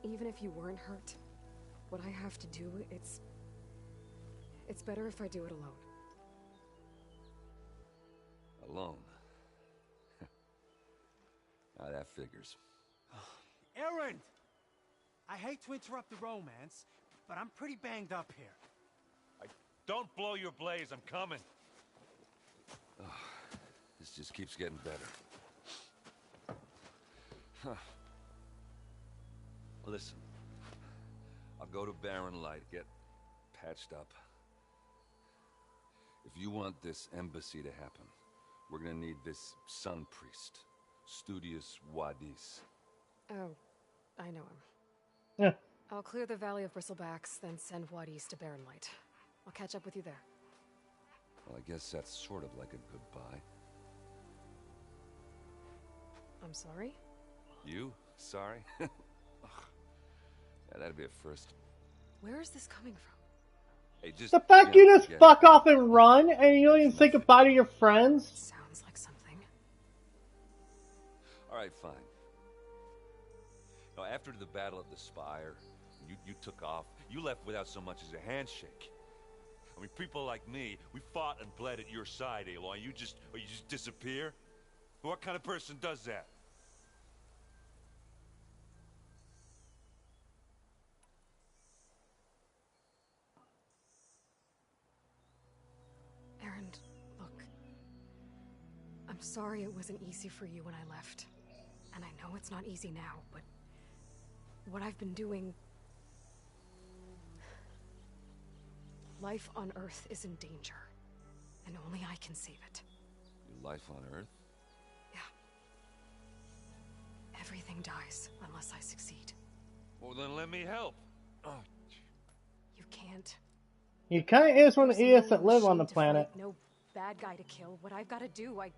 even if you weren't hurt, what I have to do, it's better if I do it alone. Alone? Now that figures. Erend! I hate to interrupt the romance, but I'm pretty banged up here. Don't blow your blaze, I'm coming. Oh, this just keeps getting better. Huh. Listen, I'll go to Barren Light, get patched up. If you want this embassy to happen, we're gonna need this sun priest, Studius Wadis. Oh, I know him. Yeah. I'll clear the Valley of Bristlebacks, then send Wadis to Barren Light. I'll catch up with you there. Well, I guess that's sort of like a goodbye. I'm sorry? You? Sorry? Yeah, that'd be a first. Where is this coming from? Hey, just... The fact you just fuck off and run, and you don't even say goodbye to your friends? Sounds like something. Alright, fine. Now, after the Battle of the Spire, you took off. You left without so much as a handshake. I mean, people like me, we fought and bled at your side, Aloy. You just disappear? What kind of person does that? Erend, look. I'm sorry it wasn't easy for you when I left. And I know it's not easy now, but what I've been doing... Life on Earth is in danger, and only I can save it. Your life on Earth? Yeah. Everything dies unless I succeed. Well, then let me help. Oh. You can't. You kind of is one of the idiots that live on the planet. No bad guy to kill. What I've got to do, I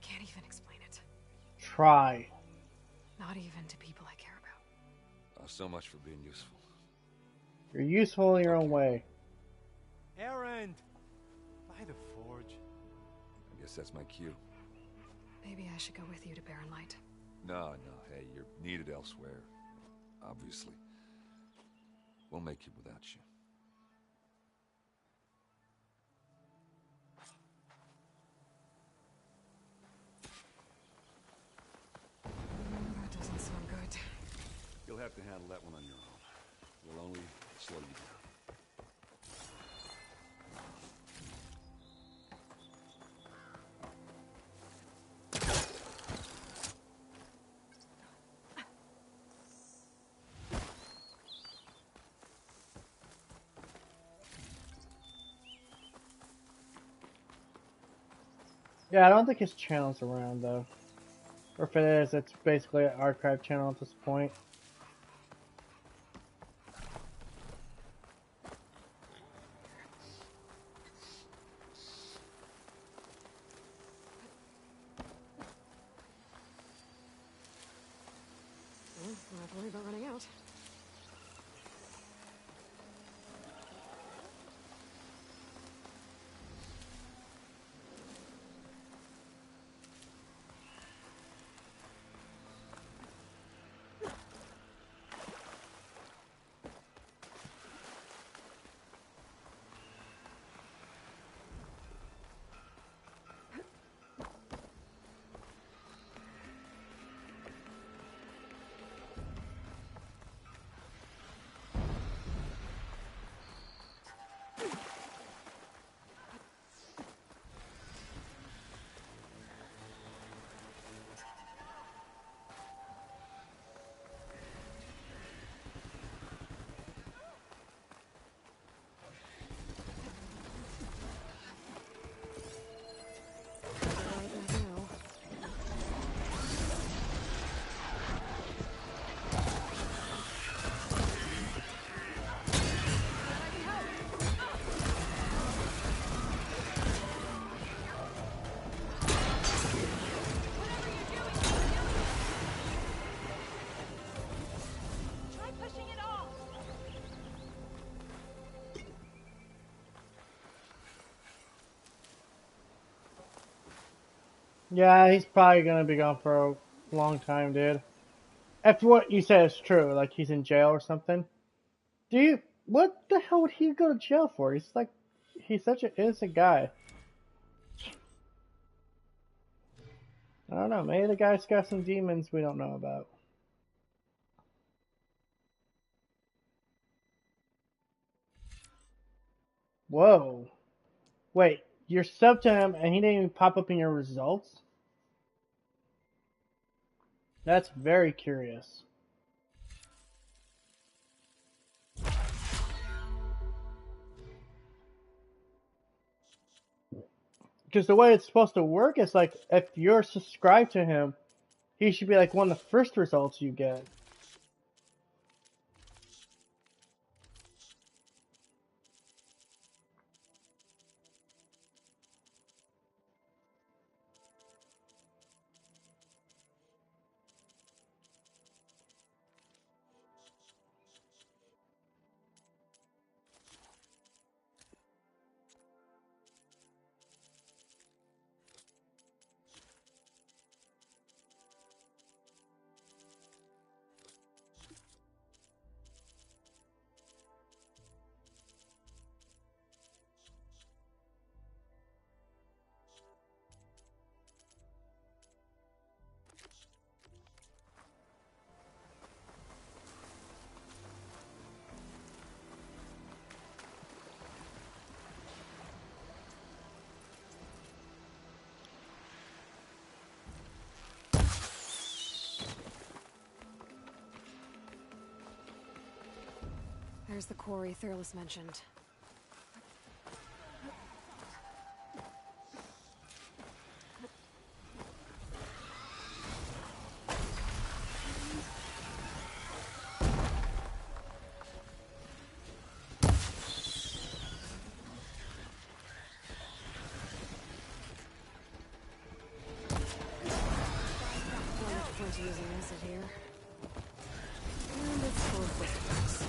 can't even explain it. Try. Not even to people I care about. Oh, so much for being useful. You're useful in your own way. Erend! By the forge. I guess that's my cue. Maybe I should go with you to Barren Light. No, hey, you're needed elsewhere. Obviously. We'll make it without you. That doesn't sound good. You'll have to handle that one on your own. We'll only slow you down. Yeah, I don't think his channel's around, though. Or if it is, it's basically an archive channel at this point. Don't have to worry about running out. Yeah, he's probably gonna be gone for a long time, dude. If what you said is true, like he's in jail or something. What the hell would he go to jail for? He's such an innocent guy. I don't know, maybe the guy's got some demons we don't know about. Whoa. Wait, you're subbed to him and he didn't even pop up in your results? That's very curious. Because the way it's supposed to work is like, if you're subscribed to him, he should be like one of the first results you get. There's the quarry Thurles mentioned. Using acid here. And it's full of footprints.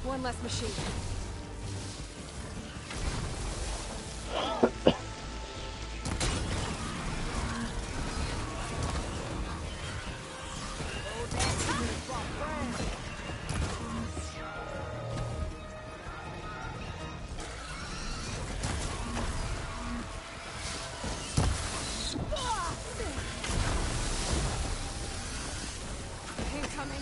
One less machine. Incoming.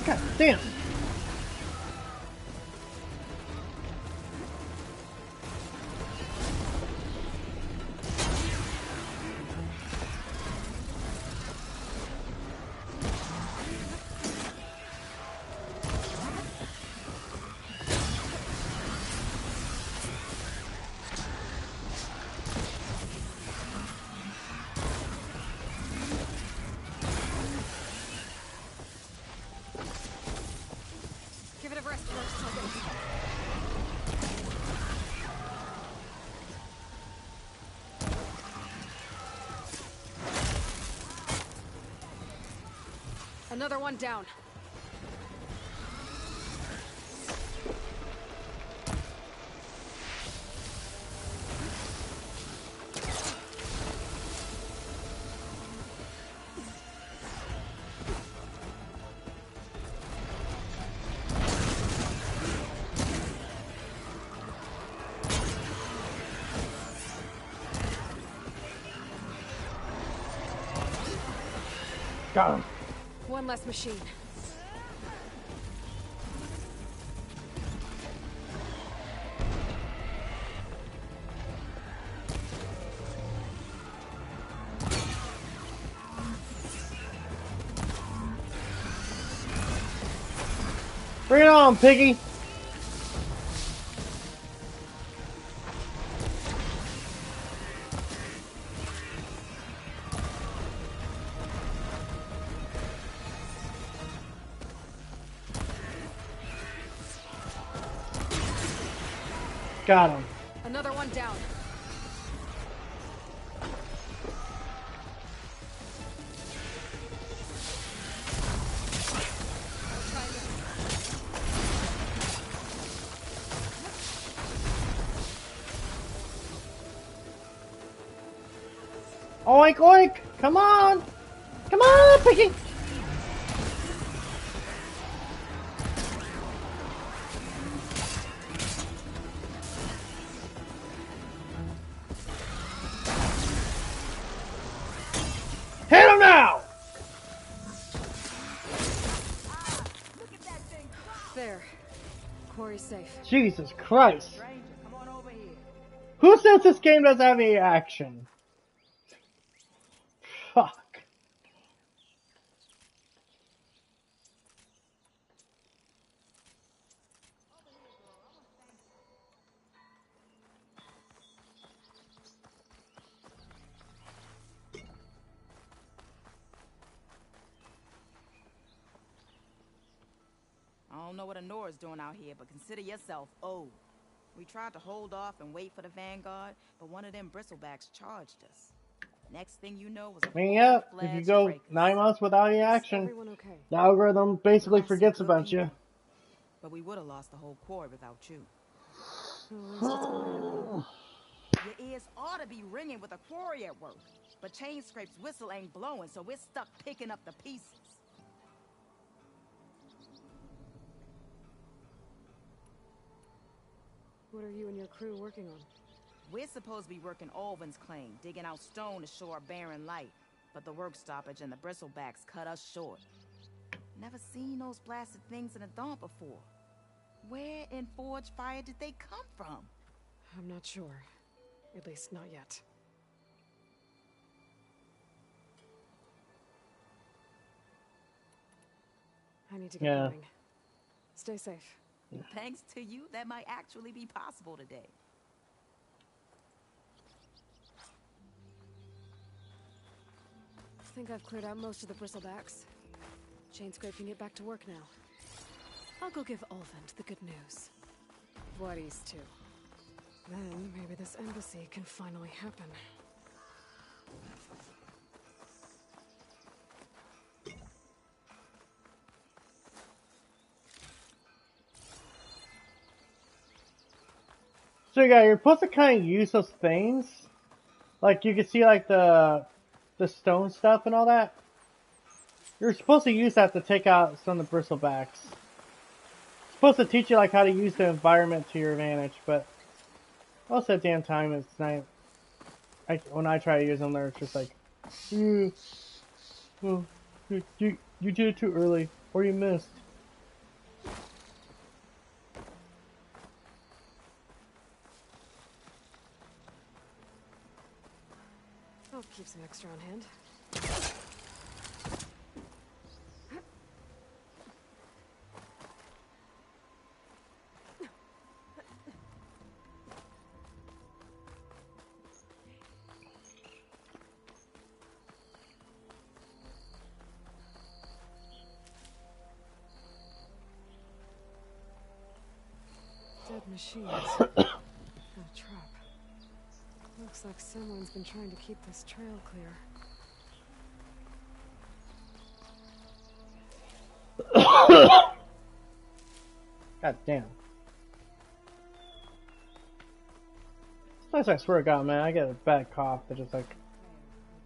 God damn. Give it a rest first, Another one down. Got him. One less machine. Bring it on, Piggy! Got him. Another one down. Oink oink! Come on! Come on, Piggy! Hit him now! There. Quarry's safe. Jesus Christ. Who says this game doesn't have any action? Fuck. I don't know what Anora's doing out here, but consider yourself owed. We tried to hold off and wait for the Vanguard, but one of them bristlebacks charged us. Next thing you know was a I mean, yeah, if you go 9 months without any action, the algorithm basically forgets about you. But we would have lost the whole quarry without you. Your ears ought to be ringing with a quarry at work, but Chainscrape's whistle ain't blowing, so we're stuck picking up the pieces. What are you and your crew working on? We're supposed to be working Ulvin's claim, digging out stone to show our barren light. But the work stoppage and the bristlebacks cut us short. Never seen those blasted things in a Dawn before. Where in Forge Fire did they come from? I'm not sure. At least not yet. I need to get going. Stay safe. Thanks to you, that might actually be possible today. I think I've cleared out most of the bristlebacks. Chainscrape can get back to work now. I'll go give Ulvund the good news. Voorhis too. Then maybe this embassy can finally happen. So yeah, you're supposed to kind of use those things. Like you can see like the stone stuff and all that. You're supposed to use that to take out some of the bristlebacks. It's supposed to teach you like how to use the environment to your advantage, but most of the damn time it's not. When I try to use them, they're just like, well, you did it too early, or you missed. I'll keep some extra on hand. Dead machines. And a trap. Looks like someone's been trying to keep this trail clear. God damn. Sometimes I swear to God, man, I get a bad cough that just like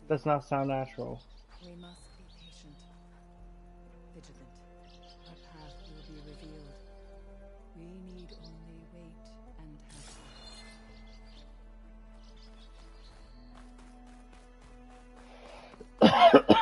does not sound natural. We must be patient, vigilant. Our path will be revealed. We need only wait and have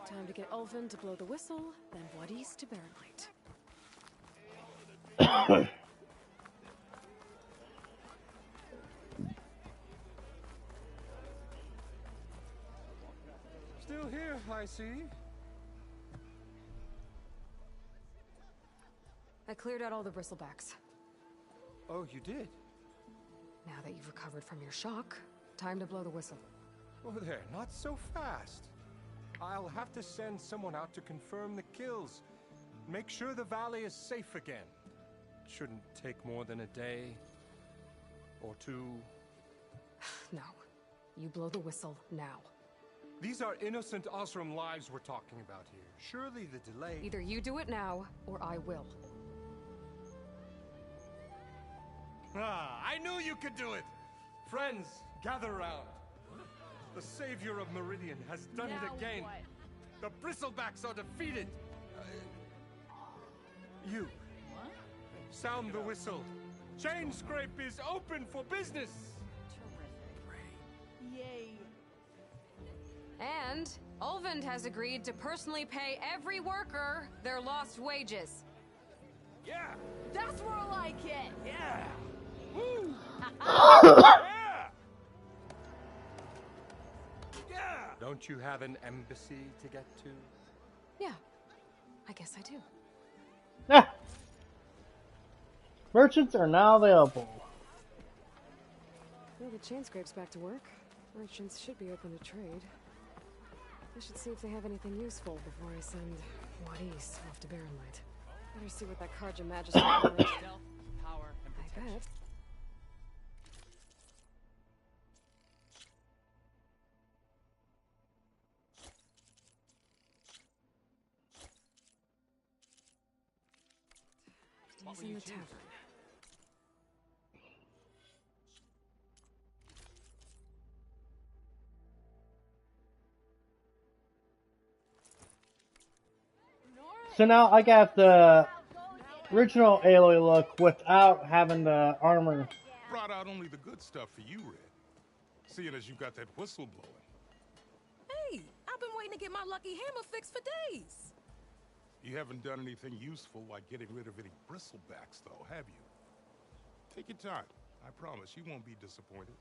Time to get Ulvin to blow the whistle, then Wadis to Baronlight. Still here, I see. I cleared out all the bristlebacks. Oh, you did? Now that you've recovered from your shock, time to blow the whistle. Oh there, not so fast. I'll have to send someone out to confirm the kills. Make sure the valley is safe again. Shouldn't take more than a day or two. No. You blow the whistle now. These are innocent Osram lives we're talking about here. Surely the delay... Either you do it now, or I will. Ah, I knew you could do it! Friends, gather round. The savior of Meridian has done it again. What? The bristlebacks are defeated. You. What? Sound the whistle. Chainscrape is open for business. Terrific. Yay. And Ulvin has agreed to personally pay every worker their lost wages. Yeah. That's more like it. Yeah. Woo. Yeah. Yeah. Don't you have an embassy to get to? Yeah. I guess I do. Ah. Merchants are now available. Well, the Chainscrape's back to work. Merchants should be open to trade. I should see if they have anything useful before I send Wadis off to Baronlight. Better see what that Carja Magistrate is. Stealth, power, and I protection. bet. He's in the tavern. So now I got the original Aloy look without having the armor. Brought out only the good stuff for you, Red. Seeing as you got that whistle blowing. Hey, I've been waiting to get my lucky hammer fixed for days. You haven't done anything useful like getting rid of any bristlebacks, though, have you? Take your time. I promise you won't be disappointed.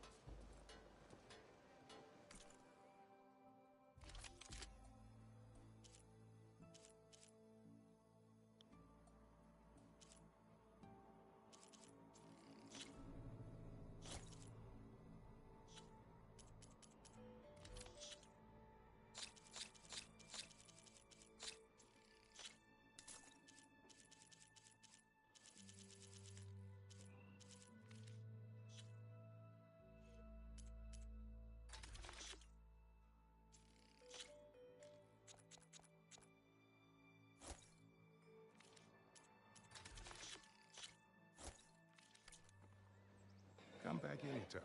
Come back anytime.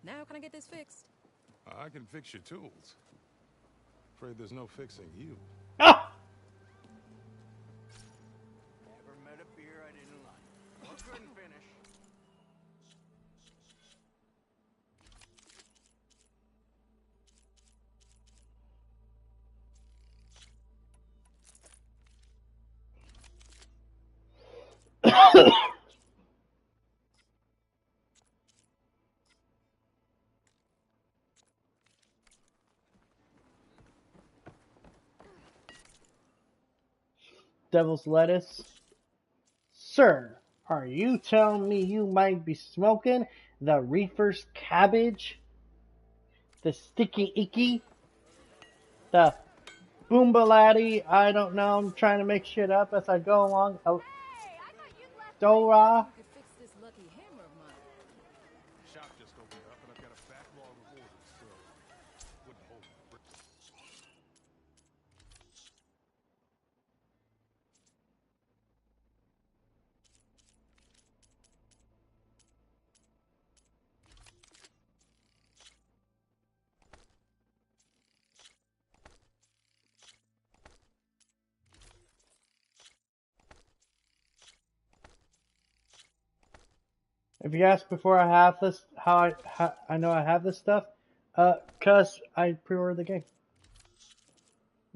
Now can I get this fixed? I can fix your tools. Afraid there's no fixing you. Never met a beer I didn't like. Or couldn't finish. Devil's lettuce. Sir, are you telling me you might be smoking the reefer's cabbage? The sticky icky? The boombalatti? I don't know. I'm trying to make shit up as I go along. Dora. You could fix this lucky hammer of mine. Shop just opened up and I've got a backlog of orders, so wouldn't hold my breath. If you ask before I have this, how I know I have this stuff, cause I pre-ordered the game.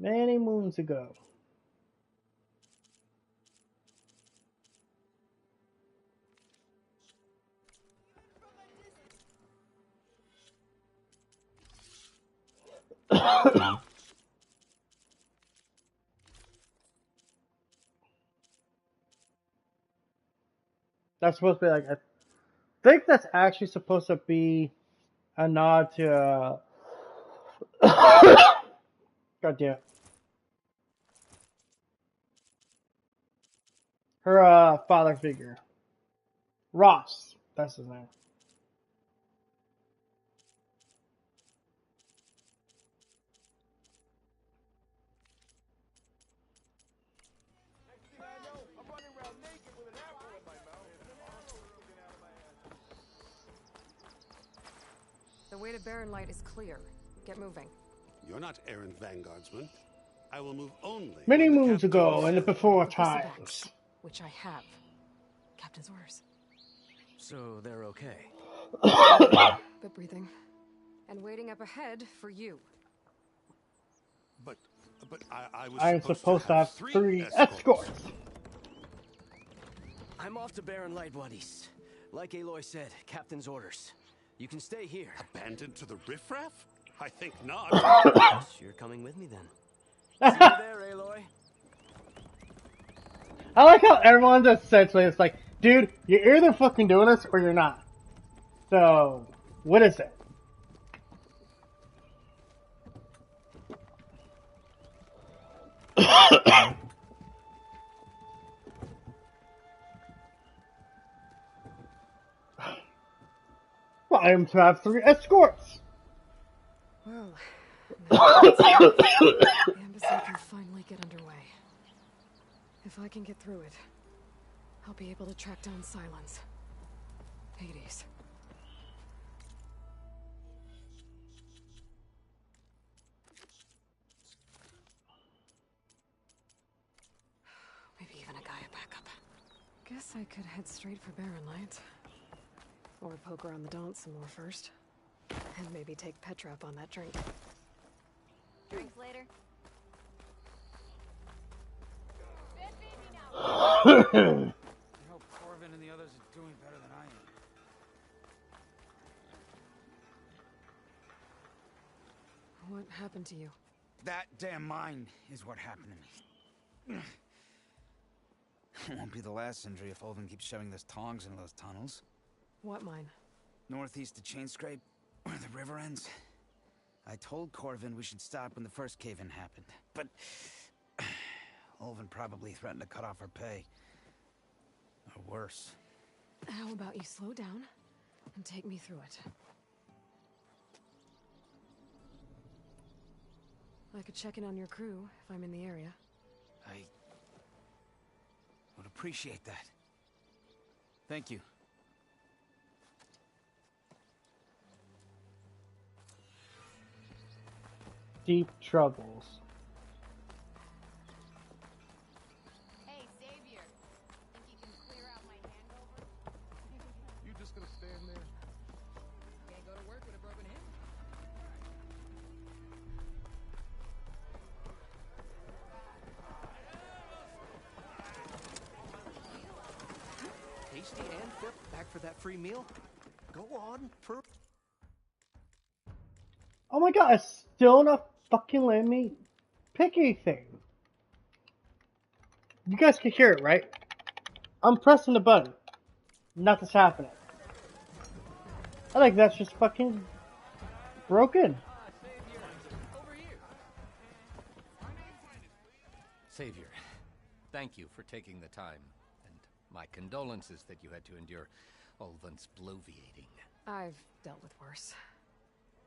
Many moons ago. That's supposed to be like, I think that's actually supposed to be a nod to, God damn it. Her father figure. Ross. That's his name. The way to Barren Light is clear. Get moving. You're not errant vanguardsman. I will move only. Many moons ago, in the before times. Which I have. Captain's orders. So they're okay. But breathing. And waiting up ahead for you. But I was I'm supposed to have three escorts. I'm off to Barren Light, Wadis. Like Aloy said, Captain's orders. You can stay here. Abandoned to the riffraff? I think not. You're coming with me then. See you there, Aloy. I like how everyone's essentially, it's like, dude, you're either fucking doing this or you're not. So, what is it? Well, I am to have 3 escorts. Well, the embassy can finally get underway. If I can get through it, I'll be able to track down Silence. Hades. Maybe even a Gaia backup. Guess I could head straight for Barren Light. Or poke around the Daunt some more first. And maybe take Petra up on that drink. Drinks later. I hope Corvin and the others are doing better than I am. What happened to you? That damn mine is what happened to me. It won't be the last injury if Olvin keeps shoving those tongs into those tunnels. What mine? Northeast of Chainscrape, where the river ends. I told Corvin we should stop when the first cave-in happened, but Olvin probably threatened to cut off our pay. Or worse. How about you slow down and take me through it? I could check in on your crew if I'm in the area. I would appreciate that. Thank you. Deep troubles. Hey, Savior. Think you can clear out my hangover? You just gonna stand there? Can't go to work with a broken hand. Tasty and Phil, back for that free meal? Go on, Oh my god, it's still not fucking letting me pick anything. You guys can hear it, right? I'm pressing the button. Nothing's happening. I think that's just fucking broken. Savior, thank you for taking the time, and my condolences that you had to endure Olvin's bloviating. I've dealt with worse.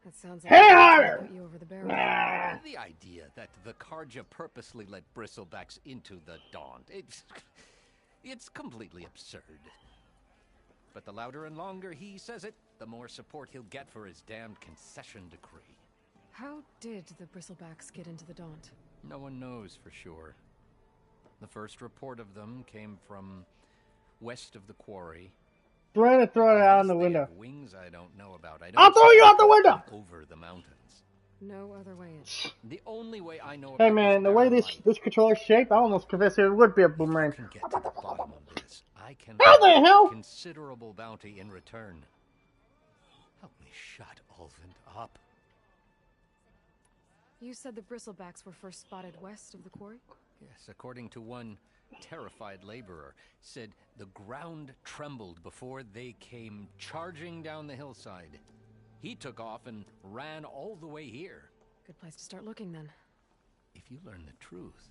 That sounds like Hey, put you over the barrel. The idea that the Carja purposely let Bristlebacks into the Daunt, it's completely absurd. But the louder and longer he says it, the more support he'll get for his damned concession decree. How did the Bristlebacks get into the Daunt? No one knows for sure. The first report of them came from west of the quarry. Trying to throw it out in the They window. have wings I don't know about. I'll throw you out the window! Over the mountains. No other way in. The only way I know Hey about man, the way this controller's shaped, I almost convinced it would be a boomerang. can get to the bottom of this. I can How the offer hell? a considerable bounty in return. Help me shut Ulvund up. You said the bristlebacks were first spotted west of the quarry? Yes, according to one terrified laborer, said the ground trembled before they came charging down the hillside. He took off and ran all the way here. Good place to start looking then. If you learn the truth,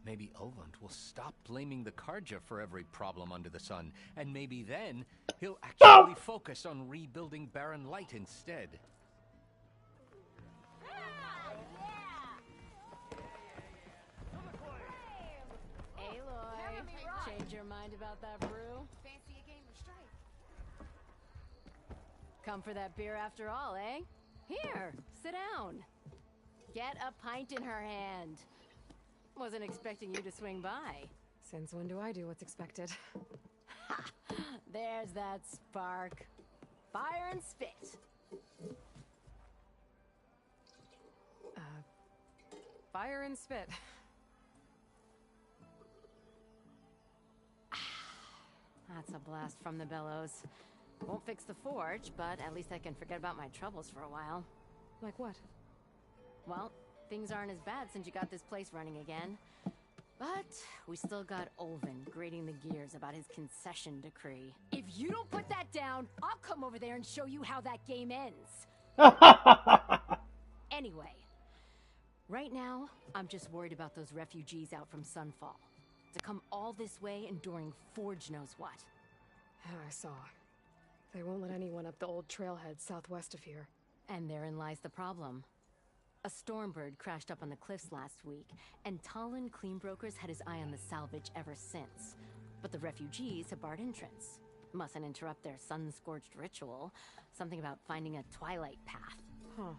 maybe Ulvund will stop blaming the Karja for every problem under the sun, and maybe then he'll actually focus on rebuilding Barren Light instead. Aloy, change your mind about that brew? Fancy a game of strife? Come for that beer after all, eh? Here, sit down. Get a pint in her hand. Wasn't expecting you to swing by. Since when do I do what's expected? Ha! There's that spark. Fire and spit. Fire and spit. That's a blast from the bellows. Won't fix the forge, but at least I can forget about my troubles for a while. Like what? Well, things aren't as bad since you got this place running again. But we still got Ulvund grating the gears about his concession decree. If you don't put that down, I'll come over there and show you how that game ends. Anyway, right now, I'm just worried about those refugees out from Sunfall. To come all this way enduring Forge knows what. I saw. They won't let anyone up the old trailhead southwest of here. And therein lies the problem. A Stormbird crashed up on the cliffs last week, and Talon Cleanbrokers had his eye on the salvage ever since. But the refugees have barred entrance. Mustn't interrupt their sun-scorched ritual. Something about finding a twilight path. Huh.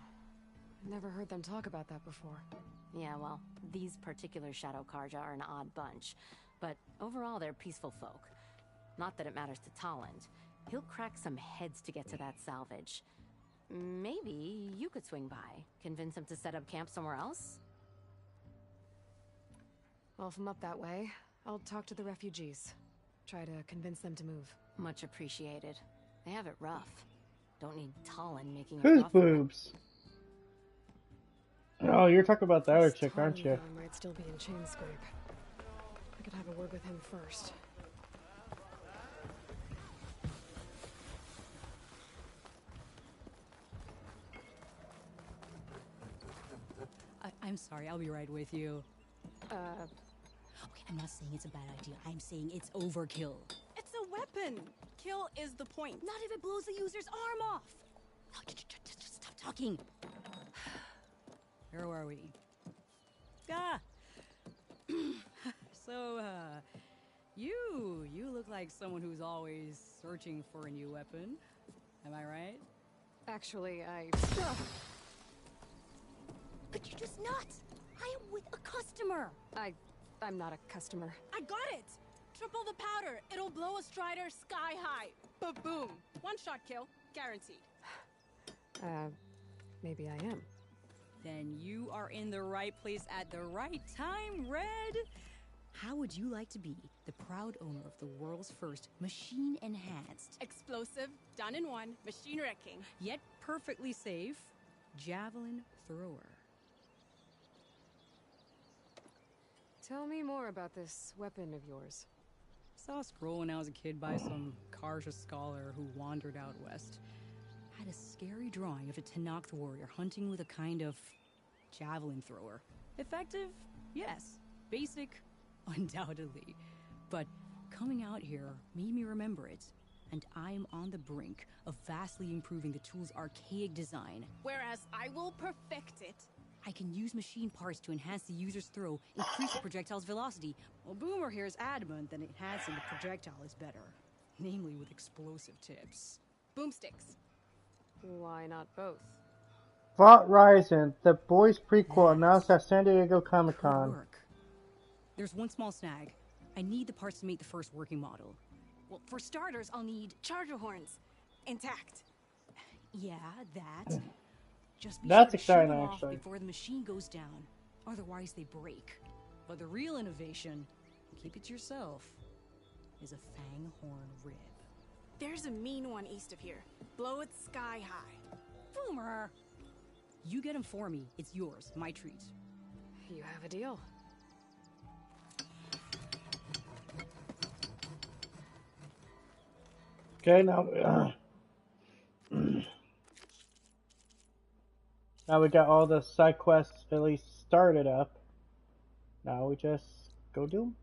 Never heard them talk about that before. Yeah, well, these particular Shadow Karja are an odd bunch. But overall, they're peaceful folk. Not that it matters to Talon. He'll crack some heads to get to that salvage. Maybe you could swing by, convince him to set up camp somewhere else? Well, if I'm up that way, I'll talk to the refugees. Try to convince them to move. Much appreciated. They have it rough. Don't need Talon making it Whose rough. boobs? Oh, you're talking about the other chick, aren't you? I might still be in Chainscrape. I could have a word with him first. I'm sorry, I'll be right with you. Okay, I'm not saying it's a bad idea. I'm saying it's overkill. It's a weapon. Kill is the point. Not if it blows the user's arm off. No, just stop talking. Where are we? So, you look like someone who's always searching for a new weapon. Am I right? Actually, But you're just not. I am with a customer. I'm not a customer. I got it. Triple the powder. It'll blow a Strider sky high. Ba-boom. One shot kill. Guaranteed. Maybe I am. Then you are in the right place at the right time, Red. How would you like to be the proud owner of the world's first machine-enhanced, explosive, done in one, machine wrecking, yet perfectly safe, javelin thrower? Tell me more about this weapon of yours. Saw a scroll when I was a kid by some Karja scholar who wandered out west. Had a scary drawing of a Tenakth warrior hunting with a kind of javelin thrower. Effective? Yes. Basic? Undoubtedly. But coming out here made me remember it, and I'm on the brink of vastly improving the tool's archaic design. Whereas I will perfect it. I can use machine parts to enhance the user's throw, increase the projectile's velocity. Well, Boomer here is adamant that enhancing the projectile is better. Namely with explosive tips. Boomsticks. Why not both? Vault Rising, the boys prequel announced at San Diego Comic-Con. There's one small snag. I need the parts to make the first working model. Well, for starters, I'll need charger horns. Intact. Yeah, that. Just be That's sure to exciting, shoot them off actually. before the machine goes down. Otherwise, they break. But the real innovation, keep it to yourself, is a Fanghorn rib. There's a mean one east of here. Blow it sky high. Boomer! You get him for me. It's yours. My treat. You have a deal. Okay, now now we got all the side quests at least started up. Now we just go do them.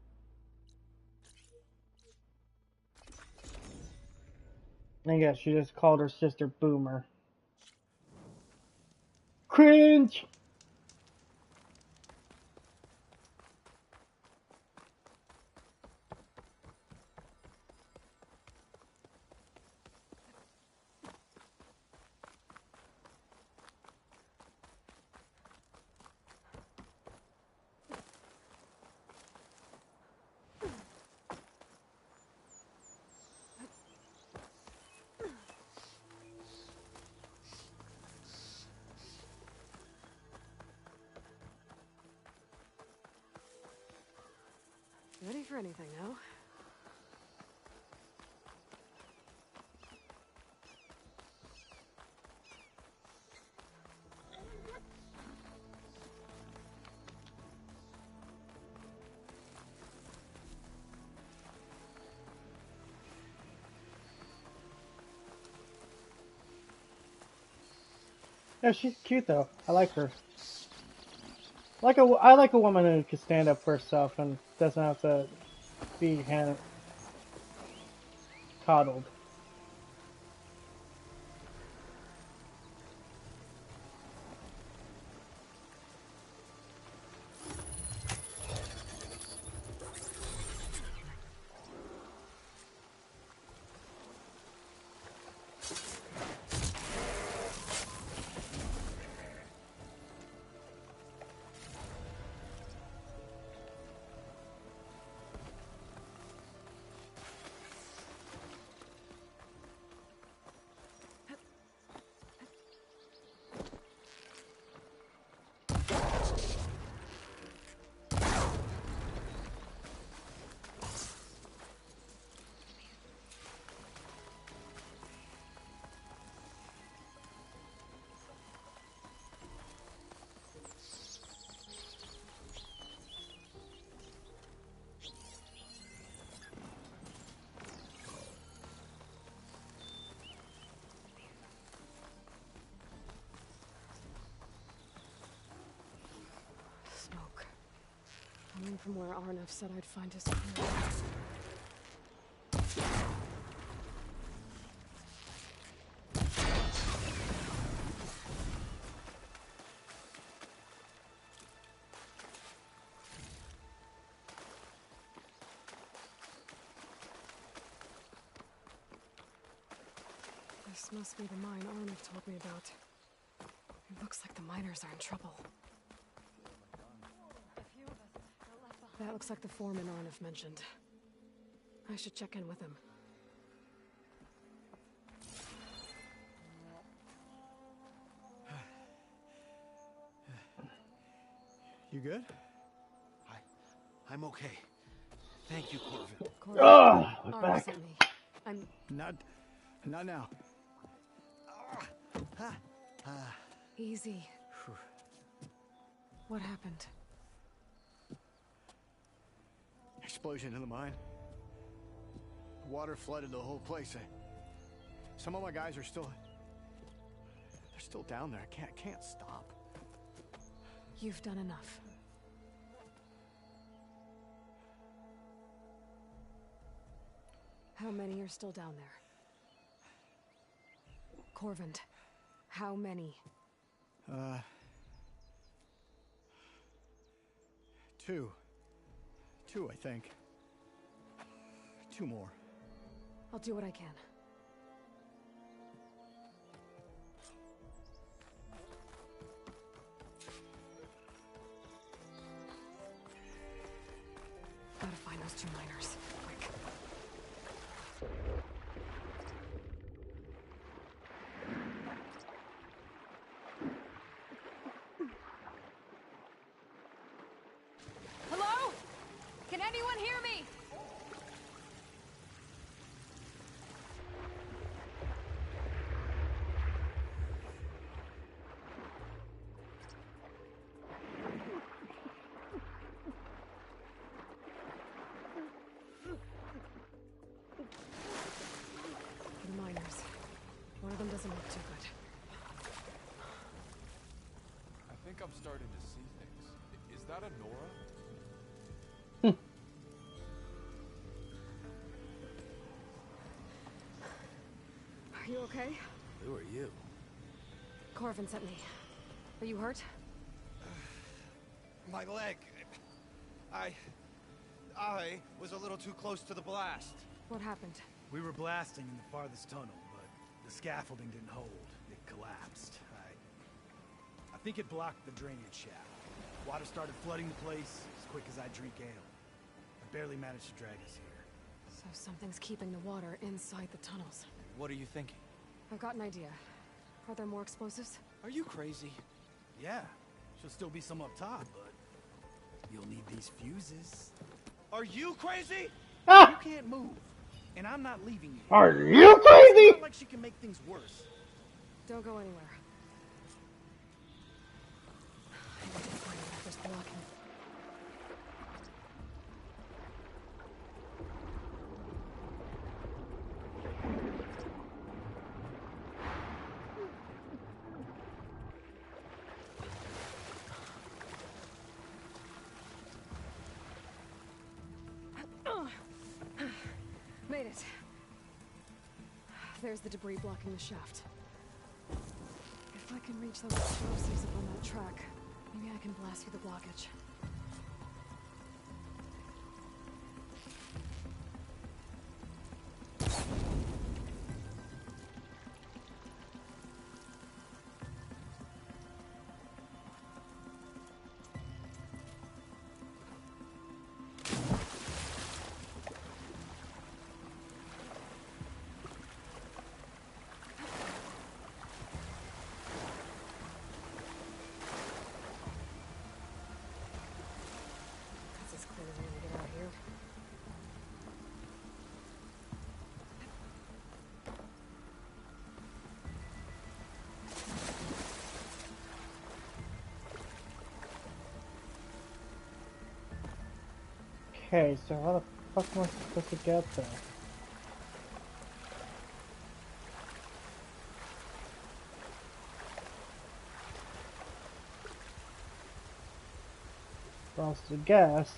And yeah, she just called her sister Boomer. Cringe! Ready for anything, no? Yeah, she's cute though. I like her. I like a woman who can stand up for herself and doesn't have to be coddled. Smoke. Coming from where Arnav said I'd find his crew. This must be the mine Arnav told me about. It looks like the miners are in trouble. That looks like the foreman Arnav mentioned. I should check in with him. You good? I'm okay. Thank you, Corvin. Arnav back. sent me. I'm Not now. easy. What happened? Explosion in the mine. Water flooded the whole place. Some of my guys are still... They're still down there. I can't stop. You've done enough. How many are still down there? Corvin, how many? Two. Two, I think. Two more. I'll do what I can. Gotta find those two miners. Quick. too good. I think I'm starting to see things. Is that a Nora? Are you okay? Who are you? Corvin sent me. Are you hurt? My leg. I was a little too close to the blast. What happened? We were blasting in the farthest tunnel, but the scaffolding didn't hold. It collapsed. I think it blocked the drainage shaft. Water started flooding the place as quick as I drink ale. I barely managed to drag us here. So something's keeping the water inside the tunnels. What are you thinking? I've got an idea. Are there more explosives? Are you crazy? Yeah, should still be some up top, but you'll need these fuses. Are you crazy? You can't move, and I'm not leaving you. Are you crazy? It's not like she can make things worse. Don't go anywhere. I need to find whatever's blocking. Made it. There's the debris blocking the shaft. If I can reach those explosives up on that track, maybe I can blast through the blockage. Okay, so how the fuck am I supposed to get there? Well, to guess.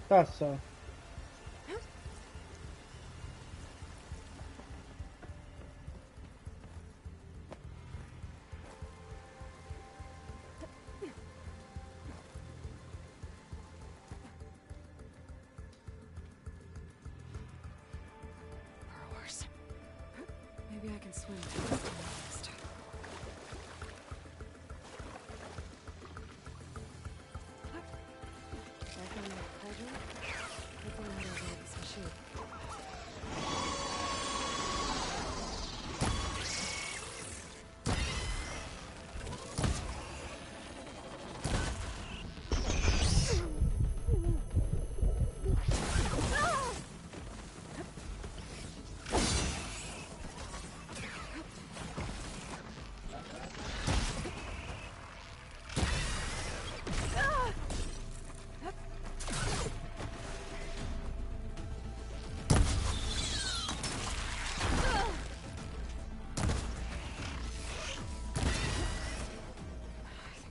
That's so. Burrowers. Maybe I can swim to this nest. Back on the cauldron? Hopefully not over this machine.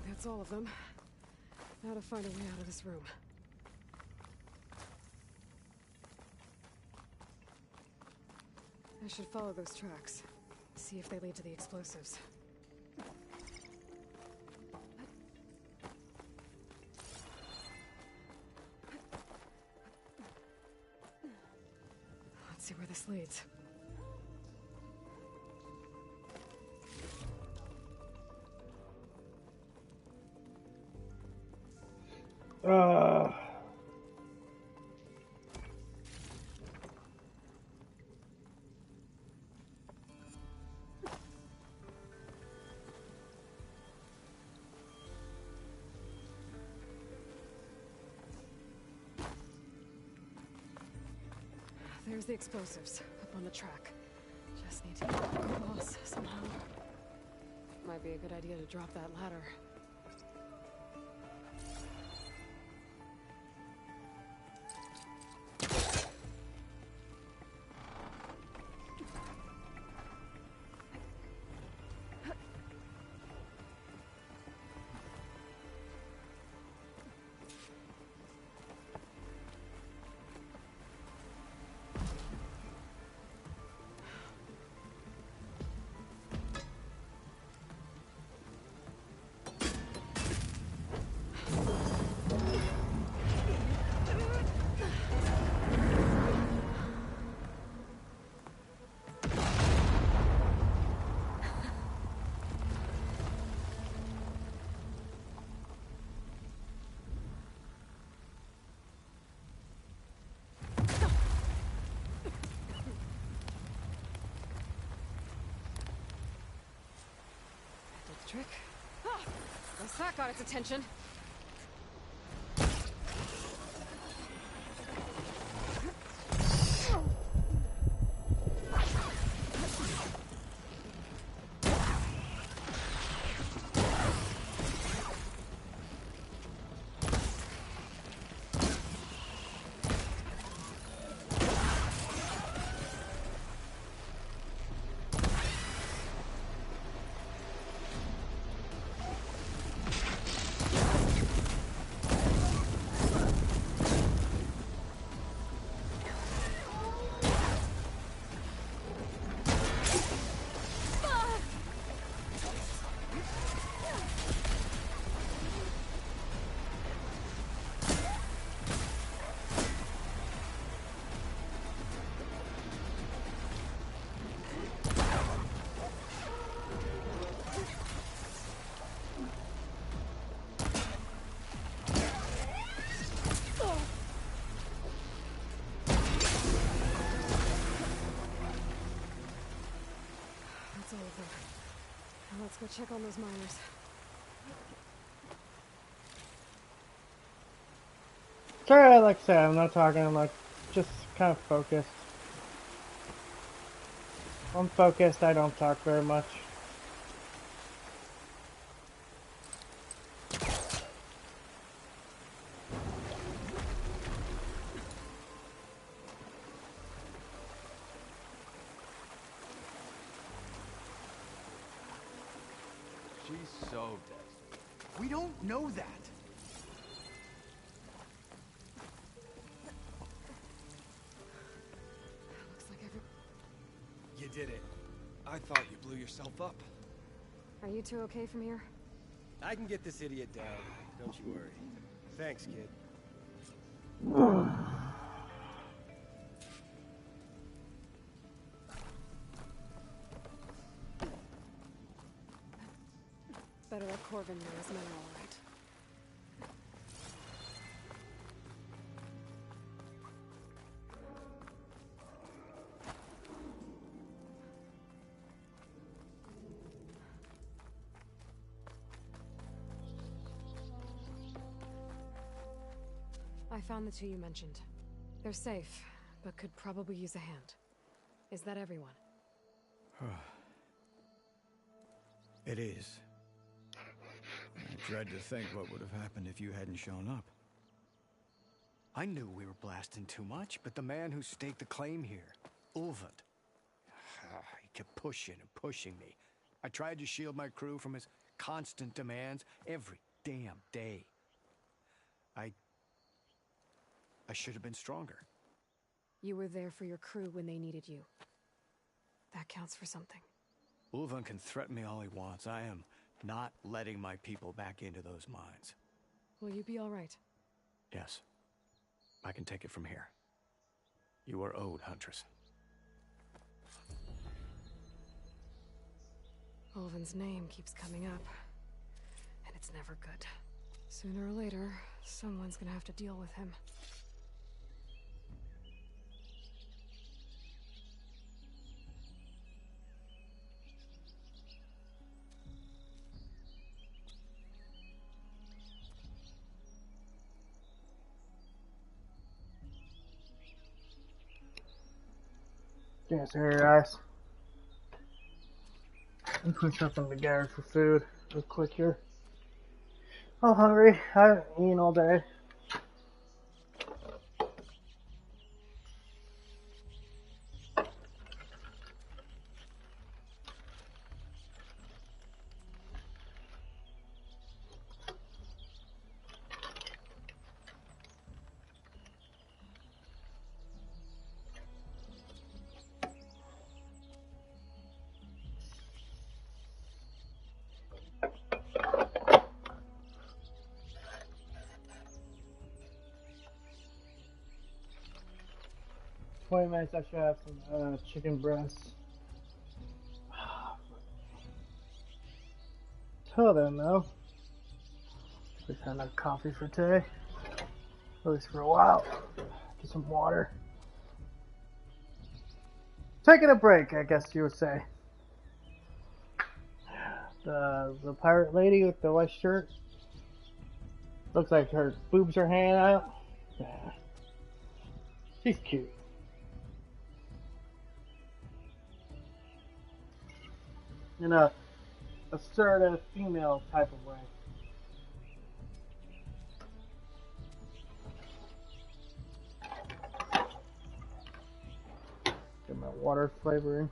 That's all of them. Now to find a way out of this room. I should follow those tracks. See if they lead to the explosives. Let's see where this leads. There's the explosives up on the track. Just need to get across somehow. Might be a good idea to drop that ladder. Trick. Ah, guess that got its attention. Let's go check on those miners. Sorry, like I said, I'm not talking, I'm like, just kind of focused. I'm focused, I don't talk very much. She's so desperate. We don't know that. Looks like every... You did it. I thought you blew yourself up. Are you two okay from here? I can get this idiot down. Don't you worry. Thanks, kid. Better let Corvin know his men are all right. I found the two you mentioned. They're safe, but could probably use a hand. Is that everyone? It is. I dread to think what would have happened if you hadn't shown up. I knew we were blasting too much, but the man who staked the claim here, Ulvund, he kept pushing and pushing me. I tried to shield my crew from his constant demands every damn day. I should have been stronger. You were there for your crew when they needed you. That counts for something. Ulvund can threaten me all he wants. I am not letting my people back into those mines. Will you be all right? Yes. I can take it from here. You are owed, Huntress. Ulvund's name keeps coming up, and it's never good. Sooner or later, someone's gonna have to deal with him. Yes, here, guys. I'm putting something together for food real quick here. I'm hungry. I haven't eaten all day. Minutes, I should have some chicken breasts. Till then, though, just had enough coffee for today, at least for a while. Get some water. Taking a break, I guess you would say. The pirate lady with the white shirt looks like her boobs are hanging out. Yeah, she's cute. In a assertive female type of way. Get my water flavoring.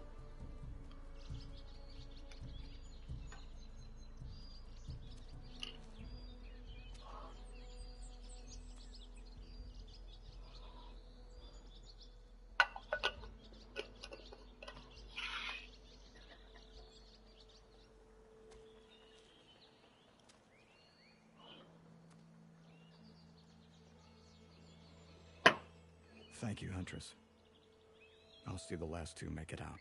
Thank you, Huntress. I'll see the last two make it out.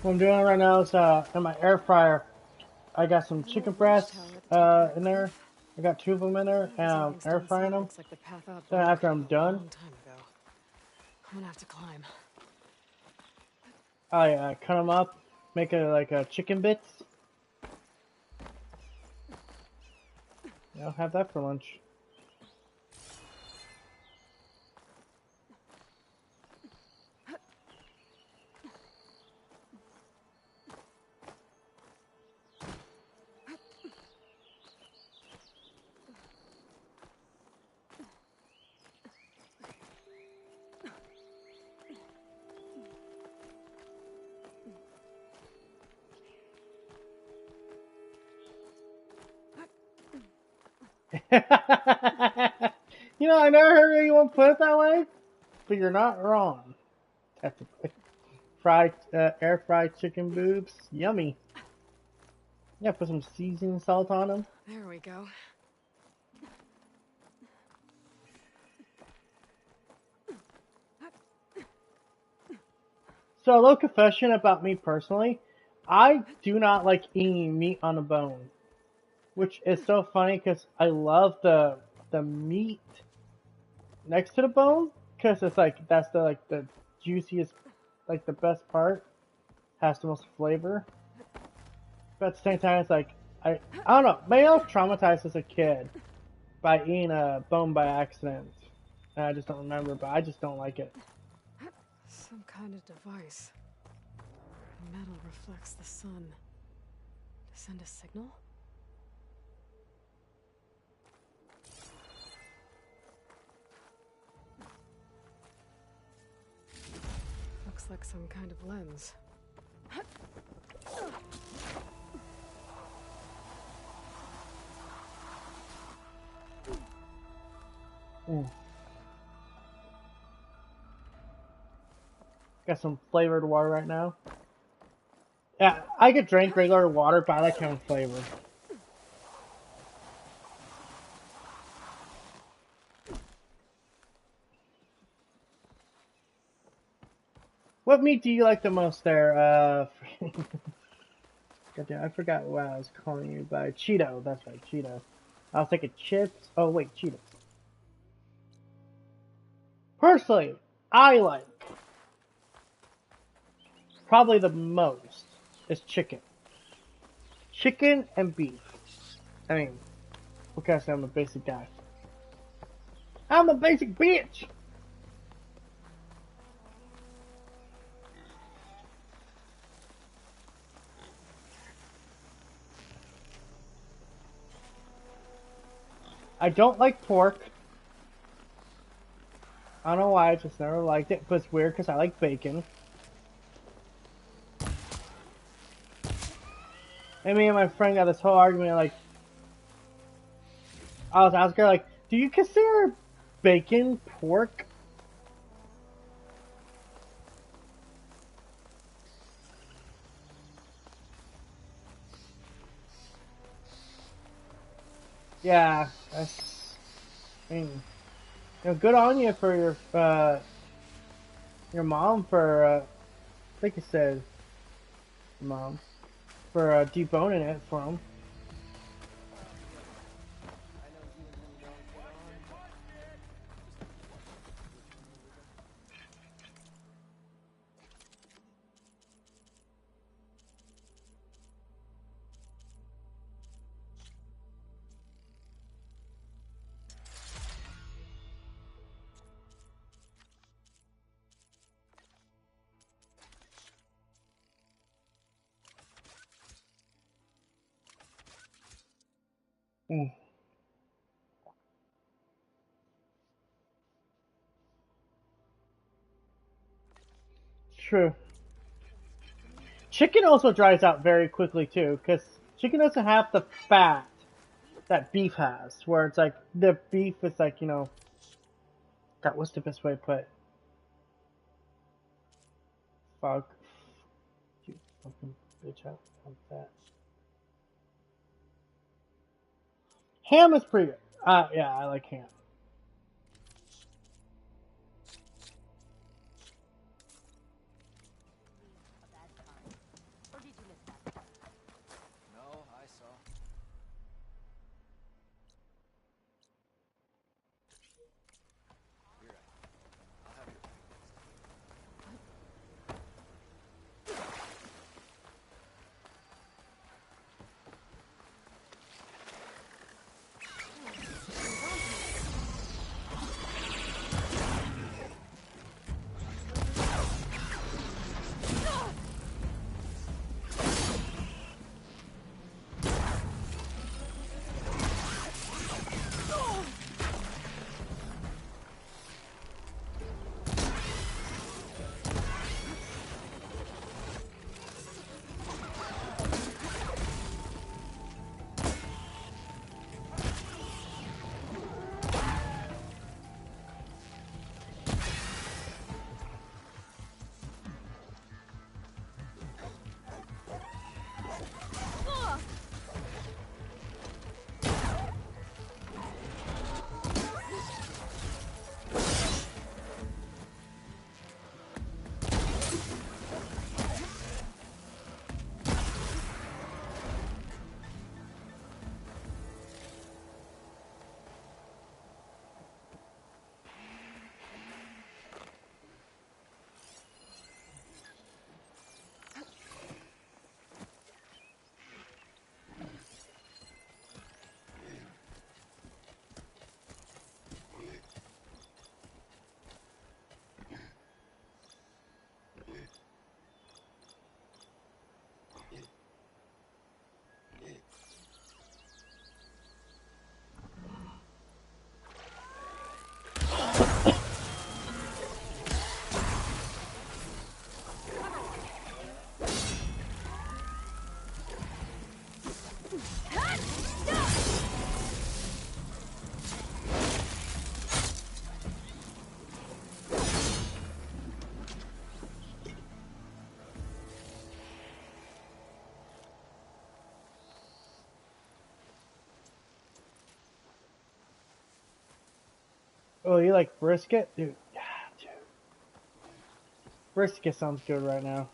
What I'm doing right now is in my air fryer. I got some chicken breasts in there. I got 2 of them in there, and air frying them. Then after I'm done, I'm gonna have to climb. I cut them up, make it like chicken bits. I'll have that for lunch. You know, I never heard anyone put it that way, but you're not wrong. Technically, fried, air fried chicken boobs, yummy. Yeah, put some seasoning salt on them. There we go. So a little confession about me personally. I do not like eating meat on a bone. Which is so funny because I love the meat next to the bone. Because it's like, that's the juiciest, like the best part. Has the most flavor. But at the same time, it's like, I don't know. Maybe I was traumatized as a kid by eating a bone by accident. And I just don't remember, but I just don't like it. Some kind of device. Metal reflects the sun. To send a signal? Looks like some kind of lens. Got some flavored water right now. Yeah, I could drink regular water, but I like having flavor. What meat do you like the most there? Goddamn, I forgot what I was calling you by. Cheeto, that's right, Cheeto. I was thinking chips. Oh wait, Cheetos. Personally, I like probably the most is chicken. Chicken and beef. I mean, what can I say? I'm a basic guy. I'm a basic bitch! I don't like pork. I don't know why, I just never liked it, but it's weird because I like bacon. And me and my friend got this whole argument, like, I was asking her, like, do you consider bacon pork? Yeah, that's, I mean, you know, good on you for your mom for, I think you said, mom, for deboning it for him. True. Chicken also dries out very quickly too, because chicken doesn't have the fat that beef has, where it's like, the beef is like, you know, God, what's the best way to put it? Fuck. You fucking bitch out. Like that. Ham is pretty good. Yeah, I like ham. No, I saw. You're right. I'll have your Oh, you like brisket? Dude. Yeah, dude. Brisket sounds good right now.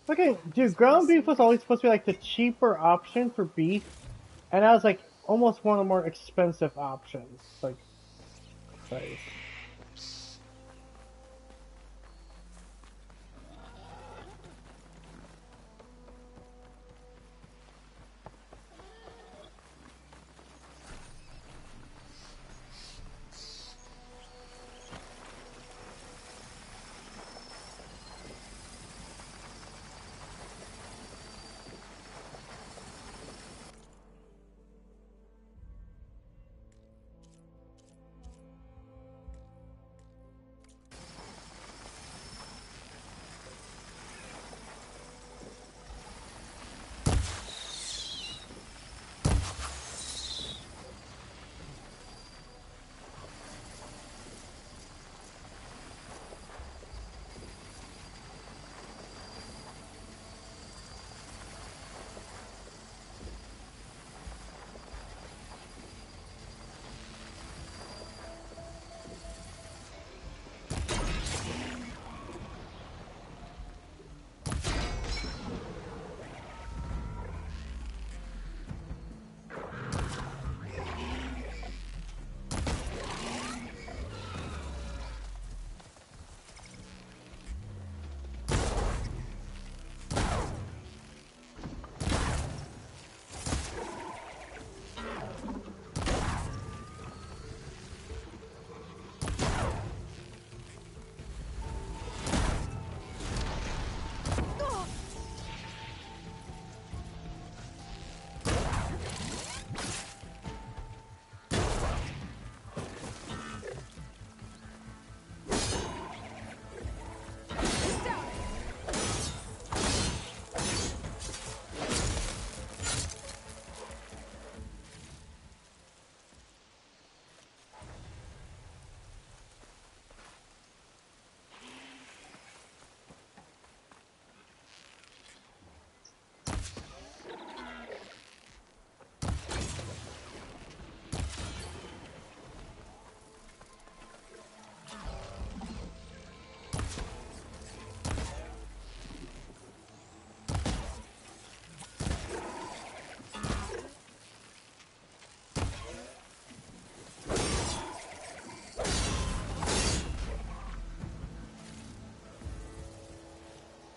Okay, dude, ground beef was always supposed to be like the cheaper option for beef, and that was like almost one of the more expensive options. Like, sorry.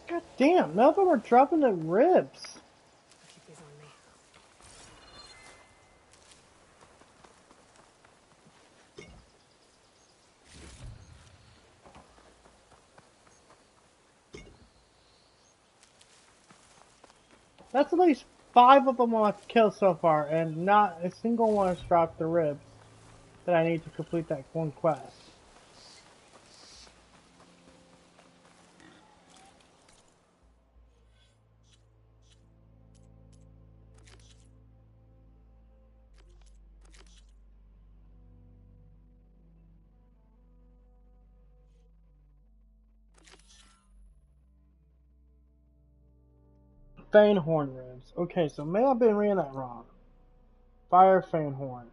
God damn, none of them are dropping the ribs. Keep these on me. That's at least 5 of them I've killed so far, and not a single one has dropped the ribs that I need to complete that one quest. Fanehorn ribs. Okay, so maybe I've been reading that wrong. Fire Fanehorn.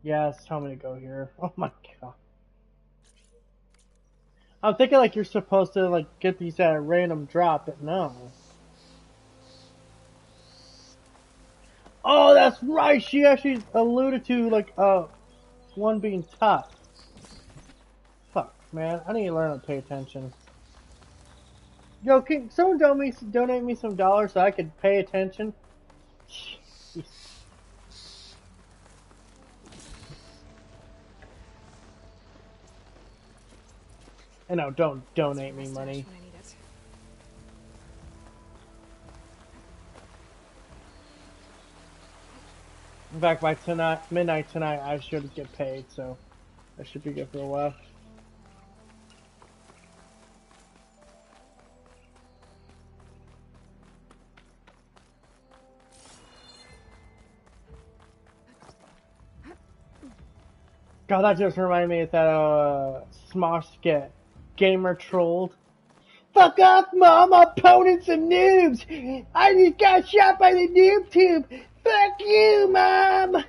Yes, tell me to go here. Oh my god. I'm thinking like you're supposed to like get these at a random drop, but no. Oh, that's right. She actually alluded to like one being tough. Fuck, man. I need to learn to pay attention. Yo, can someone donate me some dollars so I could pay attention? I know, don't donate me money. In fact, by midnight tonight, I should get paid, so I should be good for a while. God, that just reminded me of that Smosh skit. Gamer trolled. Fuck off, mom! Opponents and noobs! I just got shot by the noob tube! Fuck you, mom!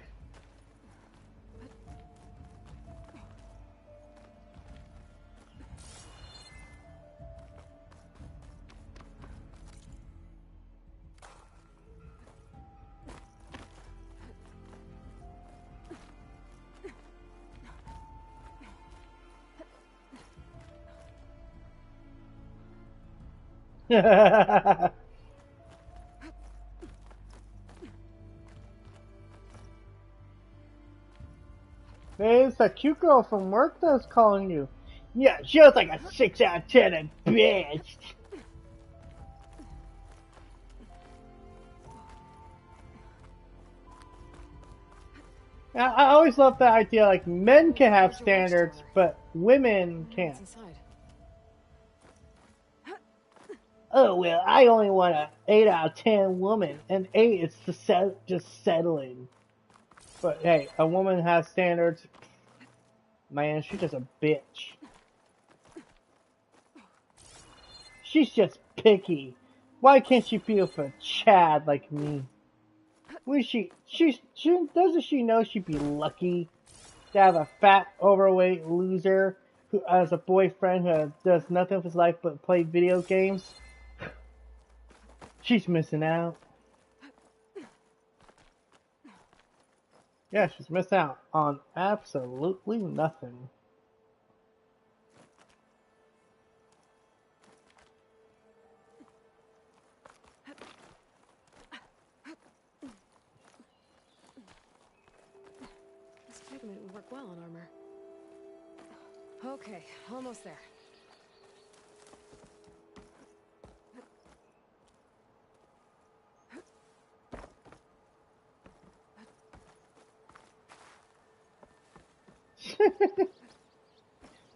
Hey, it's that cute girl from work that's calling you. Yeah, she was like a 6 out of 10 at best. I always love that idea, like, men can have standards, but women can't. Oh, well, I only want an 8 out of 10 woman, and 8 is just settling. But hey, a woman has standards. Man, she's just a bitch. She's just picky. Why can't she be with a Chad like me? Doesn't she know she'd be lucky to have a fat, overweight loser who has a boyfriend who does nothing with his life but play video games? She's missing out. Yeah, she's missing out on absolutely nothing. This pigment would work well on armor. Okay, almost there.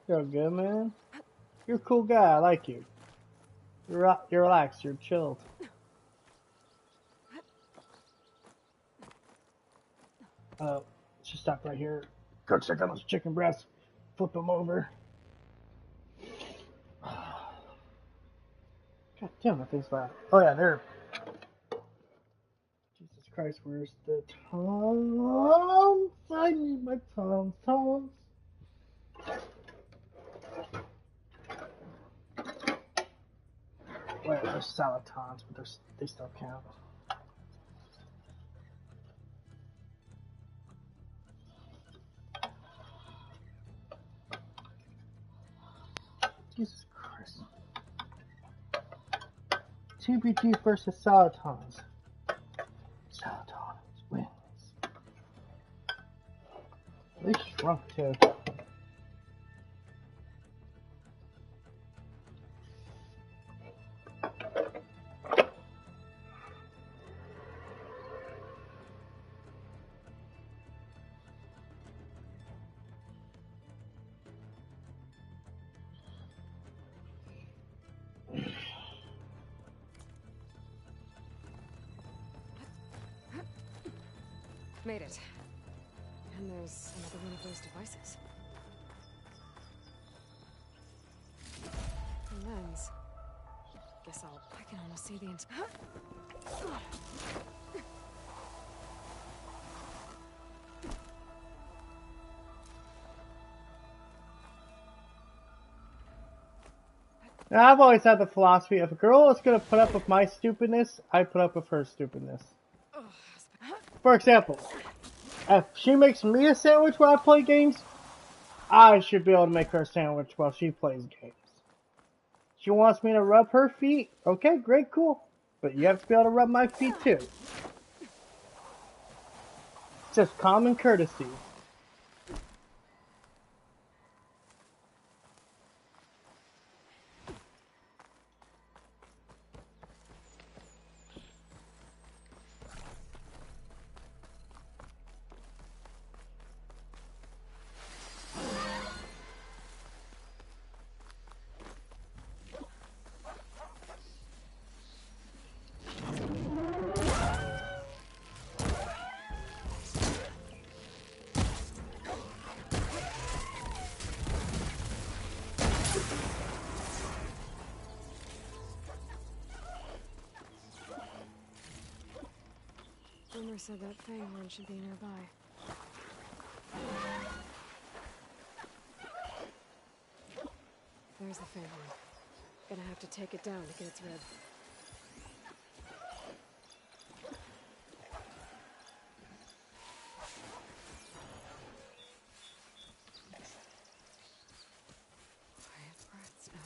You're good, man. You're a cool guy. I like you. You're relaxed. You're chilled. Let's just stop right here. Go check out those chicken breasts. Flip them over. God damn, that thing's loud. Oh yeah, there. Jesus Christ, where's the Toms? I need my Toms. Wait, there's salad Toms, but they still count. Jesus Christ. TBG versus Salatons. Salatons wins. They shrunk too. Made it. And there's another one of those devices. Lens. Guess I can almost see the entire. Now, I've always had the philosophy, if a girl is going to put up with my stupidness, I put up with her stupidness. For example, if she makes me a sandwich when I play games, I should be able to make her a sandwich while she plays games. She wants me to rub her feet. Okay, great, cool. But you have to be able to rub my feet too. just common courtesy. Boomer said that Fanghorn should be nearby. There's the Fanghorn. Gonna have to take it down to get its rib. Quiet breaths now.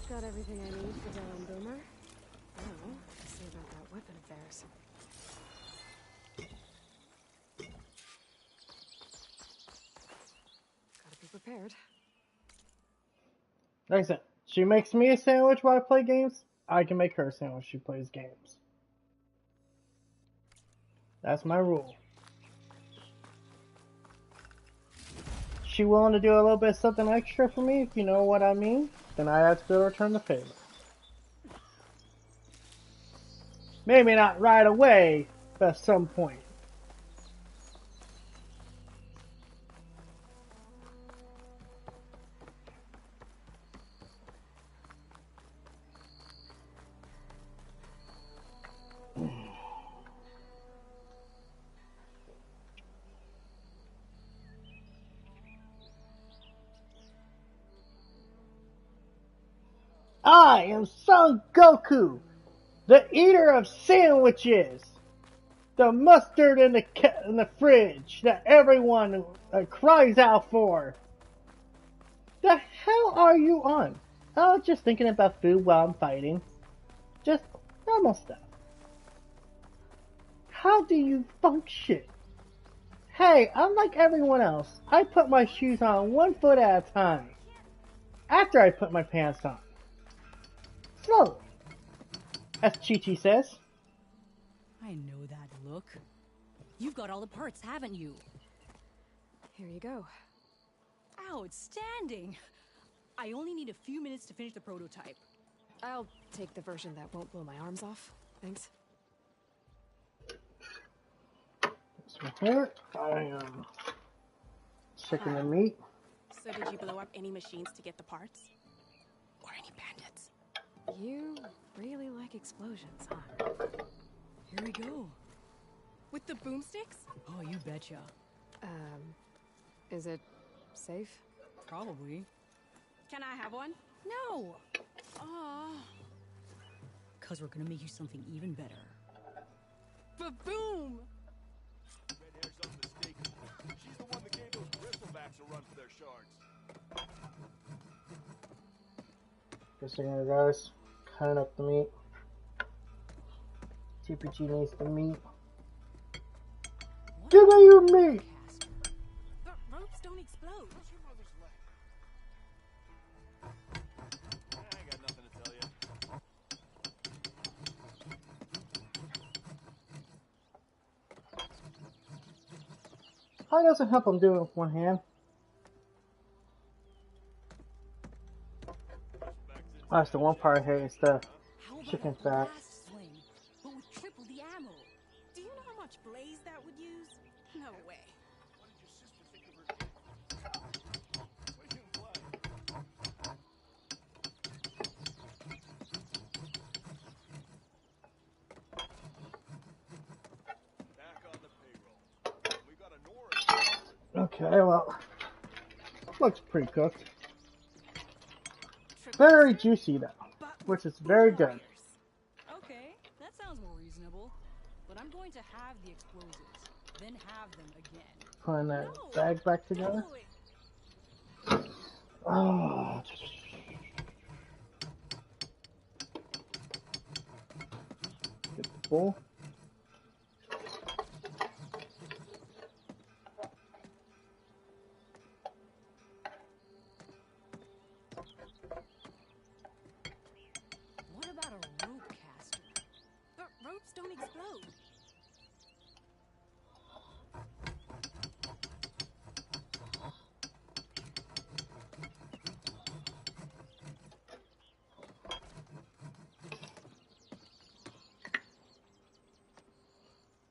Got everything I need for Del and Boomer. Now, let's see about that weapon of theirs. Gotta be prepared. Like I said, she makes me a sandwich while I play games. I can make her a sandwich she plays games. That's my rule. She willing to do a little bit of something extra for me, if you know what I mean, then I have to go return the favor. Maybe not right away, but at some point. I am Son Goku, the eater of sandwiches, the mustard in the fridge that everyone cries out for. The hell are you on? Oh, just thinking about food while I'm fighting. Just normal stuff. How do you function? Hey, unlike everyone else, I put my shoes on 1 foot at a time. After I put my pants on. Slowly. As Chi-Chi says. I know that look. You've got all the parts, haven't you? Here you go. Outstanding! I only need a few minutes to finish the prototype. I'll take the version that won't blow my arms off. Thanks. This one here. I am checking the meat. So did you blow up any machines to get the parts? Or any bandits? You really like explosions, huh? Here we go. With the boomsticks? Oh, you betcha. Is it safe? Probably. Can I have one? No! Aw. Cause we're gonna make you something even better. Ba-boom! Red hair's unmistakable. She's the one that gave those bristlebacks a run for their shards. Just a second, guys. Cutting up the meat. TPG needs the meat. Give me your meat! But ropes don't explode. I got nothing to tell you. Probably doesn't help I'm doing it with one hand. That's the one part I hate is the chicken fat. But with triple the ammo. Do you Okay, well, looks pretty cooked. Very juicy though, which is very good. Okay, that sounds more reasonable. But I'm going to have the explosives, then have them again. Putting that bag back together. Oh. Get the bowl. What about a rope caster? But ropes don't explode.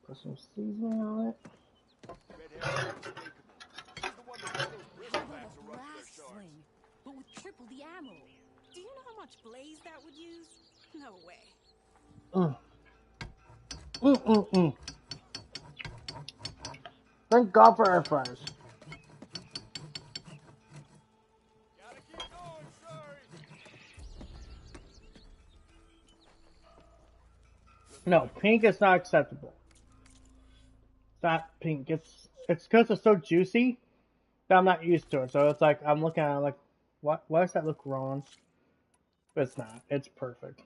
Put some seasoning on it. How about a blast sling, but with triple the ammo? Do you know how much blaze that would use? No way. Thank God for air fryers. No, pink is not acceptable. It's not pink. It's because it's so juicy that I'm not used to it. So it's like I'm looking at it like, why does that look wrong? But it's not. It's perfect.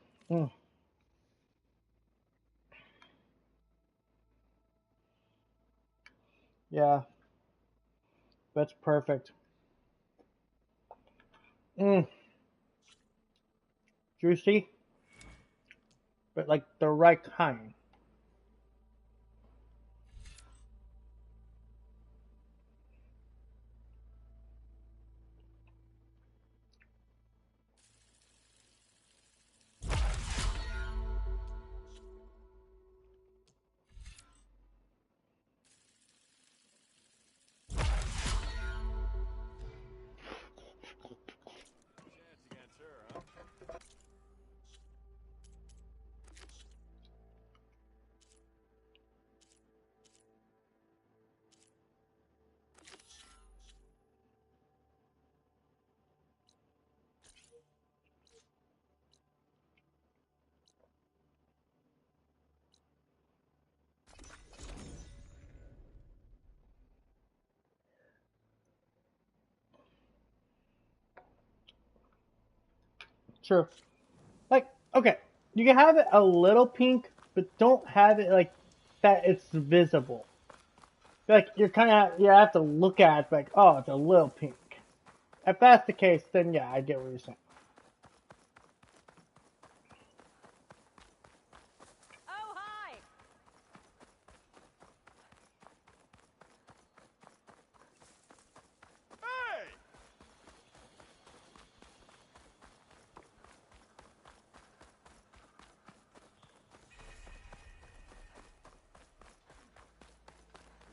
Yeah. That's perfect. Juicy. But like the right kind. Sure. Like, okay, you can have it a little pink, but don't have it like that it's visible. Like, you have to look at it like, oh, it's a little pink. If that's the case, then yeah, I get what you're saying. Oh, hi! Hey!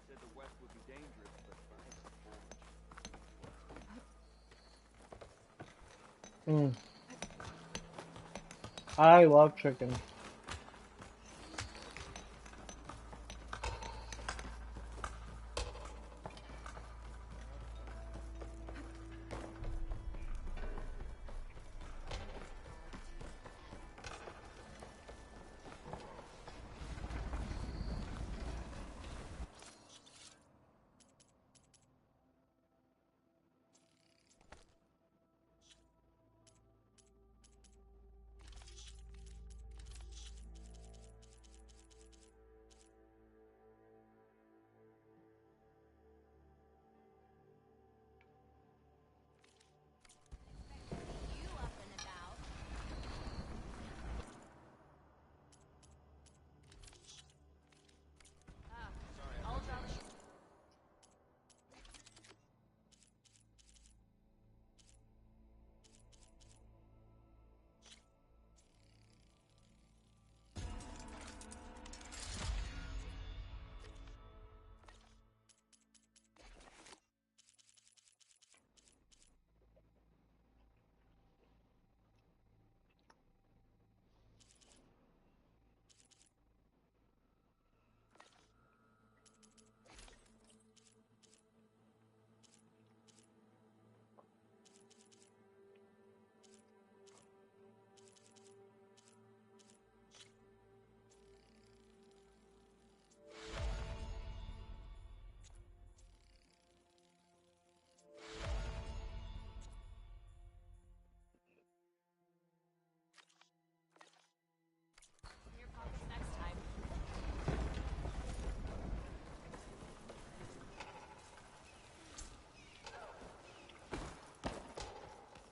Said the West would be dangerous, but I love chicken.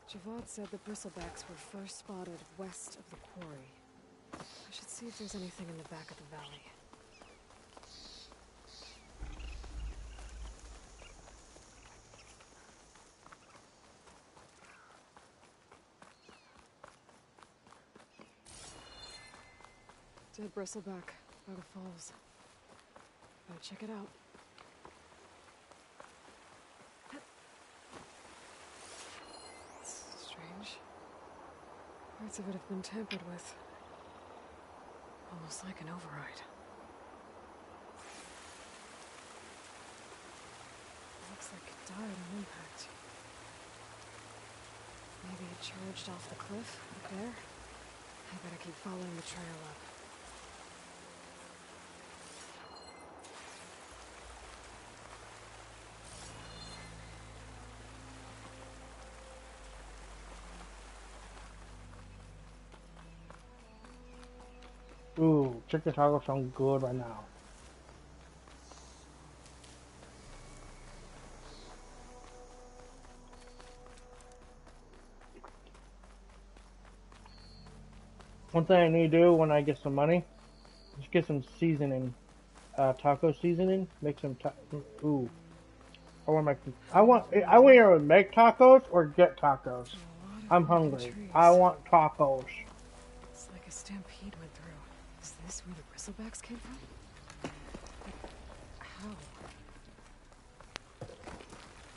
Javad said the bristlebacks were first spotted west of the quarry. I should see if there's anything in the back of the valley. Dead bristleback by the falls. Gotta check it out. It's strange. Parts of it have been tampered with. Almost like an override. Looks like it died on impact. Maybe it charged off the cliff up there? I better keep following the trail up. Ooh, chicken tacos sound good right now. One thing I need to do when I get some money is get some seasoning, taco seasoning. Make some. Ooh, I want I want either make tacos or get tacos. I'm hungry. I want tacos. It's like a stampede went through. Is this where the bristlebacks came from? But how?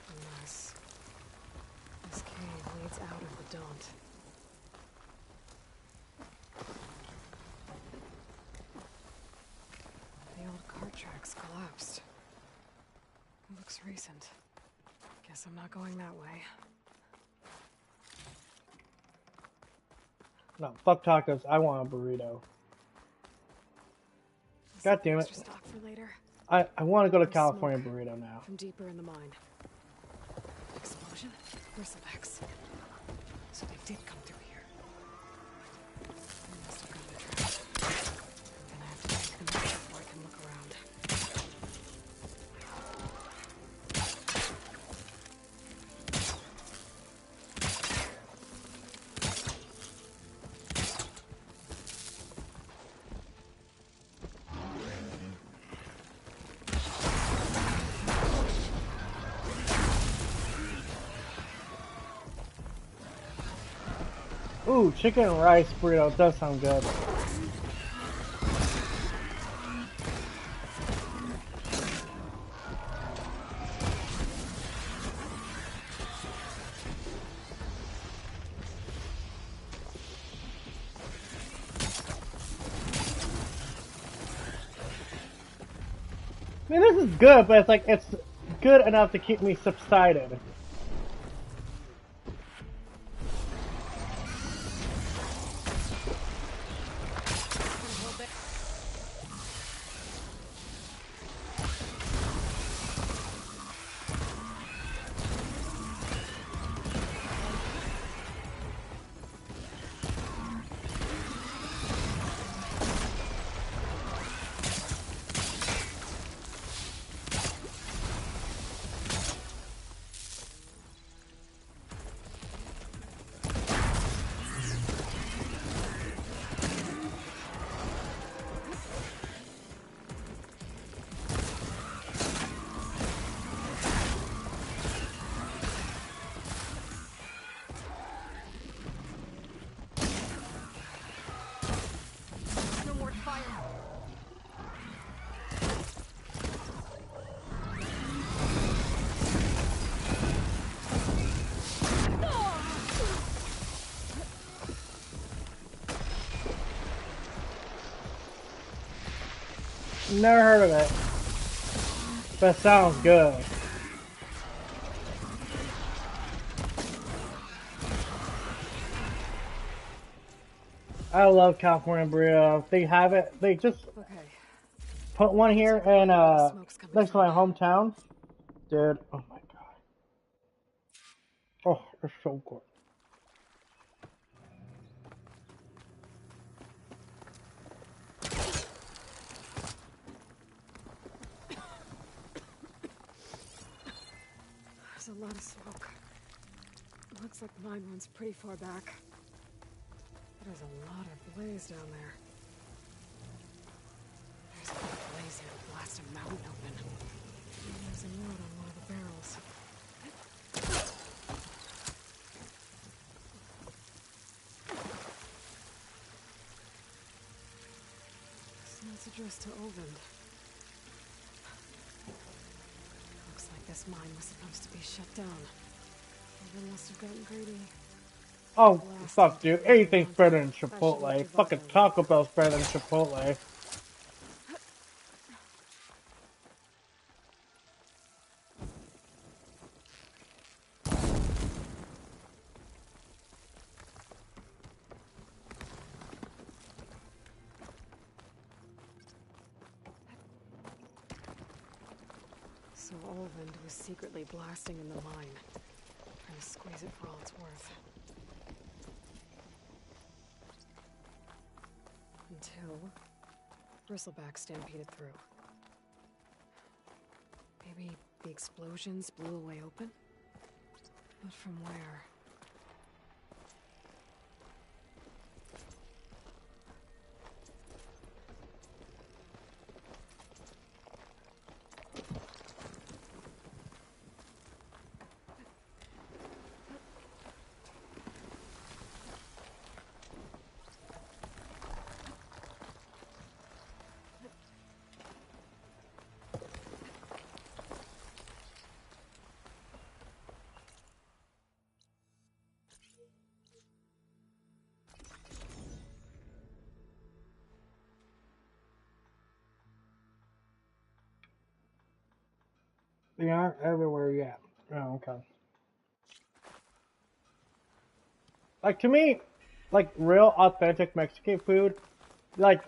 Unless this cave leads out of the Daunt. The old cart tracks collapsed. It looks recent. Guess I'm not going that way. No, fuck tacos. I want a burrito. God damn it. Extra stock for later. I want to go to California burrito now. From deeper in the mine. Explosion? Bristlebacks. So they did come through here. They must have got the trap. Then I have to take them out before I can look around. Ooh, chicken and rice burrito does sound good. I mean, this is good, but it's good enough to keep me subsided. Never heard of it. But it sounds good. I love California burrito. They have it. They just put one here in next to my hometown. Dude, oh my god. Oh, they're so good. There's a lot of smoke. Looks like the mine runs pretty far back. There's a lot of blaze down there. There's a big blaze here to blast a mountain open. And there's a note on one of the barrels. This note's addressed to Olvend. Looks like this mine was supposed to be shut down. Olvend must have gotten greedy. Oh, fuck, dude. Anything's better than Chipotle. Fucking Taco Bell's better than Chipotle. So Olvend was secretly blasting in the mine, trying to squeeze it for all it's worth. Until Bristleback stampeded through. Maybe the explosions blew a way open? But from where? They aren't everywhere yet. Oh, okay. Like, to me, like, real authentic Mexican food, like,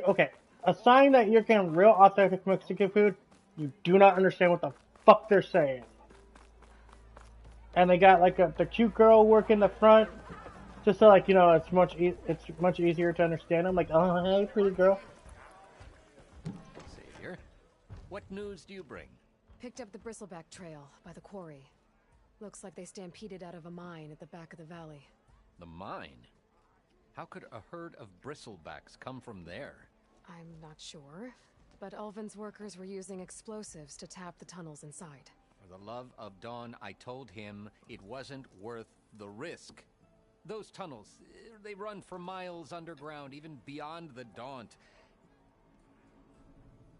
okay, a sign that you're getting real authentic Mexican food, you do not understand what the fuck they're saying. And they got, like, the cute girl working the front, just so, like, you know, it's much easier to understand them. Like, oh, hey, pretty girl. Savior, what news do you bring? Picked up the Bristleback trail by the quarry. Looks like they stampeded out of a mine at the back of the valley. The mine? How could a herd of bristlebacks come from there? I'm not sure, but Olvend's workers were using explosives to tap the tunnels inside. For the love of Dawn, I told him it wasn't worth the risk. Those tunnels, they run for miles underground, even beyond the Daunt.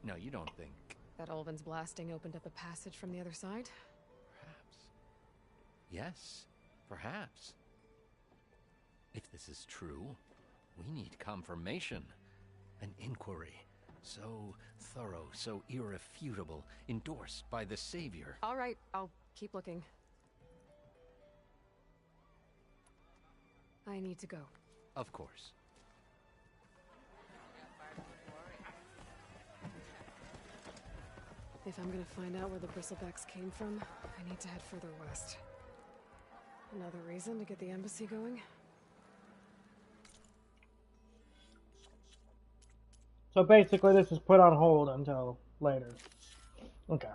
No, you don't think... That Olvend's blasting opened up a passage from the other side? Perhaps. Yes, perhaps. If this is true, we need confirmation. An inquiry. So thorough, so irrefutable, endorsed by the Savior. All right, I'll keep looking. I need to go. Of course. If I'm gonna find out where the Bristlebacks came from, I need to head further west. Another reason to get the embassy going? So basically this is put on hold until later. Okay.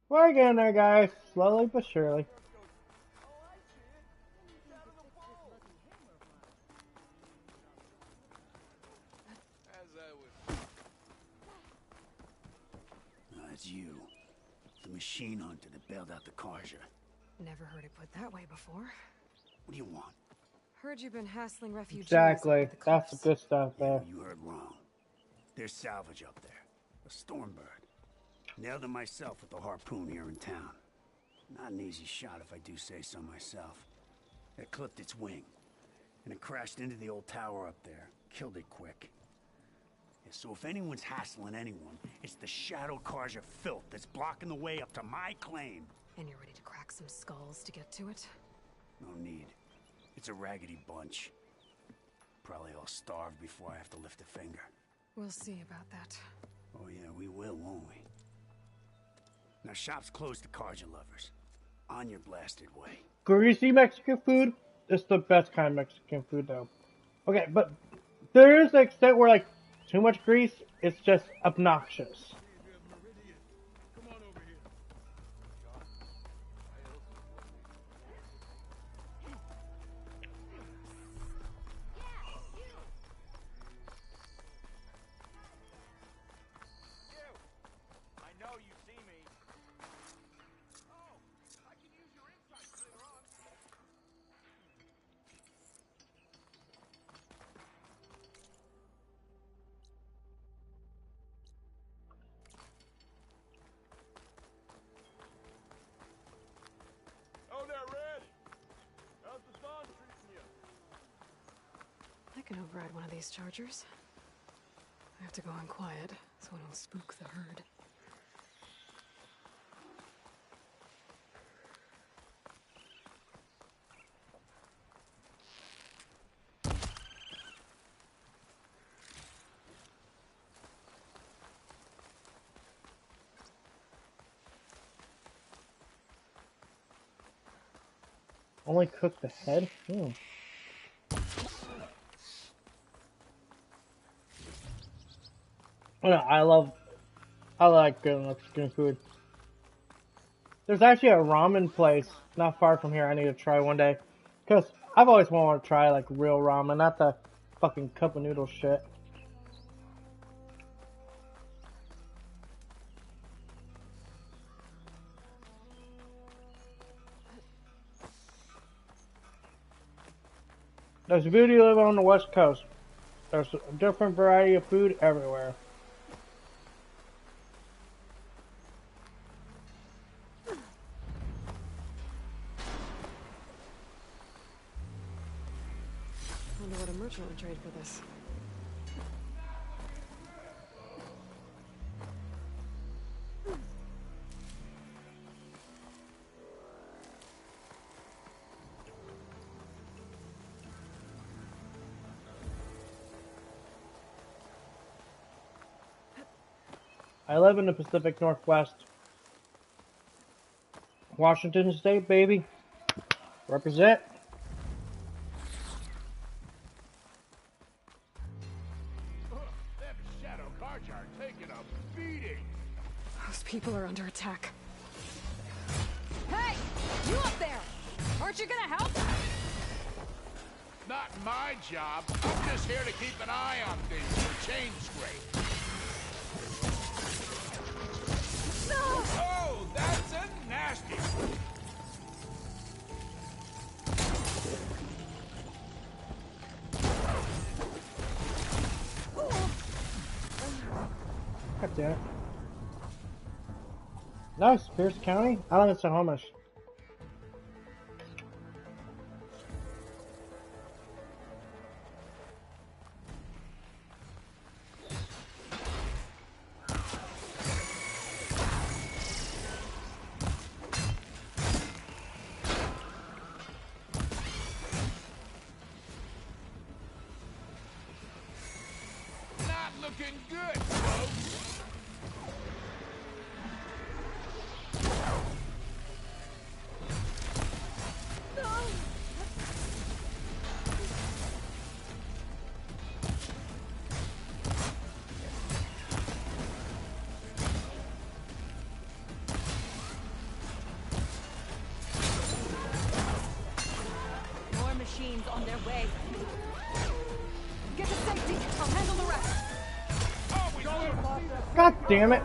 We're getting there, guys. Slowly but surely. It's you. The machine hunter that bailed out the Carja. Never heard it put that way before. What do you want? Heard you've been hassling refugees. Exactly. That's the good stuff there. You heard wrong. There's salvage up there. A Stormbird. Nailed it myself with the harpoon here in town. Not an easy shot if I do say so myself. It clipped its wing. And it crashed into the old tower up there. Killed it quick. So if anyone's hassling anyone, it's the Shadow Carja filth that's blocking the way up to my claim. And you're ready to crack some skulls to get to it? No need. It's a raggedy bunch. Probably all starved before I have to lift a finger. We'll see about that. Oh yeah, we will, won't we? Now shop's closed to Carja lovers. On your blasted way. Greasy Mexican food? It's the best kind of Mexican food, though. Okay, but there is an extent where, like, too much grease, it's just obnoxious. ride one of these chargers. I have to go in quiet so I don't spook the herd. Only cook the head? Oh, no, I like good Mexican food. There's actually a ramen place not far from here I need to try one day. Because I've always wanted to try like real ramen, not the fucking cup of noodle shit. There's beauty to live on the West Coast. There's a different variety of food everywhere. I wonder what a merchant would trade for this. I live in the Pacific Northwest. Washington State, baby. Represent. Them Shadow Carja are taking a beating. Those people are under attack. Hey! You up there! Aren't you gonna help? Not my job. I'm just here to keep an eye on things for Chain Scrape. No! Oh, that's a nasty one. God damn it. Nice, Pierce County? I don't think it's so homish. Not looking good, folks. More machines on their way. Get to safety. I'll handle the rest. God damn it.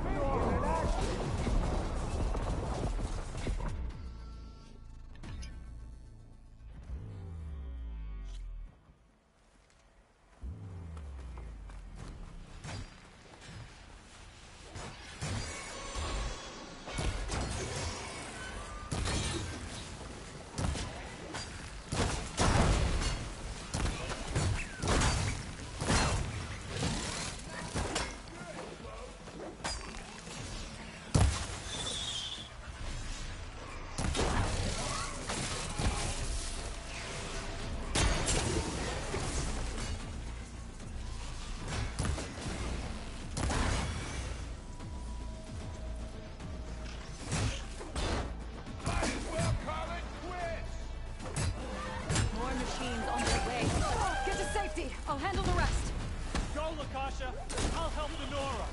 More machines on their way. Get to safety. I'll handle the rest. Go, Lakasha. I'll help the Nora.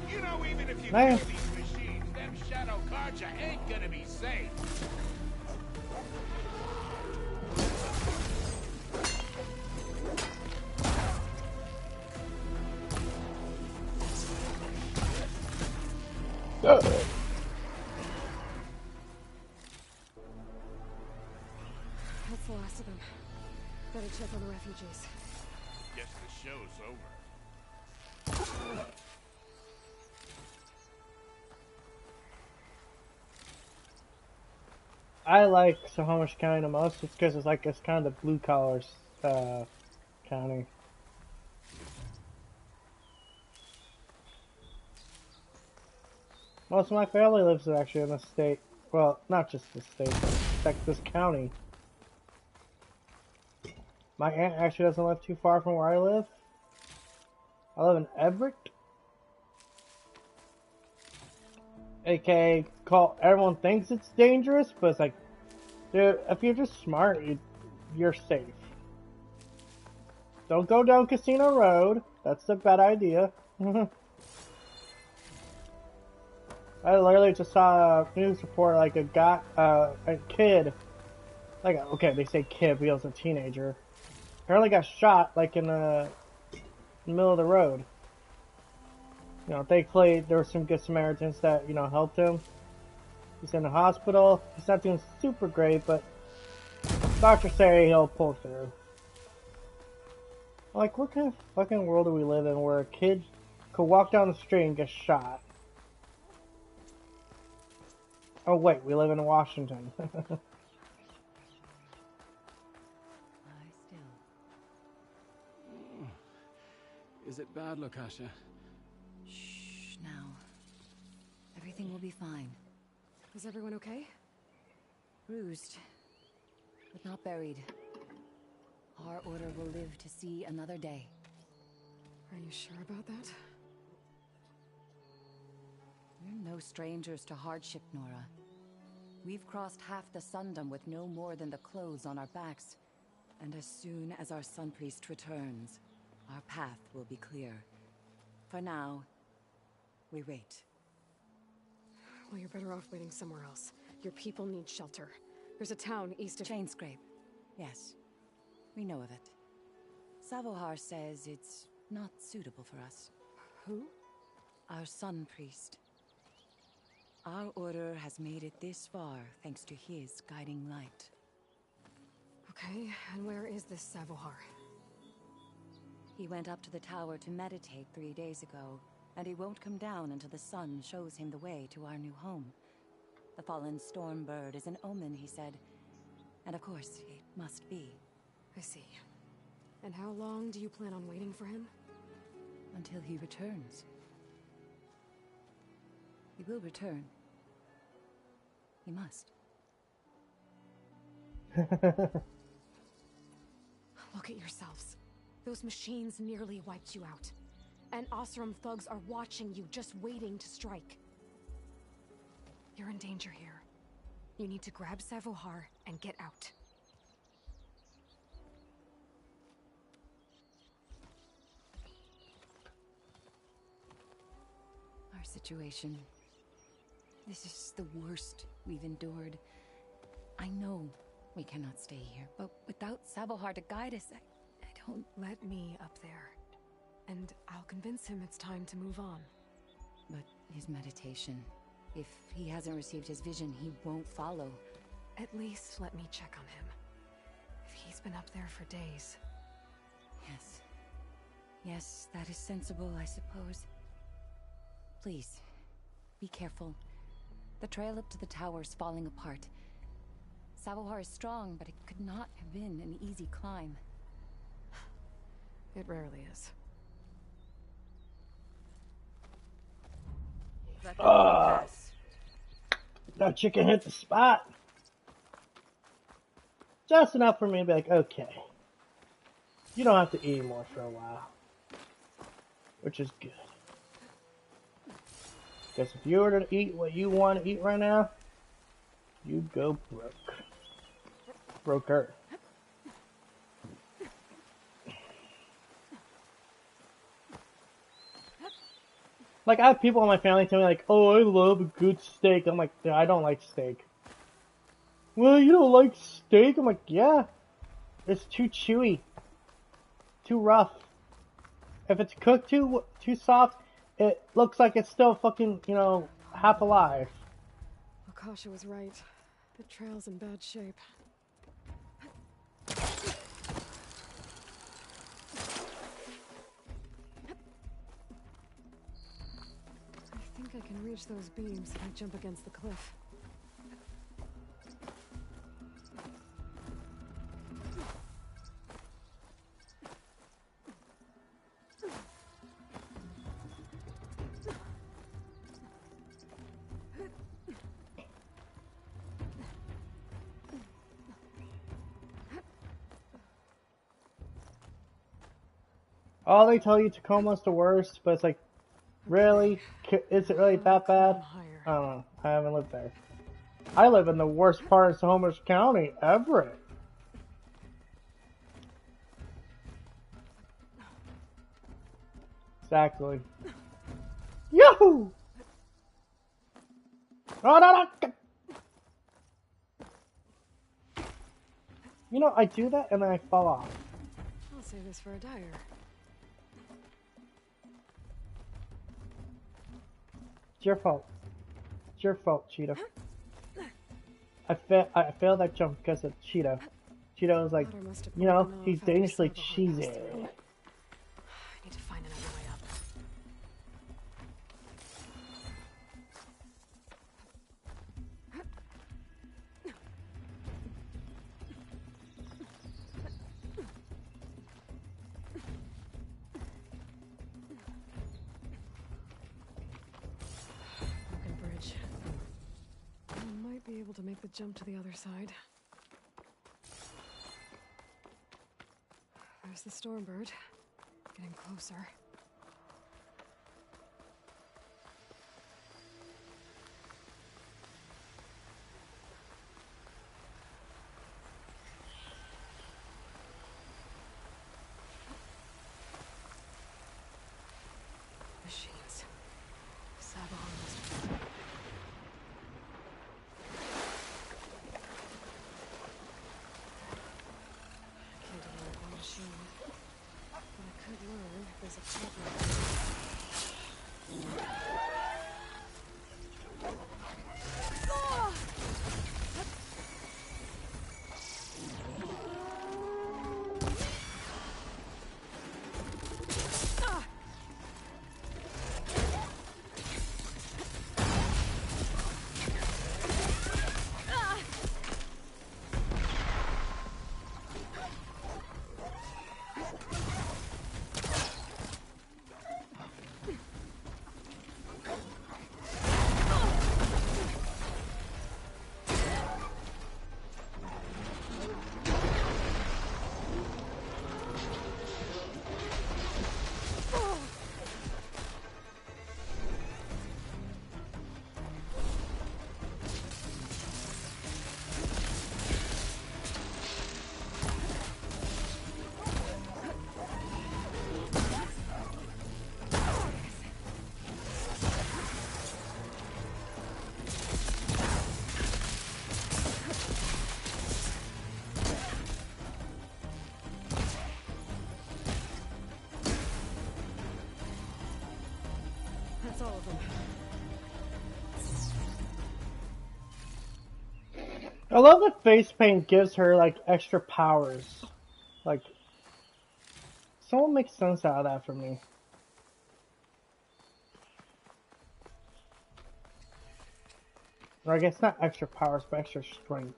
You know, even if you Man. kill these machines, them Shadow Carja ain't gonna be safe. That's the last of them. check on the refugees. Guess the show's over. I like Snohomish County the most just because it's kind of blue collar county. Most of my family lives actually in the state. Well, not just the state, but like this county. My aunt actually doesn't live too far from where I live. I live in Everett. AKA, everyone thinks it's dangerous, but it's like, dude, if you're just smart, you're safe. Don't go down Casino Road. That's a bad idea. I literally just saw a news report, like a kid, like, okay, they say kid, but he was a teenager. Apparently got shot, like, in the middle of the road. You know, thankfully, there were some good Samaritans that, you know, helped him. He's in the hospital. He's not doing super great, but doctors say he'll pull through. Like, what kind of fucking world do we live in where a kid could walk down the street and get shot? Oh, wait, we live in Washington. Is it bad, Lokasha? Shh, now. Everything will be fine. Is everyone okay? Bruised, but not buried. Our order will live to see another day. Are you sure about that? We're no strangers to hardship, Nora. We've crossed half the Sundom with no more than the clothes on our backs. And as soon as our Sun Priest returns, our path will be clear. For now, we wait. Well, you're better off waiting somewhere else. Your people need shelter. There's a town east of... Chainscrape. Yes. We know of it. Savohar says it's not suitable for us. Who? Our Sun Priest. Our order has made it this far thanks to his guiding light. Okay, and where is this Savohar? He went up to the tower to meditate 3 days ago, and he won't come down until the sun shows him the way to our new home. The fallen Stormbird is an omen, he said. And of course, it must be. I see. And how long do you plan on waiting for him? Until he returns. He will return. He must. Look at yourselves. Those machines nearly wiped you out. And Oseram thugs are watching you, just waiting to strike. You're in danger here. You need to grab Savohar and get out. Our situation. This is the worst we've endured. I know we cannot stay here, but without Savohar to guide us, I don't... Let me up there. And I'll convince him it's time to move on. But his meditation... If he hasn't received his vision, he won't follow. At least let me check on him. If he's been up there for days. Yes. Yes, that is sensible, I suppose. Please, be careful. The trail up to the tower is falling apart. Savohar is strong, but it could not have been an easy climb. It rarely is. That chicken hit the spot. Just enough for me to be like, okay. You don't have to eat more for a while. Which is good. Because if you were to eat what you want to eat right now, you'd go broke. Broker. Like, I have people in my family tell me, like, oh, I love a good steak. I'm like, I don't like steak. Well, you don't like steak? I'm like, yeah. It's too chewy. Too rough. If it's cooked too soft, it looks like it's still fucking, you know, half alive. Akasha was right. The trail's in bad shape. I can reach those beams if I jump against the cliff. Oh, they tell you Tacoma's the worst, but it's like, really? Is it really that bad? I don't know. I haven't lived there. I live in the worst part of Snohomish County, Everett. Exactly. Yahoo! Oh, no, no. You know, I do that and then I fall off. I'll save this for a dyer. It's your fault. It's your fault, Cheetah. I failed that jump because of Cheetah. Cheetah was like, you know, he's dangerously cheesy. I need to find another way up. Broken bridge. I might be able to make the jump to the other side. There's the Stormbird. Getting closer. Machines. Sabahar must have... Can't ignore one machine. But I could learn if there's a problem. That's all of them. I love that face paint gives her like extra powers. Like, someone makes sense out of that for me. Or I guess not extra powers, but extra strength.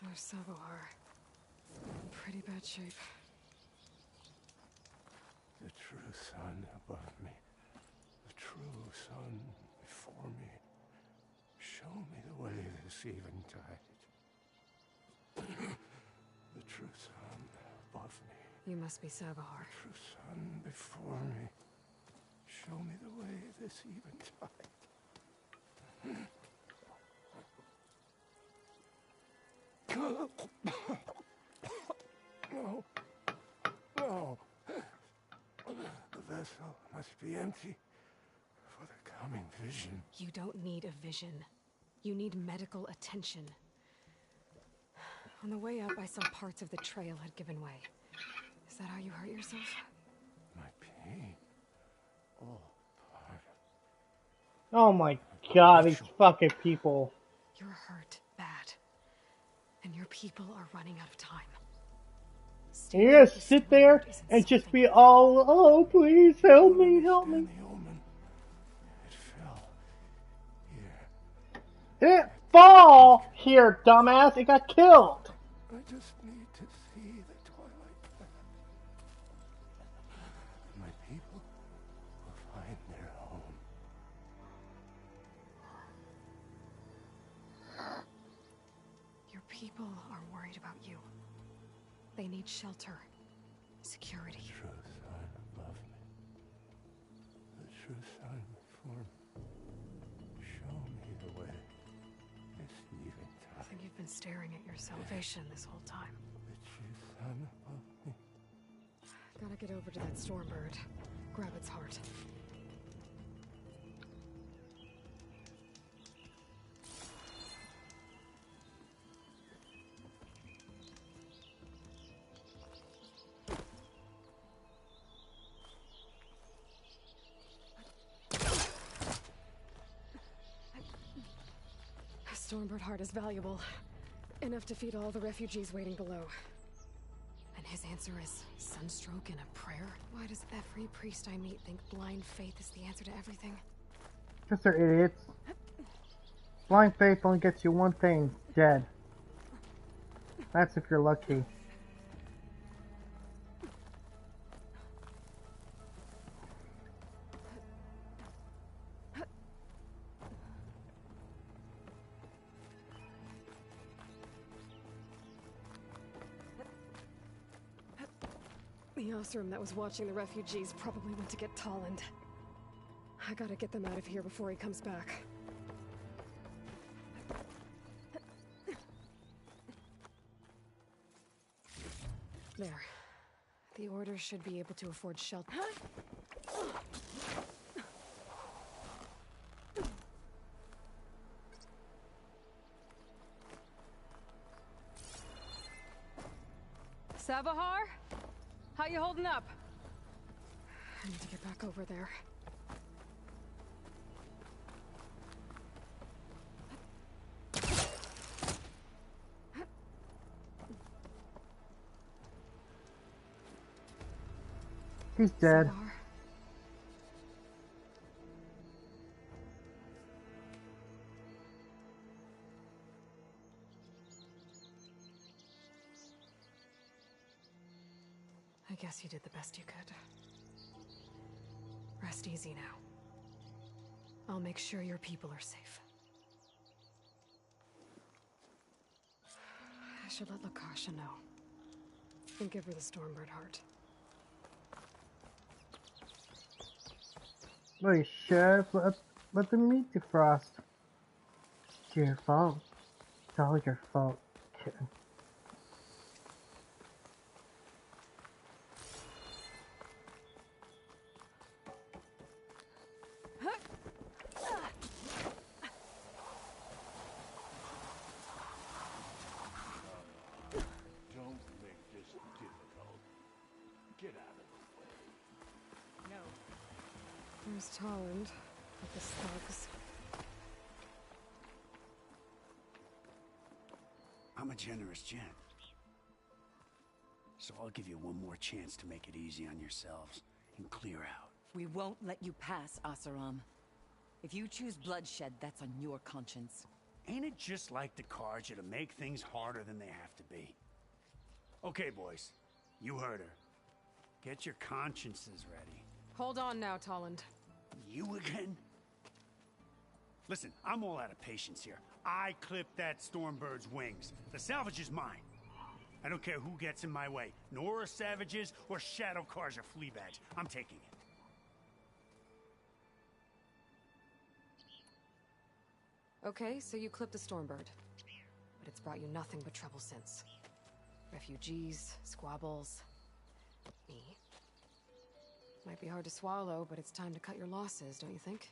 There's Sabahar. In pretty bad shape. The true sun above me, the true sun before me. Show me the way this eventide. The true sun above me. You must be Sabahar. The true sun before me. Show me the way this eventide. No. No. The vessel must be empty for the coming vision. You don't need a vision. You need medical attention. On the way up, I saw parts of the trail had given way. Is that how you hurt yourself? My pain. All part of... Oh my god, these fucking people. You're hurt bad. And your people are running out of time. Stay And you're gonna sit there and just be all, oh, please help me, help me. It didn't fall here, dumbass. It got killed. I just need to see the Twilight Path. My people will find their home. Your people are worried about you. They need shelter, security. The true sign above me. The true sign before me. Show me the way. It's even time. I think you've been staring at your salvation this whole time. The true sign above me. Gotta get over to that Stormbird. Grab its heart. Stormbird heart is valuable. Enough to feed all the refugees waiting below. And his answer is sunstroke and a prayer? Why does every priest I meet think blind faith is the answer to everything? Because they're idiots. Blind faith only gets you one thing, dead. That's if you're lucky. The Osram that was watching the refugees probably went to get Tolland. I gotta get them out of here before he comes back. There. The Order should be able to afford shelter. Savahar? How you holding up? I need to get back over there. He's dead. I guess you did the best you could. Rest easy now. I'll make sure your people are safe. I should let Lakasha know. And give her the Stormbird heart. Wait, Chef, let the meat defrost. It's your fault. It's all your fault, kid. Don't make this difficult. Get out of the way. No. There's Tolland with the slugs. I'm a generous gent. So I'll give you one more chance to make it easy on yourselves and clear out. We won't let you pass, Asaram. If you choose bloodshed, that's on your conscience. Ain't it just like the Carja to make things harder than they have to be? Okay, boys. You heard her. Get your consciences ready. Hold on now, Tolland. You again? Listen, I'm all out of patience here. I clipped that Stormbird's wings. The salvage is mine. I don't care who gets in my way. Nora Savages or Shadow Carja Fleabags. I'm taking it. Okay, so you clipped the Stormbird. But it's brought you nothing but trouble since. Refugees, squabbles, me. Might be hard to swallow, but it's time to cut your losses, don't you think?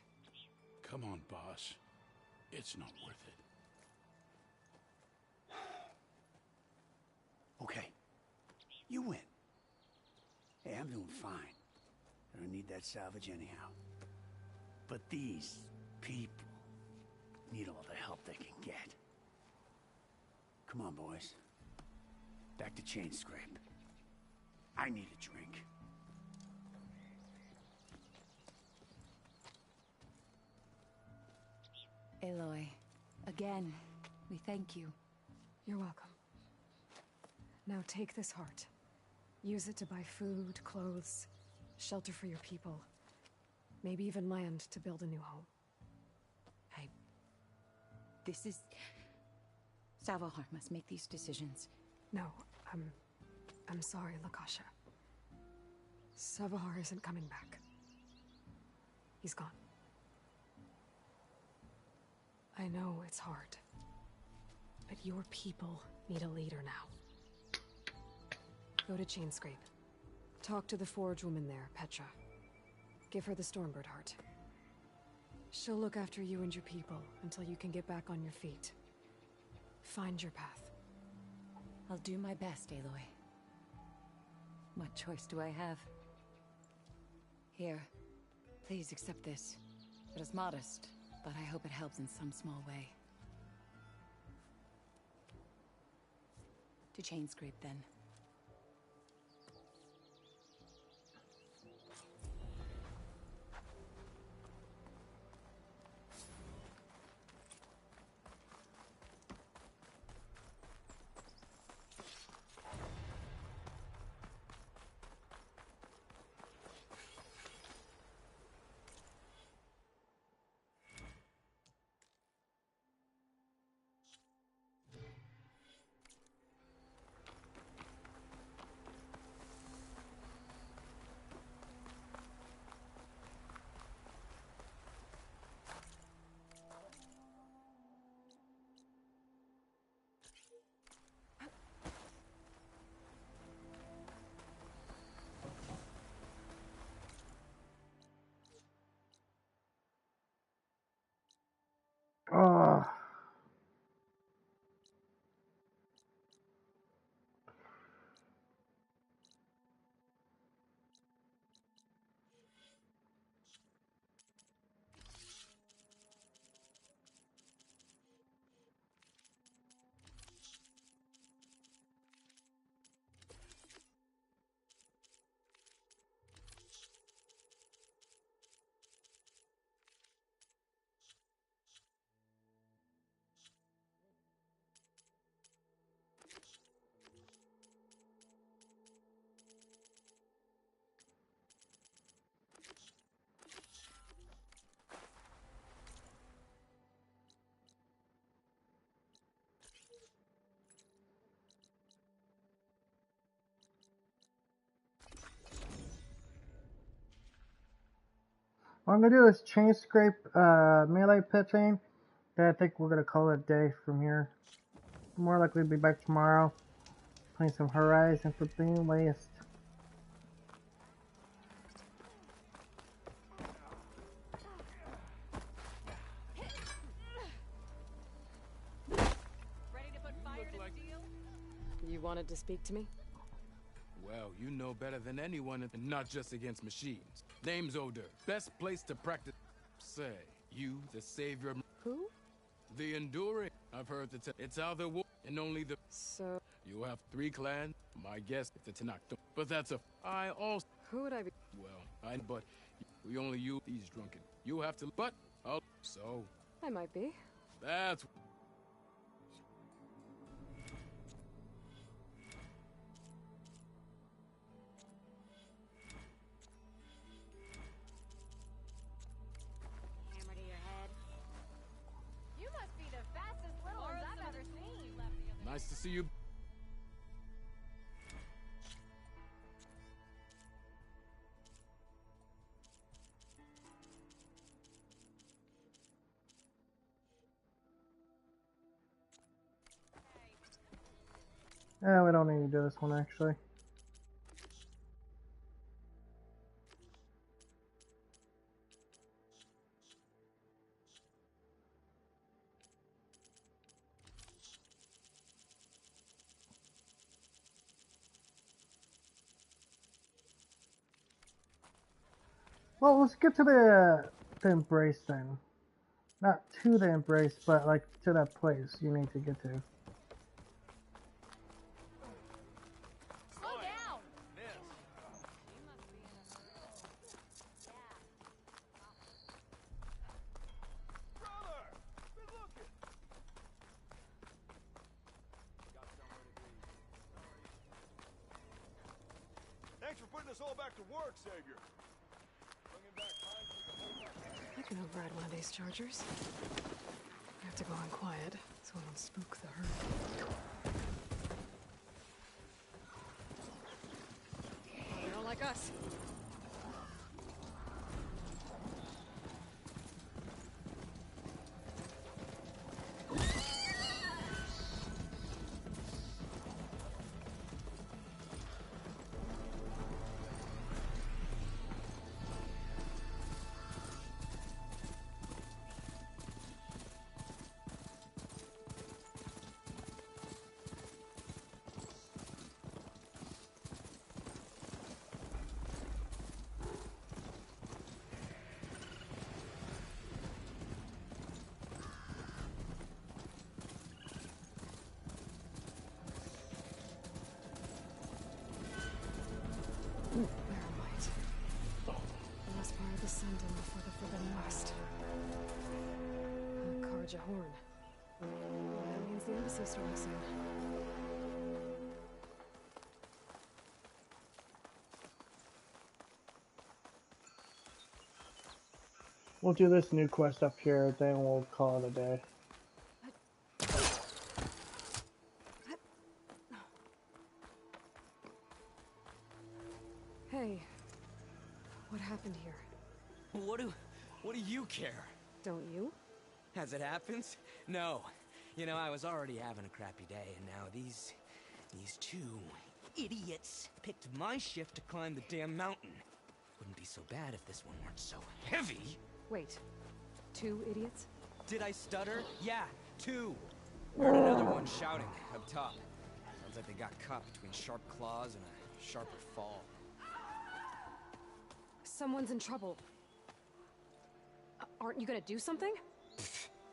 Come on, boss. It's not worth it. Okay. You win. Hey, I'm doing fine. I don't need that salvage anyhow. But these people need all the help they can get. Come on, boys. Back to Chainscrape. I need a drink. Aloy, again, we thank you. You're welcome. Now take this heart. Use it to buy food, clothes, shelter for your people. Maybe even land to build a new home. This is... Savahar must make these decisions. No, I'm sorry, Lakasha. Savahar isn't coming back. He's gone. I know it's hard, but your people need a leader now. Go to Chainscrape. Talk to the Forge woman there, Petra. Give her the Stormbird heart. She'll look after you and your people until you can get back on your feet. Find your path. I'll do my best, Aloy. What choice do I have? Here, please accept this. It is modest, but I hope it helps in some small way. To Chainscrape, then. Oh. What I'm gonna do is Chainscrape melee pitching. Then I think we're gonna call it a day from here. More likely to be back tomorrow. Playing some Horizon for being latest. You wanted to speak to me? Well, you know better than anyone, and not just against machines. Name's Oder. Best place to practice. Say, you, the savior. Who? The Enduring. I've heard that it's how the war, and only the. So. You have 3 clans. My guess, the Tanakh. But that's a. I also. Who would I be? Well, but we only use these drunken. You have to. But. Oh, so. I might be. That's. Nice to see you. We don't need to do this one actually. Well, let's get to the embrace then. Not to the embrace, but like to that place you need to get to. Slow down! Miss, Thanks for putting us all back to work, Savior. Bringing back time for the whole I can override one of these chargers. I have to go on quiet so I don't spook the herd. They don't like us. Descending before the Forbidden West. Karja Horn. That means the embassy storm soon. We'll do this new quest up here, then we'll call it a day. Hey, what happened here? What do you care? Don't you? As it happens? No. You know, I was already having a crappy day, and now these two idiots picked my shift to climb the damn mountain. Wouldn't be so bad if this one weren't so heavy. Wait, 2 idiots? Did I stutter? Yeah, 2. Heard another one shouting up top. Sounds like they got caught between sharp claws and a sharper fall. Someone's in trouble. Aren't you gonna do something?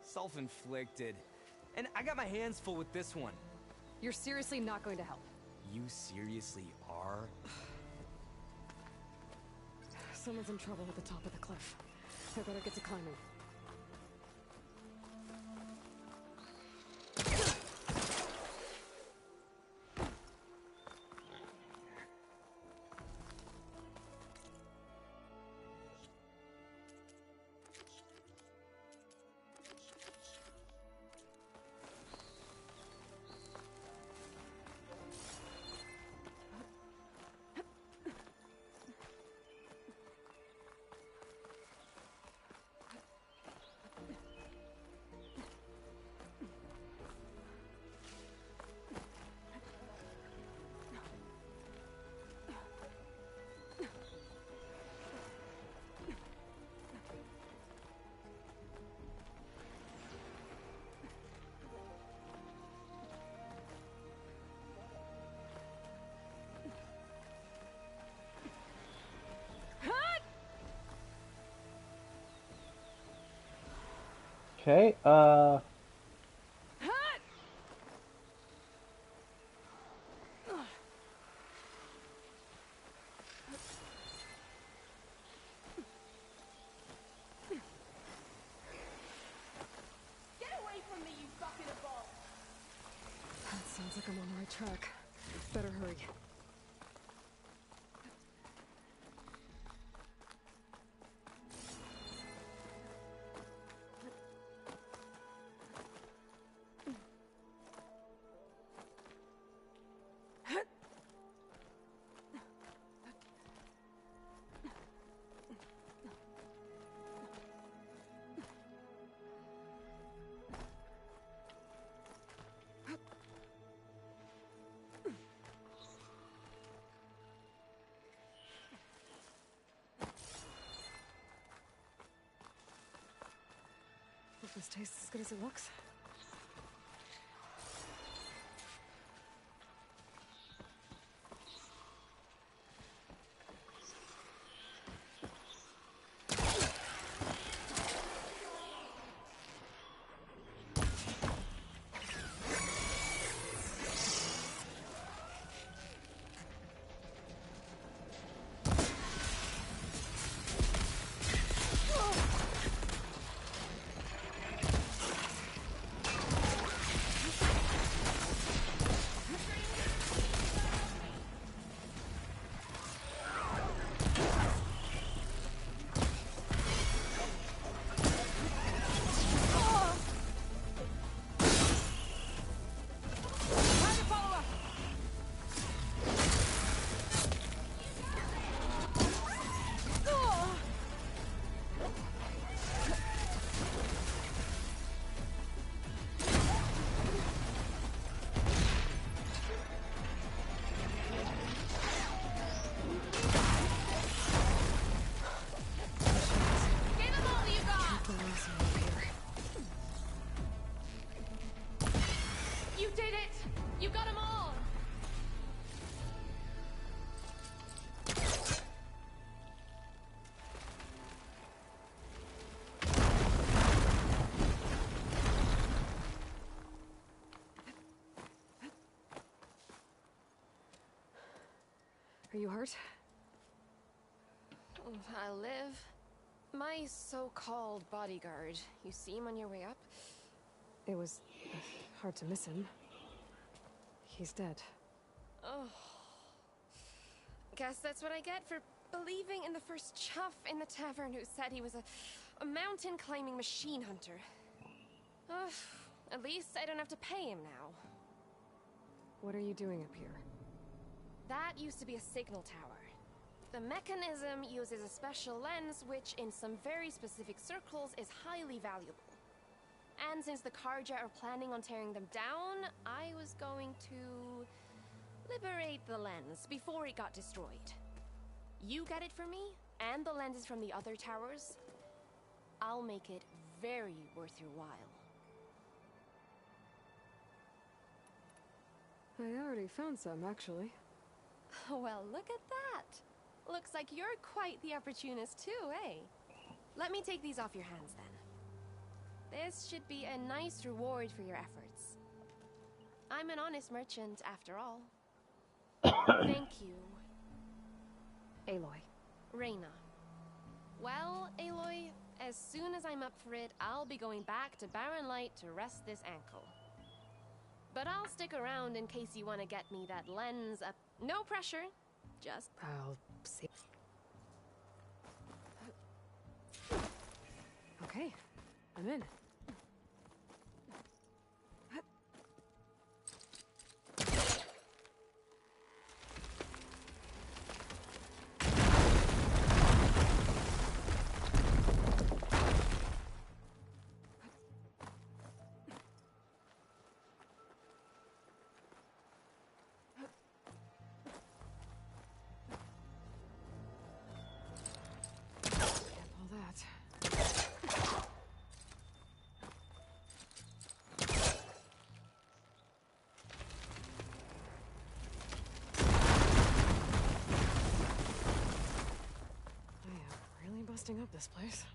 Self-inflicted. And I got my hands full with this one. You're seriously not going to help? You seriously are? Someone's in trouble at the top of the cliff. I better get to climbing. Okay, Sounds like I'm on the right track. Better hurry. Hope this tastes as good as it looks. Are you hurt? I'll live. My so-called bodyguard. You see him on your way up? It was hard to miss him. He's dead. Oh. Guess that's what I get for believing in the first chuff in the tavern who said he was a mountain-climbing machine hunter. At least I don't have to pay him now. What are you doing up here? That used to be a signal tower. The mechanism uses a special lens which, in some very specific circles, is highly valuable. And since the Carja are planning on tearing them down, I was going to liberate the lens before it got destroyed. You get it for me, and the lenses from the other towers. I'll make it very worth your while. I already found some, actually. Well, look at that. Looks like you're quite the opportunist too, eh? Let me take these off your hands then. This should be a nice reward for your efforts. I'm an honest merchant, after all. Thank you. Aloy. Reyna. Well, Aloy, as soon as I'm up for it, I'll be going back to Barren Light to rest this ankle. But I'll stick around in case you want to get me that lens up. No pressure. Just... I'll see. Okay, I'm in. Busting up this place.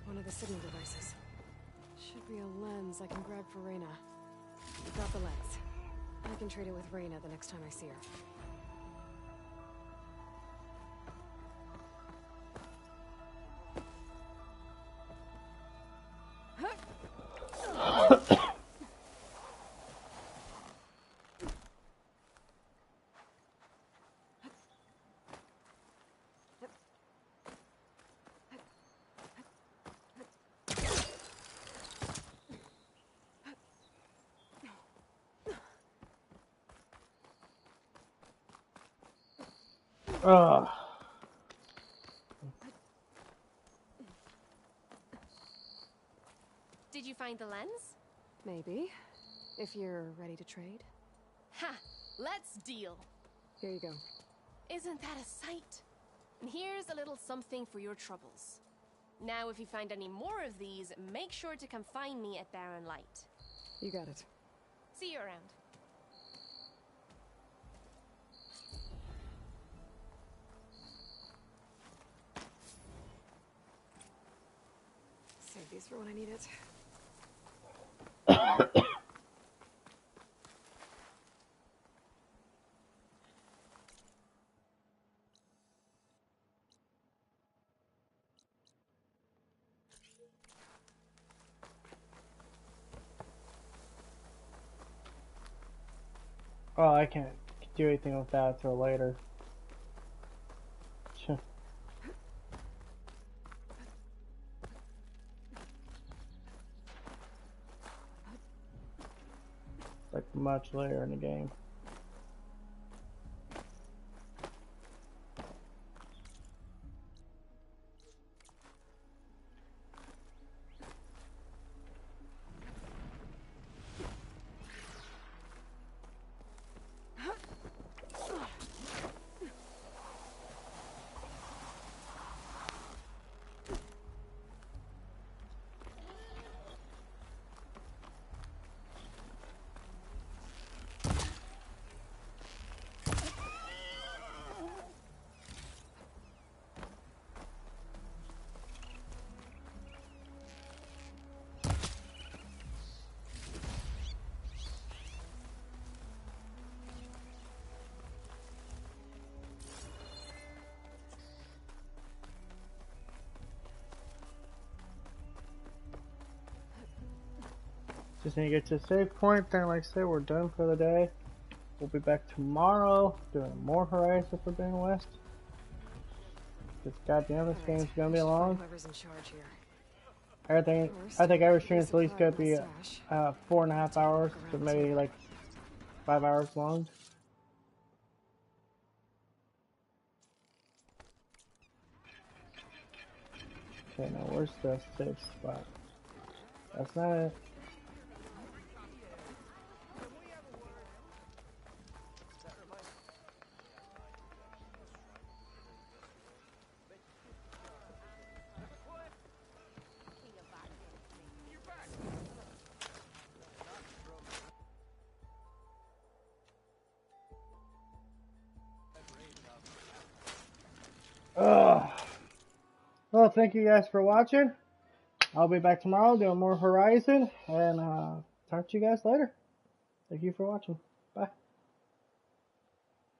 One of the signal devices. Should be a lens I can grab for Reyna. Got the lens. I can trade it with Reyna the next time I see her. Did you find the lens? Maybe. If you're ready to trade. Ha! Let's deal. Here you go. Isn't that a sight? And here's a little something for your troubles. Now, if you find any more of these, make sure to come find me at Barren Light. You got it. See you around. Save these for when I need it. Oh, I can't do anything with that till later. Like much later in the game. Just need to get to the save point. Then, like I said, we're done for the day. We'll be back tomorrow doing more Horizon Forbidden West. Because goddamn, this game's gonna be long. Whoever's in charge here. Everything. I think every stream is at least gonna be 4.5 hours to maybe like 5 hours long. Okay, now where's the safe spot? That's not it. Well, thank you guys for watching. I'll be back tomorrow doing more Horizon, and talk to you guys later. Thank you for watching.